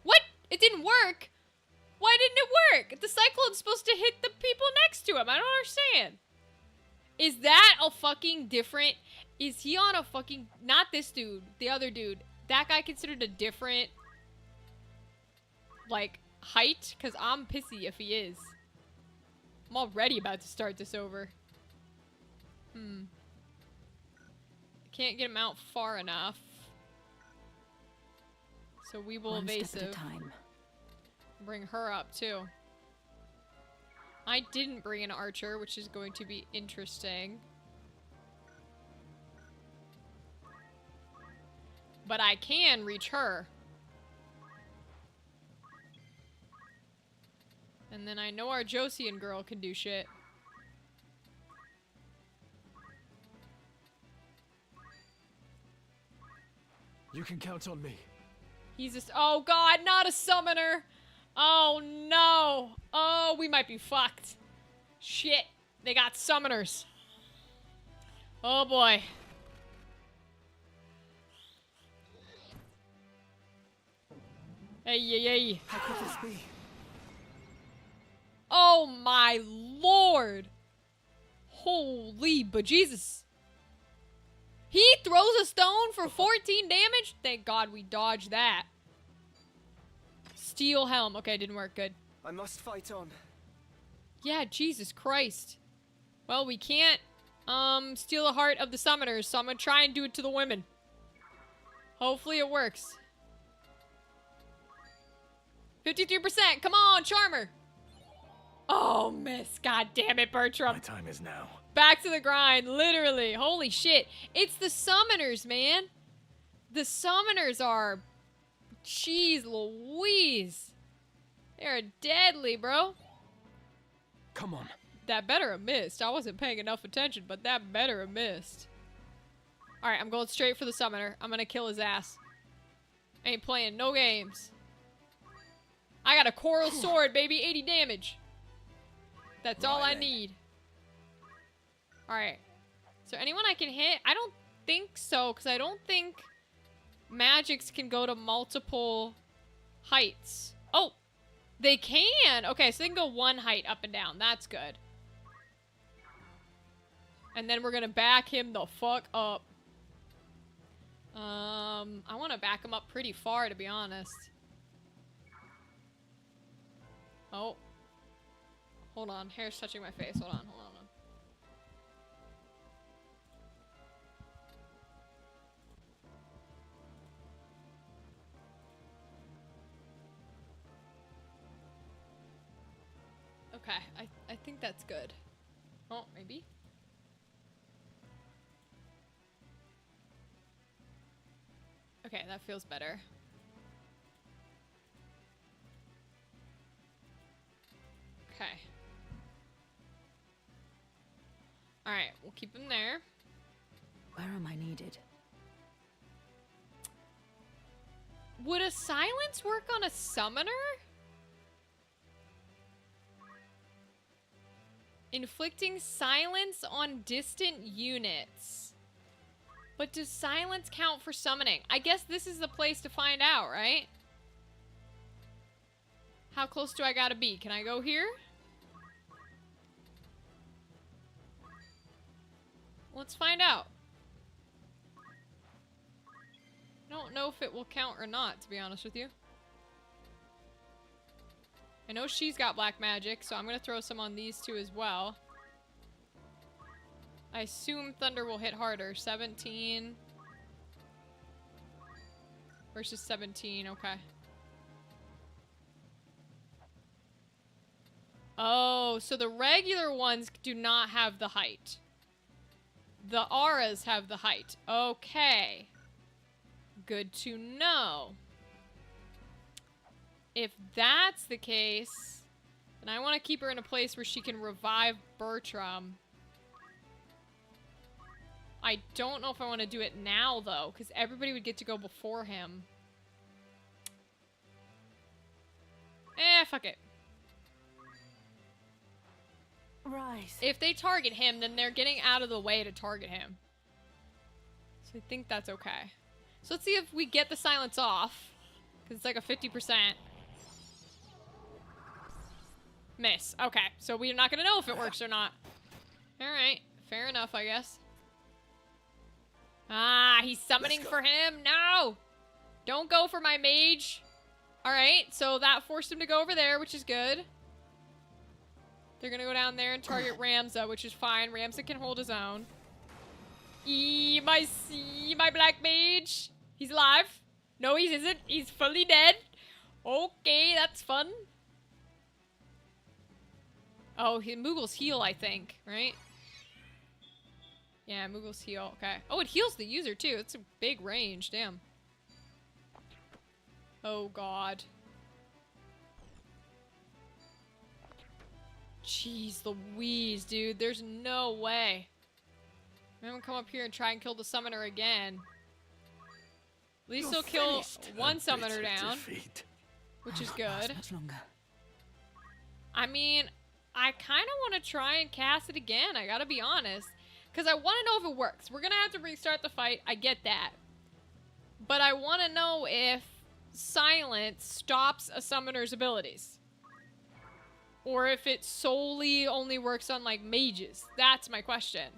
What? It didn't work? Why didn't it work? The cyclone's supposed to hit the people next to him. I don't understand. Is that a fucking different... Is he on a fucking... Not this dude. The other dude. That guy considered a different... Like, height? Because I'm pissy if he is. I'm already about to start this over. Can't get him out far enough. So we will One evasive. step at a time. Bring her up too. I didn't bring an archer, which is going to be interesting. But I can reach her. And then I know our Josian girl can do shit. You can count on me. He's just- oh god, not a summoner! Oh no! Oh, we might be fucked. Shit, they got summoners. Oh boy. Hey, hey. How could this be? Oh my lord! Holy bejesus! He throws a stone for 14 damage? Thank god we dodged that. Steel helm. Okay, didn't work. Good. I must fight on. Yeah, Jesus Christ. Well, we can't, steal the heart of the summoners, so I'm gonna try and do it to the women. Hopefully it works. 53%! Come on, Charmer! Oh, miss. God damn it, Bertram. My time is now. Back to the grind, literally. Holy shit. It's the summoners, man. The summoners are... Jeez Louise. They're deadly, bro. Come on. That better have missed. I wasn't paying enough attention, but that better have missed. Alright, I'm going straight for the summoner. I'm gonna kill his ass. Ain't playing no games. I got a coral sword, baby. 80 damage. That's all I need. Alright. So anyone I can hit? I don't think so, because I don't think magics can go to multiple heights. Oh! They can! Okay, so they can go one height up and down. That's good. And then we're gonna back him the fuck up. I want to back him up pretty far, to be honest. Oh. Hold on. Hair's touching my face. Hold on, hold on. Okay, I think that's good. Oh, maybe? Okay, that feels better. Okay. Alright, we'll keep him there. Where am I needed? Would a silence work on a summoner? Inflicting silence on distant units. But does silence count for summoning? I guess this is the place to find out, right? How close do I gotta be? Can I go here? Let's find out. I don't know if it will count or not, to be honest with you. I know she's got black magic, so I'm gonna throw some on these two as well. I assume thunder will hit harder. 17 versus 17, okay. Oh, so the regular ones do not have the height. The auras have the height. Okay. Good to know. If that's the case, then I want to keep her in a place where she can revive Bertram. I don't know if I want to do it now, though, because everybody would get to go before him. Fuck it. Rise. If they target him, then they're getting out of the way to target him. So I think that's okay. So let's see if we get the silence off. Because it's like a 50%. Miss. Okay, so we're not going to know if it works or not. Alright, fair enough, I guess. Ah, he's summoning for him. No! Don't go for my mage. Alright, so that forced him to go over there, which is good. They're gonna go down there and target Ramza, which is fine. Ramza can hold his own. My black mage. He's alive. No, he isn't. He's fully dead. Okay, that's fun. Oh, Moogle's heal, I think, right? Yeah, Moogle's heal. Okay. Oh, it heals the user, too. It's a big range. Damn. Oh, God. Jeez Louise, dude. There's no way. I'm gonna come up here and try and kill the summoner again. At least he'll kill one summoner down, which is good. Much longer. I mean, I kind of want to try and cast it again. I gotta be honest. Because I want to know if it works. We're gonna have to restart the fight. I get that. But I want to know if silence stops a summoner's abilities. Or if it solely only works on, like, mages. That's my question.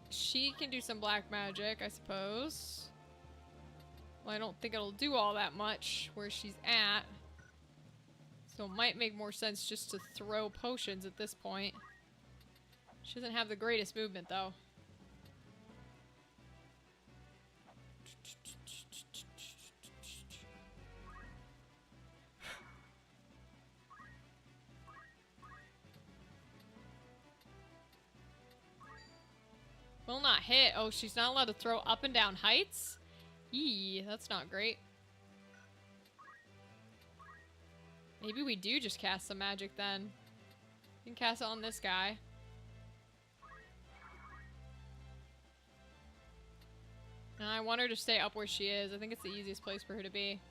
She can do some black magic, I suppose. Well, I don't think it'll do all that much where she's at. So it might make more sense just to throw potions at this point. She doesn't have the greatest movement, though. Will not hit. Oh, she's not allowed to throw up and down heights? Eee, that's not great. Maybe we do just cast some magic then. We can cast it on this guy. And I want her to stay up where she is. I think it's the easiest place for her to be.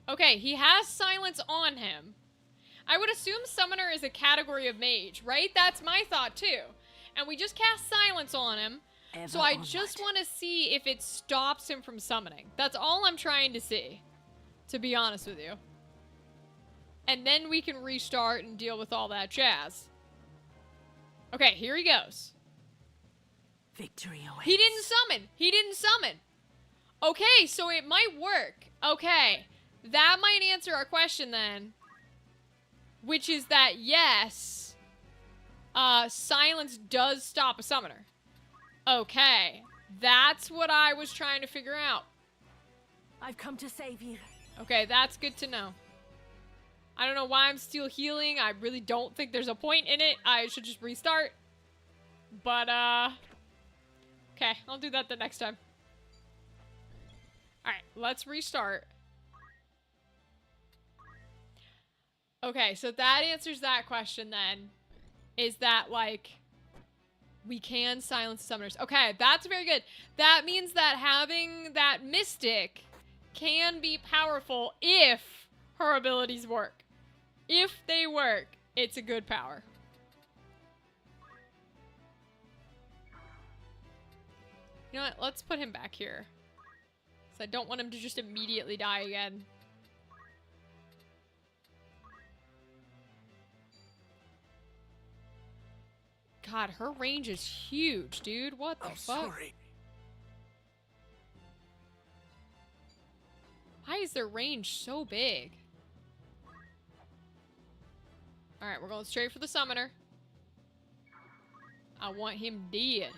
Okay, he has silence on him. I would assume Summoner is a category of mage, right? That's my thought too. And we just cast silence on him. So I just want to see if it stops him from summoning. That's all I'm trying to see, to be honest with you. And then we can restart and deal with all that jazz. Okay, here he goes. Victory awaits. He didn't summon. He didn't summon. Okay, so it might work. Okay, that might answer our question then. Which is that, yes, silence does stop a summoner. Okay, that's what I was trying to figure out. I've come to save you. Okay, that's good to know. I don't know why I'm still healing. I really don't think there's a point in it. I should just restart. But, okay, I'll do that the next time. Alright, let's restart. Okay, so that answers that question then. Is that, like, we can silence summoners. Okay, that's very good. That means that having that mystic can be powerful if her abilities work. If they work, it's a good power. You know what? Let's put him back here. Because I don't want him to just immediately die again. God, her range is huge, dude. What the fuck? Sorry. Why is their range so big? Alright, we're going straight for the summoner. I want him dead.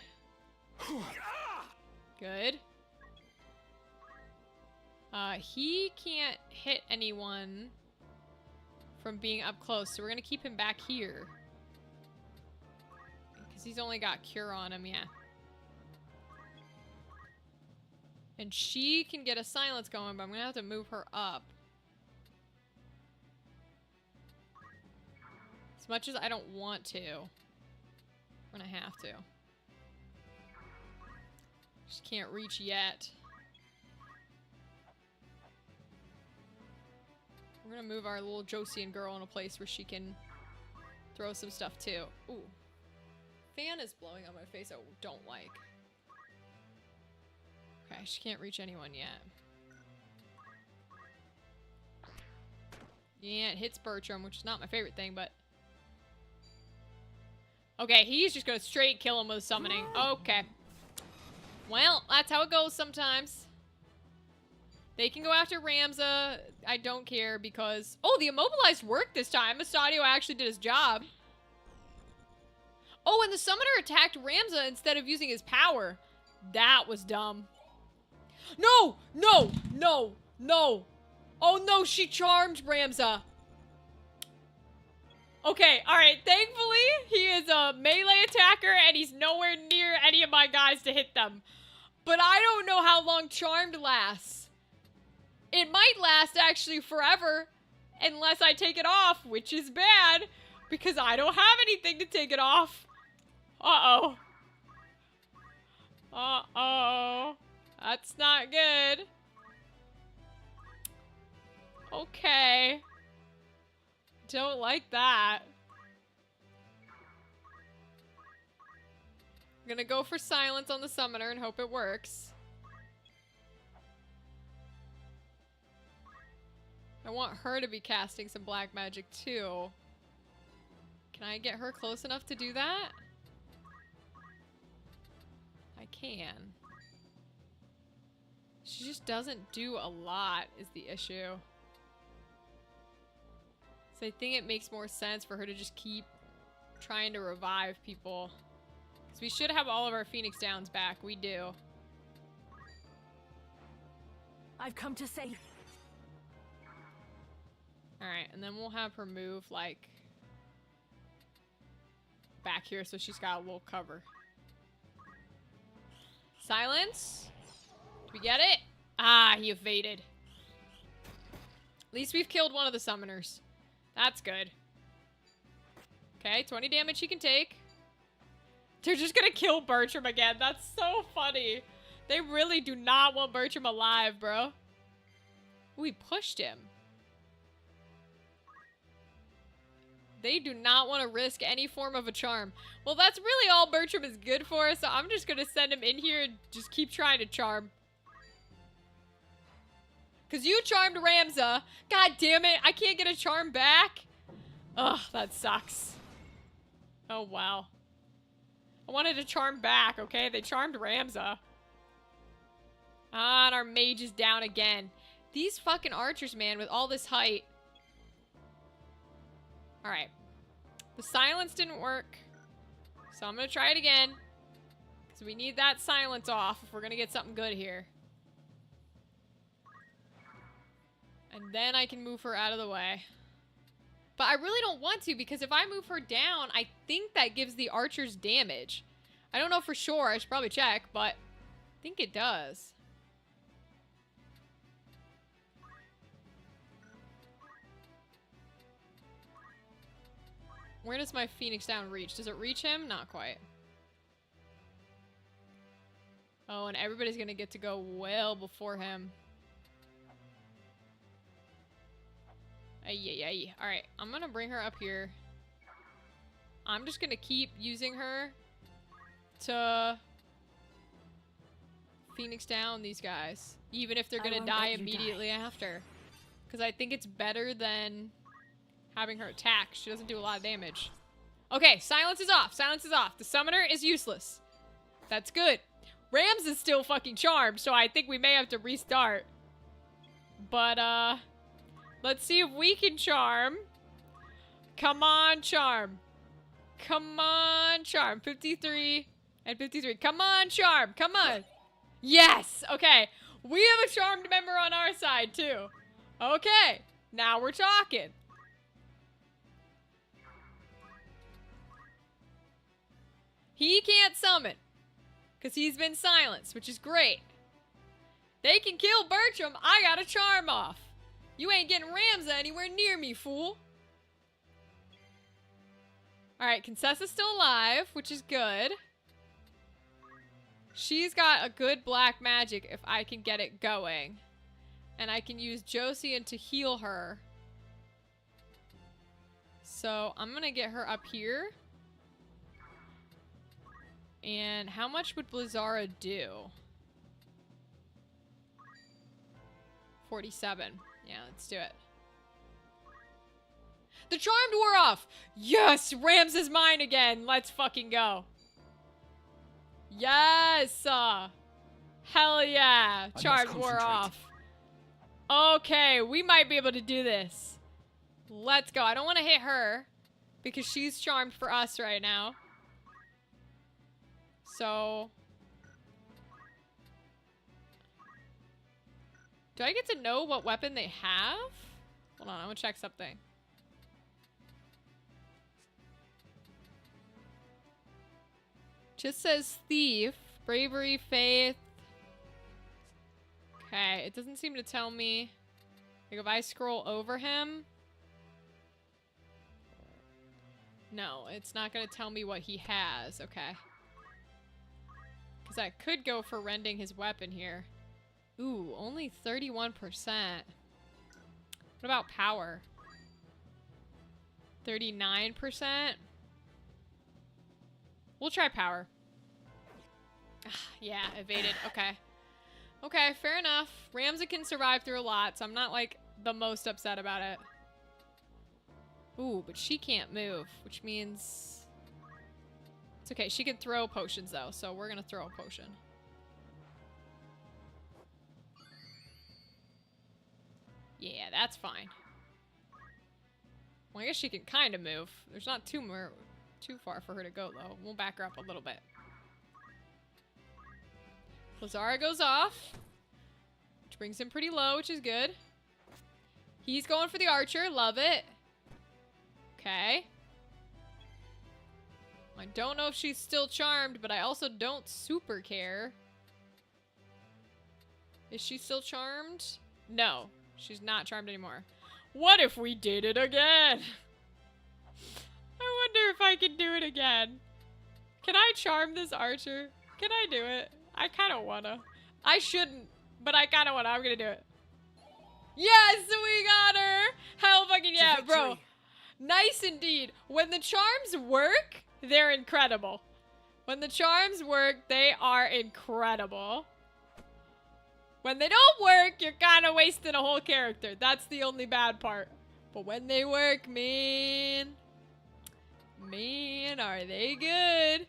Good. He can't hit anyone from being up close, so we're gonna keep him back here. Because he's only got cure on him, yeah. And she can get a silence going, but I'm gonna have to move her up. As much as I don't want to, I'm gonna have to. Just can't reach yet. We're gonna move our little Josian girl in a place where she can throw some stuff too. Ooh. Fan is blowing on my face I don't like. Okay, she can't reach anyone yet. Yeah, it hits Bertram, which is not my favorite thing, but... Okay, he's just gonna straight kill him with summoning. Okay. Well, that's how it goes sometimes. They can go after Ramza. I don't care because... Oh, the immobilized worked this time. Estadio actually did his job. Oh, and the summoner attacked Ramza instead of using his power. That was dumb. No! No! No! No! Oh no, she charmed Ramza. Okay, alright. Thankfully, he is a melee attacker and he's nowhere near any of my guys to hit them. But I don't know how long charmed lasts. It might last actually forever unless I take it off, which is bad because I don't have anything to take it off. Uh-oh. Uh-oh. That's not good. Okay. Don't like that. I'm gonna go for silence on the summoner and hope it works. I want her to be casting some black magic too. Can I get her close enough to do that? I can. She just doesn't do a lot is the issue. So I think it makes more sense for her to just keep trying to revive people. Because we should have all of our Phoenix Downs back. We do. I've come to save. Alright, and then we'll have her move, like, back here so she's got a little cover. Silence? Did we get it? Ah, he evaded. At least we've killed one of the summoners. That's good. Okay, 20 damage he can take. They're just gonna kill Bertram again. That's so funny. They really do not want Bertram alive, bro. Ooh, we pushed him. They do not want to risk any form of a charm. Well, that's really all Bertram is good for, so I'm just gonna send him in here and just keep trying to charm. Because you charmed Ramza. God damn it, I can't get a charm back. Ugh, that sucks. Oh, wow. I wanted to charm back, okay? They charmed Ramza. Ah, and our mage is down again. These fucking archers, man, with all this height. Alright. The silence didn't work. So I'm gonna try it again. Because we need that silence off if we're gonna get something good here. And then I can move her out of the way. But I really don't want to because if I move her down, I think that gives the archers damage. I don't know for sure. I should probably check, but I think it does. Where does my Phoenix Down reach? Does it reach him? Not quite. Oh, and everybody's gonna get to go well before him. Ay. Alright, I'm gonna bring her up here. I'm just gonna keep using her to Phoenix Down these guys. Even if they're gonna die immediately after. Because I think it's better than having her attack. She doesn't do a lot of damage. Okay, silence is off. Silence is off. The summoner is useless. That's good. Rams is still fucking charmed, so I think we may have to restart. But, let's see if we can charm. Come on, charm. Come on, charm. 53 and 53. Come on, charm. Come on. Yes! Okay. We have a charmed member on our side, too. Okay, now we're talking. He can't summon, because he's been silenced, which is great. They can kill Bertram. I got a charm off. You ain't getting Ramza anywhere near me, fool. Alright, Concessa's still alive, which is good. She's got a good black magic if I can get it going. And I can use Josian to heal her. So I'm gonna get her up here. And how much would Blizzara do? 47. Yeah, let's do it. The Charmed wore off! Yes! Rams is mine again! Let's fucking go. Yes! Hell yeah! Charmed wore off. Okay, we might be able to do this. Let's go. I don't want to hit her because she's charmed for us right now. So... do I get to know what weapon they have? Hold on, I'm gonna check something. Just says thief, bravery, faith. Okay, it doesn't seem to tell me. Like if I scroll over him. No, it's not gonna tell me what he has. Okay. Because I could go for rending his weapon here. Ooh, only 31%. What about power? 39%? We'll try power. Yeah, evaded. Okay. Okay, fair enough. Ramza can survive through a lot, so I'm not, like, the most upset about it. Ooh, but she can't move, which means... it's okay. She can throw potions, though, so we're gonna throw a potion. Yeah, that's fine. Well, I guess she can kind of move. There's not too far for her to go, though. We'll back her up a little bit. Blizzara goes off, which brings him pretty low, which is good. He's going for the archer. Love it. Okay. I don't know if she's still charmed, but I also don't super care. Is she still charmed? No, she's not charmed anymore. What if we did it again? I wonder if I can do it again. Can I charm this archer? Can I do it? I kind of wanna. I shouldn't, but I kind of wanna. I'm gonna do it. Yes, we got her! Hell fucking yeah, bro. Nice indeed. When the charms work, they're incredible. When the charms work, they are incredible. When they don't work, you're kind of wasting a whole character. That's the only bad part. But when they work, man, are they good?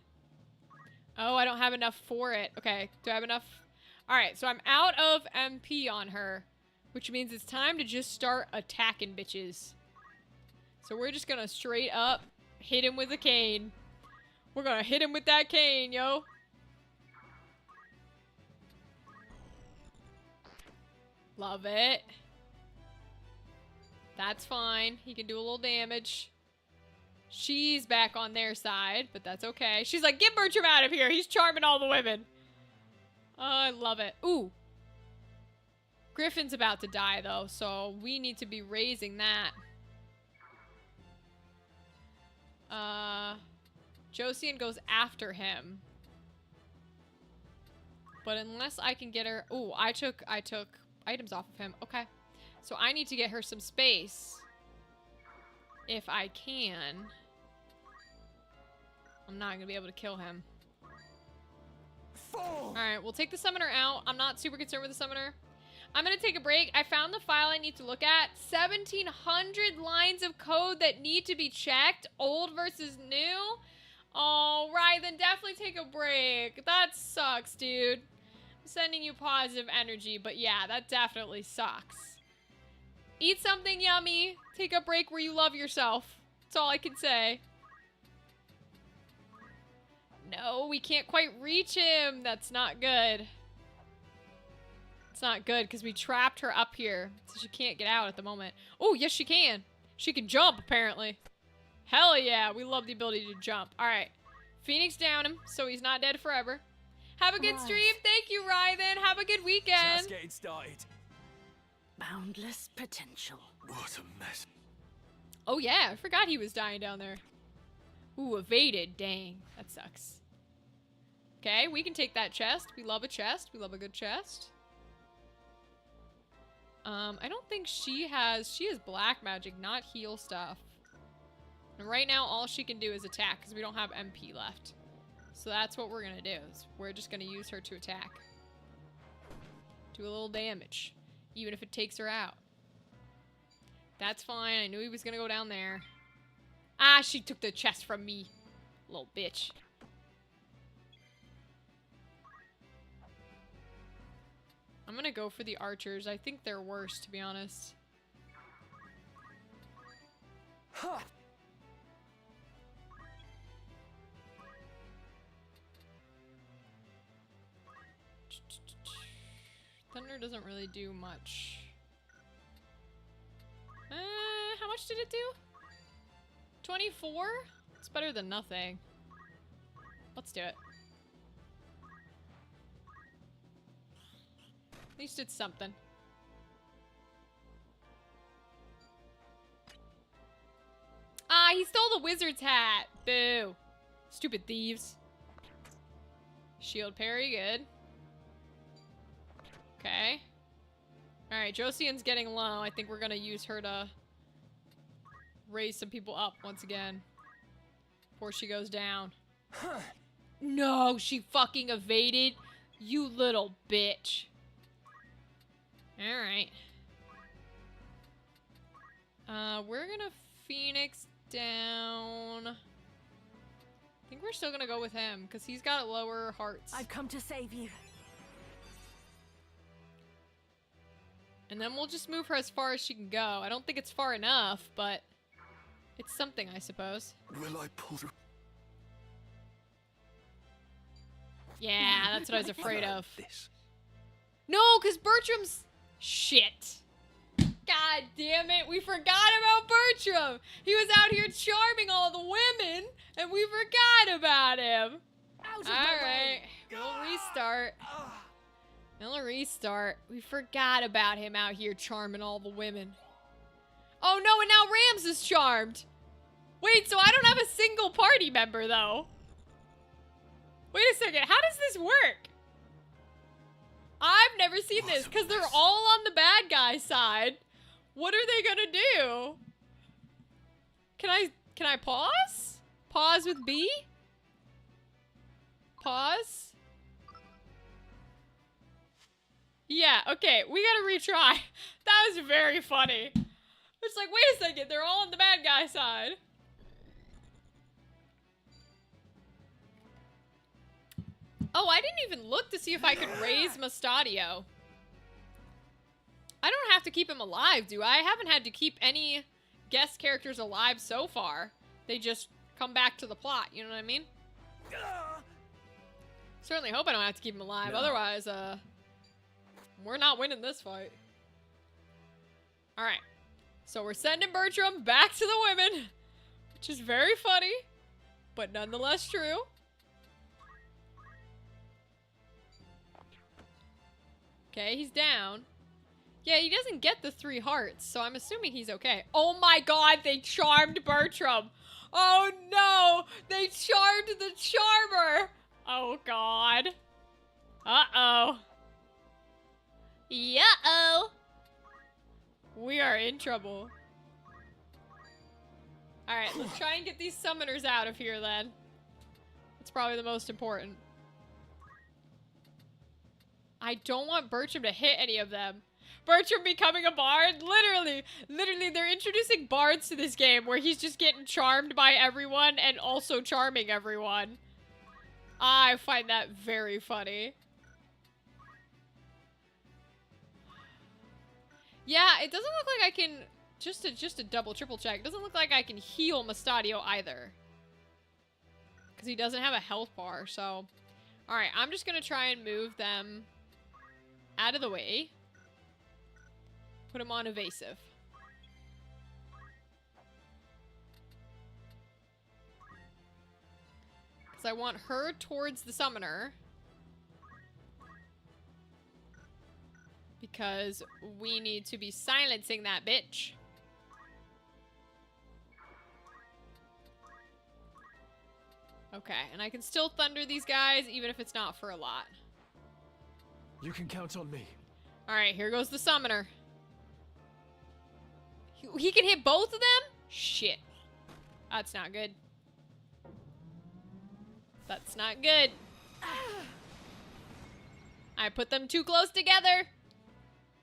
Oh, I don't have enough for it. Okay, do I have enough? All right, so I'm out of MP on her, which means it's time to just start attacking bitches. So we're just gonna straight up hit him with a cane. We're gonna hit him with that cane, yo. Love it. That's fine. He can do a little damage. She's back on their side, but that's okay. She's like, get Bertram out of here. He's charming all the women. Oh, I love it. Ooh. Griffin's about to die, though, so we need to be raising that. Josian goes after him. But unless I can get her... ooh, I took items off of him. Okay. So I need to get her some space. If I can. I'm not going to be able to kill him. Alright, we'll take the summoner out. I'm not super concerned with the summoner. I'm going to take a break. I found the file I need to look at. 1,700 lines of code that need to be checked. Old versus new. Alright, then definitely take a break. That sucks, dude. I'm sending you positive energy, but yeah, that definitely sucks. Eat something yummy. Take a break where you love yourself. That's all I can say. No, we can't quite reach him. That's not good. It's not good because we trapped her up here, so she can't get out at the moment. Oh, yes, she can. She can jump, apparently. Hell yeah, we love the ability to jump. All right, Phoenix down him, so he's not dead forever. Have a good Right. stream. Thank you, Ryven. Have a good weekend. Just getting started. Boundless potential. What a mess. Oh yeah, I forgot he was dying down there. Ooh, evaded. Dang, that sucks. Okay, we can take that chest. We love a chest. We love a good chest. I don't think she has black magic, not heal stuff. And right now, all she can do is attack, because we don't have MP left. So that's what we're gonna do, is we're just gonna use her to attack. Do a little damage, even if it takes her out. That's fine, I knew he was gonna go down there. Ah, she took the chest from me. Little bitch. I'm gonna go for the archers. I think they're worse, to be honest. Ha! Thunder doesn't really do much. How much did it do? 24? It's better than nothing. Let's do it. At least it's something. Ah, he stole the wizard's hat. Boo. Stupid thieves. Shield parry, good. Okay. Alright, Josian's getting low. I think we're gonna use her to raise some people up once again. Before she goes down. No, she fucking evaded. You little bitch. Alright. We're gonna Phoenix down. I think we're still gonna go with him, because he's got lower hearts. I've come to save you. And then we'll just move her as far as she can go. I don't think it's far enough, but it's something, I suppose. Will I pull through? Yeah, that's what I was afraid of. This. No, because Bertram's... Shit. God damn it, we forgot about Bertram! He was out here charming all the women, and we forgot about him! Alright, we'll restart. We'll restart. We forgot about him out here charming all the women. Oh no, and now Rams is charmed! Wait, so I don't have a single party member, though. Wait a second, how does this work? I've never seen this, because they're all on the bad guy side. What are they gonna do? Can I pause? Pause with B? Pause? Yeah, okay, we gotta retry. That was very funny. It's like, wait a second, they're all on the bad guy side. Oh, I didn't even look to see if I could raise Mustadio. I don't have to keep him alive, do I? I haven't had to keep any guest characters alive so far. They just come back to the plot, you know what I mean? Certainly hope I don't have to keep him alive, otherwise, we're not winning this fight. Alright. So we're sending Bertram back to the women, which is very funny, but nonetheless true. Okay, he's down. Yeah, he doesn't get the 3 hearts, so I'm assuming he's okay. Oh my god, they charmed Bertram! Oh no! They charmed the charmer! Oh god. Uh-oh. Yeah-oh! We are in trouble. Alright, let's try and get these summoners out of here then. It's probably the most important. I don't want Bertram to hit any of them. Bertram becoming a bard? Literally, they're introducing bards to this game where he's just getting charmed by everyone and also charming everyone. I find that very funny. Yeah, it doesn't look like I can, just to double triple check, it doesn't look like I can heal Mustadio either. Because he doesn't have a health bar, so. Alright, I'm just gonna try and move them out of the way. Put him on evasive. Because I want her towards the summoner. Because we need to be silencing that bitch. Okay, and I can still thunder these guys even if it's not for a lot. You can count on me. Alright, here goes the summoner. He can hit both of them? Shit. That's not good. That's not good. I put them too close together.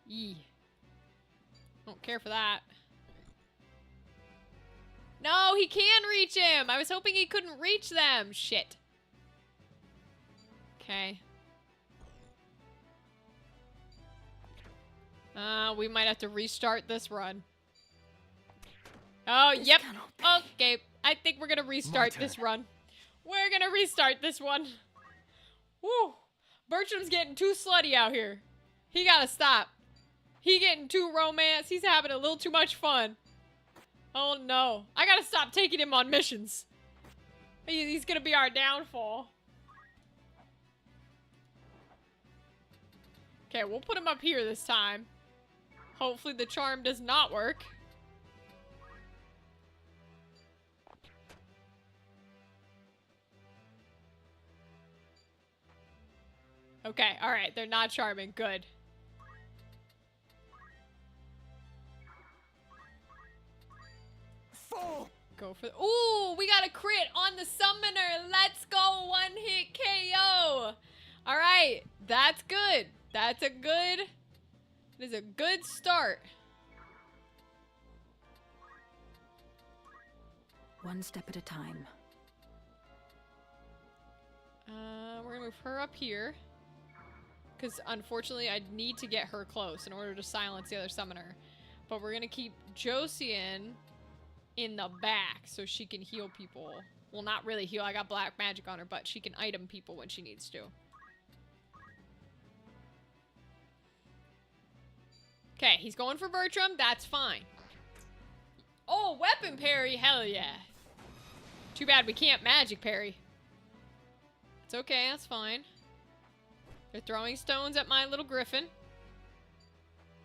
Yee. Don't care for that. No, he can reach him. I was hoping he couldn't reach them. Shit. Okay. We might have to restart this run. Oh, This yep. cannot be. Okay. I think we're gonna restart this run. We're gonna restart this one. Woo. Bertram's getting too slutty out here. He gotta stop. He getting too romance. He's having a little too much fun. Oh no. I gotta stop taking him on missions. He's gonna be our downfall. Okay, we'll put him up here this time. Hopefully the charm does not work. Okay, alright, they're not charming. Good. Go for ooh, we got a crit on the summoner. Let's go, one hit KO. All right, that's good. That's a good. It is a good start. One step at a time. We're gonna move her up here because unfortunately I need to get her close in order to silence the other summoner. But we're gonna keep Josian in the back so she can heal people. Well, not really heal. I got black magic on her, but she can item people when she needs to. Okay, he's going for Bertram. That's fine. Oh, weapon parry. Hell yeah. Too bad we can't magic parry. It's okay. That's fine. They're throwing stones at my little griffin.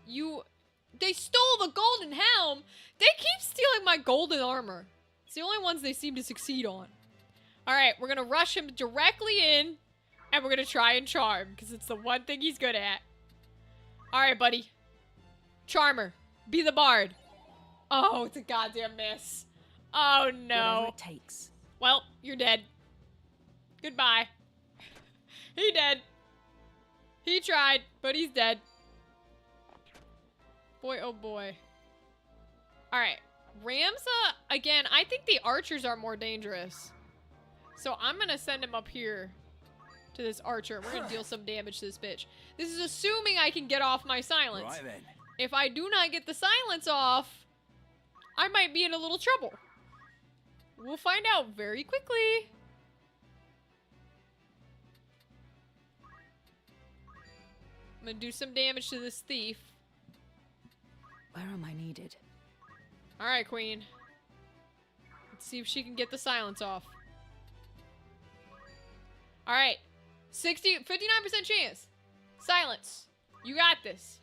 They stole the golden helm. They keep stealing my golden armor. It's the only ones they seem to succeed on. All right, we're gonna rush him directly in, and we're gonna try and charm because it's the one thing he's good at. All right, buddy. Charmer, be the bard. Oh, it's a goddamn miss. Oh Whatever no. it takes. Well, you're dead. Goodbye. He dead. He tried, but he's dead. Boy, oh boy. Alright. Ramza, again, I think the archers are more dangerous. So I'm gonna send him up here to this archer. We're gonna deal some damage to this bitch. This is assuming I can get off my silence. Right then. If I do not get the silence off, I might be in a little trouble. We'll find out very quickly. I'm gonna do some damage to this thief. Where am I needed? Alright, Queen. Let's see if she can get the silence off. Alright. 59% chance. Silence. You got this.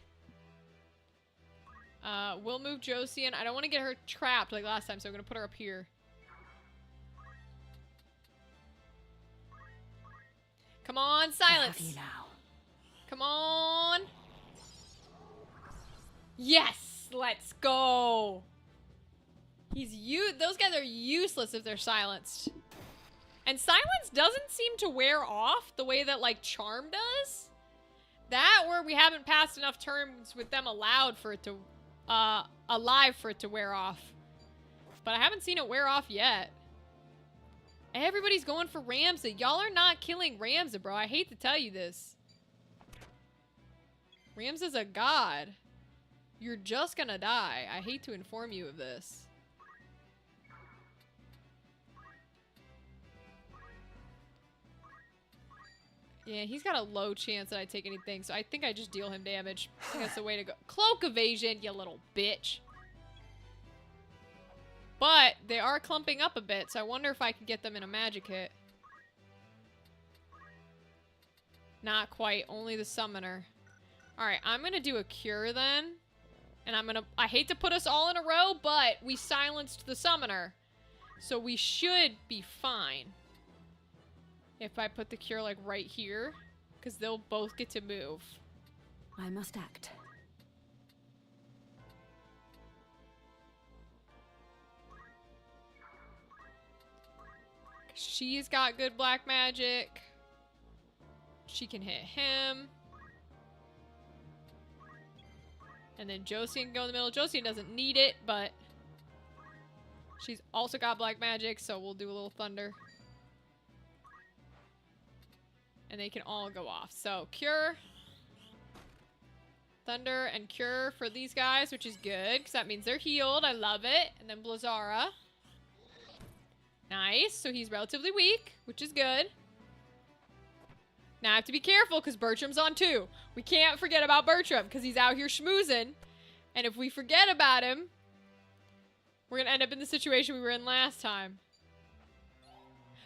We'll move Josian. I don't want to get her trapped like last time, so I'm going to put her up here. Come on, I silence. have you now. Come on. Yes, let's go. Those guys are useless if they're silenced. And silence doesn't seem to wear off the way that like charm does. That where we haven't passed enough turns with them alive for it to wear off. But I haven't seen it wear off yet. Everybody's going for Ramza. Y'all are not killing Ramza, bro. I hate to tell you this. Ramza's a god. You're just gonna die. I hate to inform you of this. Yeah, he's got a low chance that I take anything, so I think I just deal him damage. I think that's the way to go. Cloak evasion, you little bitch. But they are clumping up a bit, so I wonder if I could get them in a magic hit. Not quite, only the summoner. Alright, I'm gonna do a cure then. And I hate to put us all in a row, but we silenced the summoner. So we should be fine. If I put the cure like right here. Because they'll both get to move. I must act. She's got good black magic. She can hit him. And then Josie can go in the middle. Josie doesn't need it, but she's also got black magic, so we'll do a little thunder. And they can all go off. So, cure. Thunder and cure for these guys, which is good, because that means they're healed. I love it. And then Blizzara. Nice. So he's relatively weak, which is good. Now I have to be careful because Bertram's on 2. We can't forget about Bertram because he's out here schmoozing. And if we forget about him, we're going to end up in the situation we were in last time.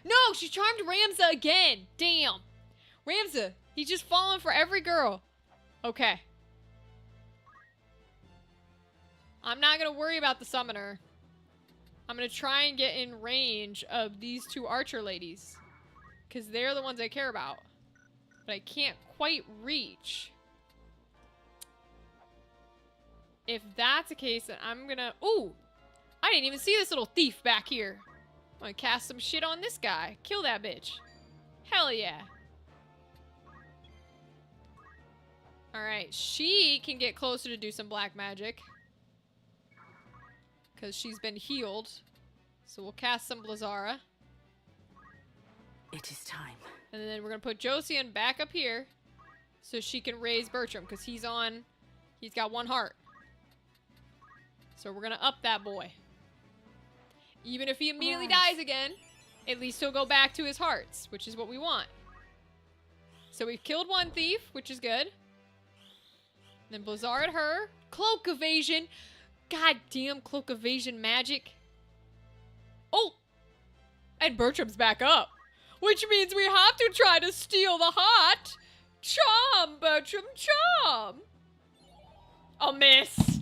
No, she charmed Ramza again. Damn. Ramza, he's just falling for every girl. Okay. I'm not going to worry about the summoner. I'm going to try and get in range of these 2 archer ladies. Because they're the ones I care about. But I can't quite reach. If that's the case, then I'm gonna... Ooh! I didn't even see this little thief back here. I'm gonna cast some shit on this guy. Kill that bitch. Hell yeah. Alright, she can get closer to do some black magic. Because she's been healed. So we'll cast some Blizzara. It is time. And then we're going to put Josian back up here so she can raise Bertram because he's got 1 heart. So we're going to up that boy. Even if he immediately dies again, at least he'll go back to his hearts, which is what we want. So we've killed 1 thief, which is good. Then Blizzard her. Cloak evasion. God damn cloak evasion magic. Oh! And Bertram's back up. Which means we have to try to steal the heart. Charm, Bertram, charm. A miss.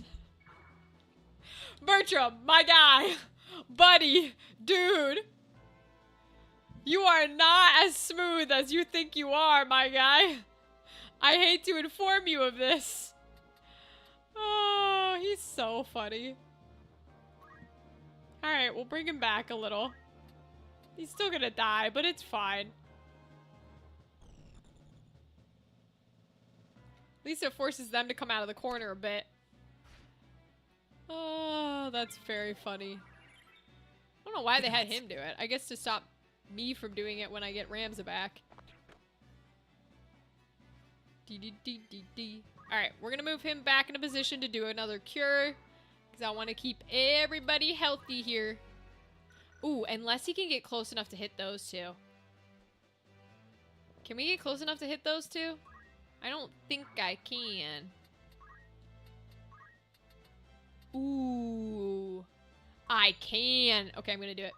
Bertram, my guy. Buddy, dude. You are not as smooth as you think you are, my guy. I hate to inform you of this. Oh, he's so funny. Alright, we'll bring him back a little. He's still gonna die, but it's fine. At least it forces them to come out of the corner a bit. Oh, that's very funny. I don't know why they had him do it. I guess to stop me from doing it when I get Ramza back. Alright, we're gonna move him back into position to do another cure. Because I want to keep everybody healthy here. Ooh, unless he can get close enough to hit those 2. Can we get close enough to hit those 2? I don't think I can. Ooh. I can. Okay, I'm gonna do it.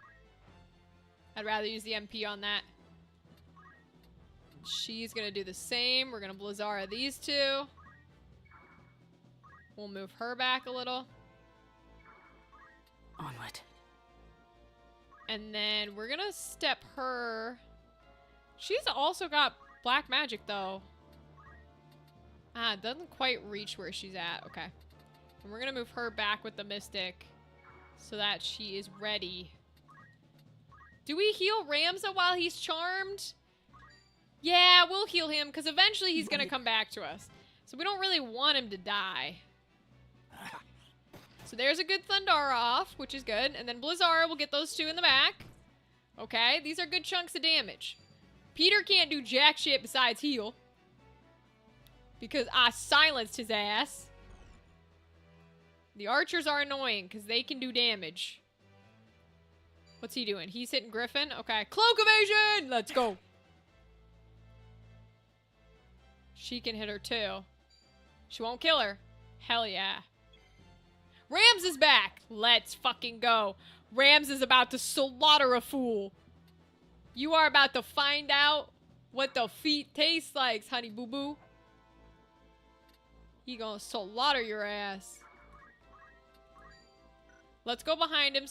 I'd rather use the MP on that. She's gonna do the same. We're gonna Blizzara these 2. We'll move her back a little. Onward. And then we're gonna step her. She's also got black magic, though. Ah, it doesn't quite reach where she's at. Okay. And we're gonna move her back with the Mystic so that she is ready. Do we heal Ramza while he's charmed? Yeah, we'll heal him because eventually he's gonna come back to us. So we don't really want him to die. So there's a good Thundara off, which is good. And then Blizzara will get those 2 in the back. Okay, these are good chunks of damage. Peter can't do jack shit besides heal. Because I silenced his ass. The archers are annoying because they can do damage. What's he doing? He's hitting Griffin? Okay, cloak evasion! Let's go. She can hit her too. She won't kill her. Hell yeah. Rams is back. Let's fucking go. Rams is about to slaughter a fool. You are about to find out what the feet taste like, honey boo boo. He gonna slaughter your ass. Let's go behind him.